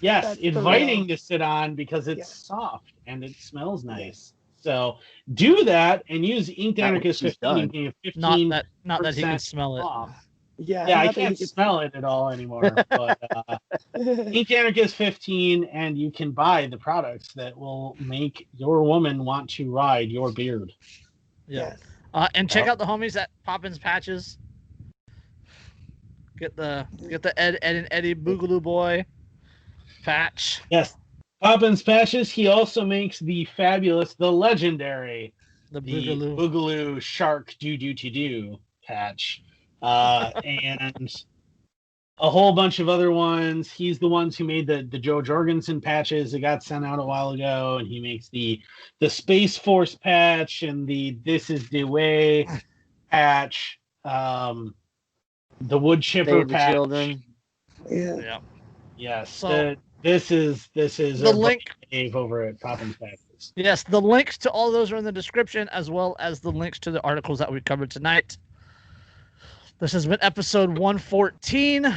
Yes, That's the inviting real- to sit on because it's Yeah. soft and it smells nice. So do that and use Inked Not what Anarchist she's 15. You done. can get 15 Not that he can smell it. off. Yeah. Yeah, I not that can't you smell it at all anymore. But could- Inked Anarchist 15, and you can buy the products that will make your woman want to ride your beard. Yeah. Yes. And check Yep. out the homies at Poppins Patches. Get the Ed and Eddie Boogaloo Boy patch. Yes. Poppins Patches, he also makes the fabulous, the legendary, The the Boogaloo. Boogaloo Shark Do patch. And a whole bunch of other ones. He's the ones who made the Joe Jorgensen patches that got sent out a while ago, and he makes the Space Force patch and the This Is the Way patch. The Wood Chipper Save the patch. children. Yeah. Yeah. Yes. So- this is The our link. buddy Dave over at Poppins Patches. Yes, the links to all those are in the description, as well as the links to the articles that we covered tonight. This has been episode 114,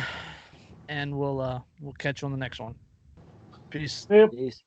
and we'll catch you on the next one. Peace. Yep. Peace.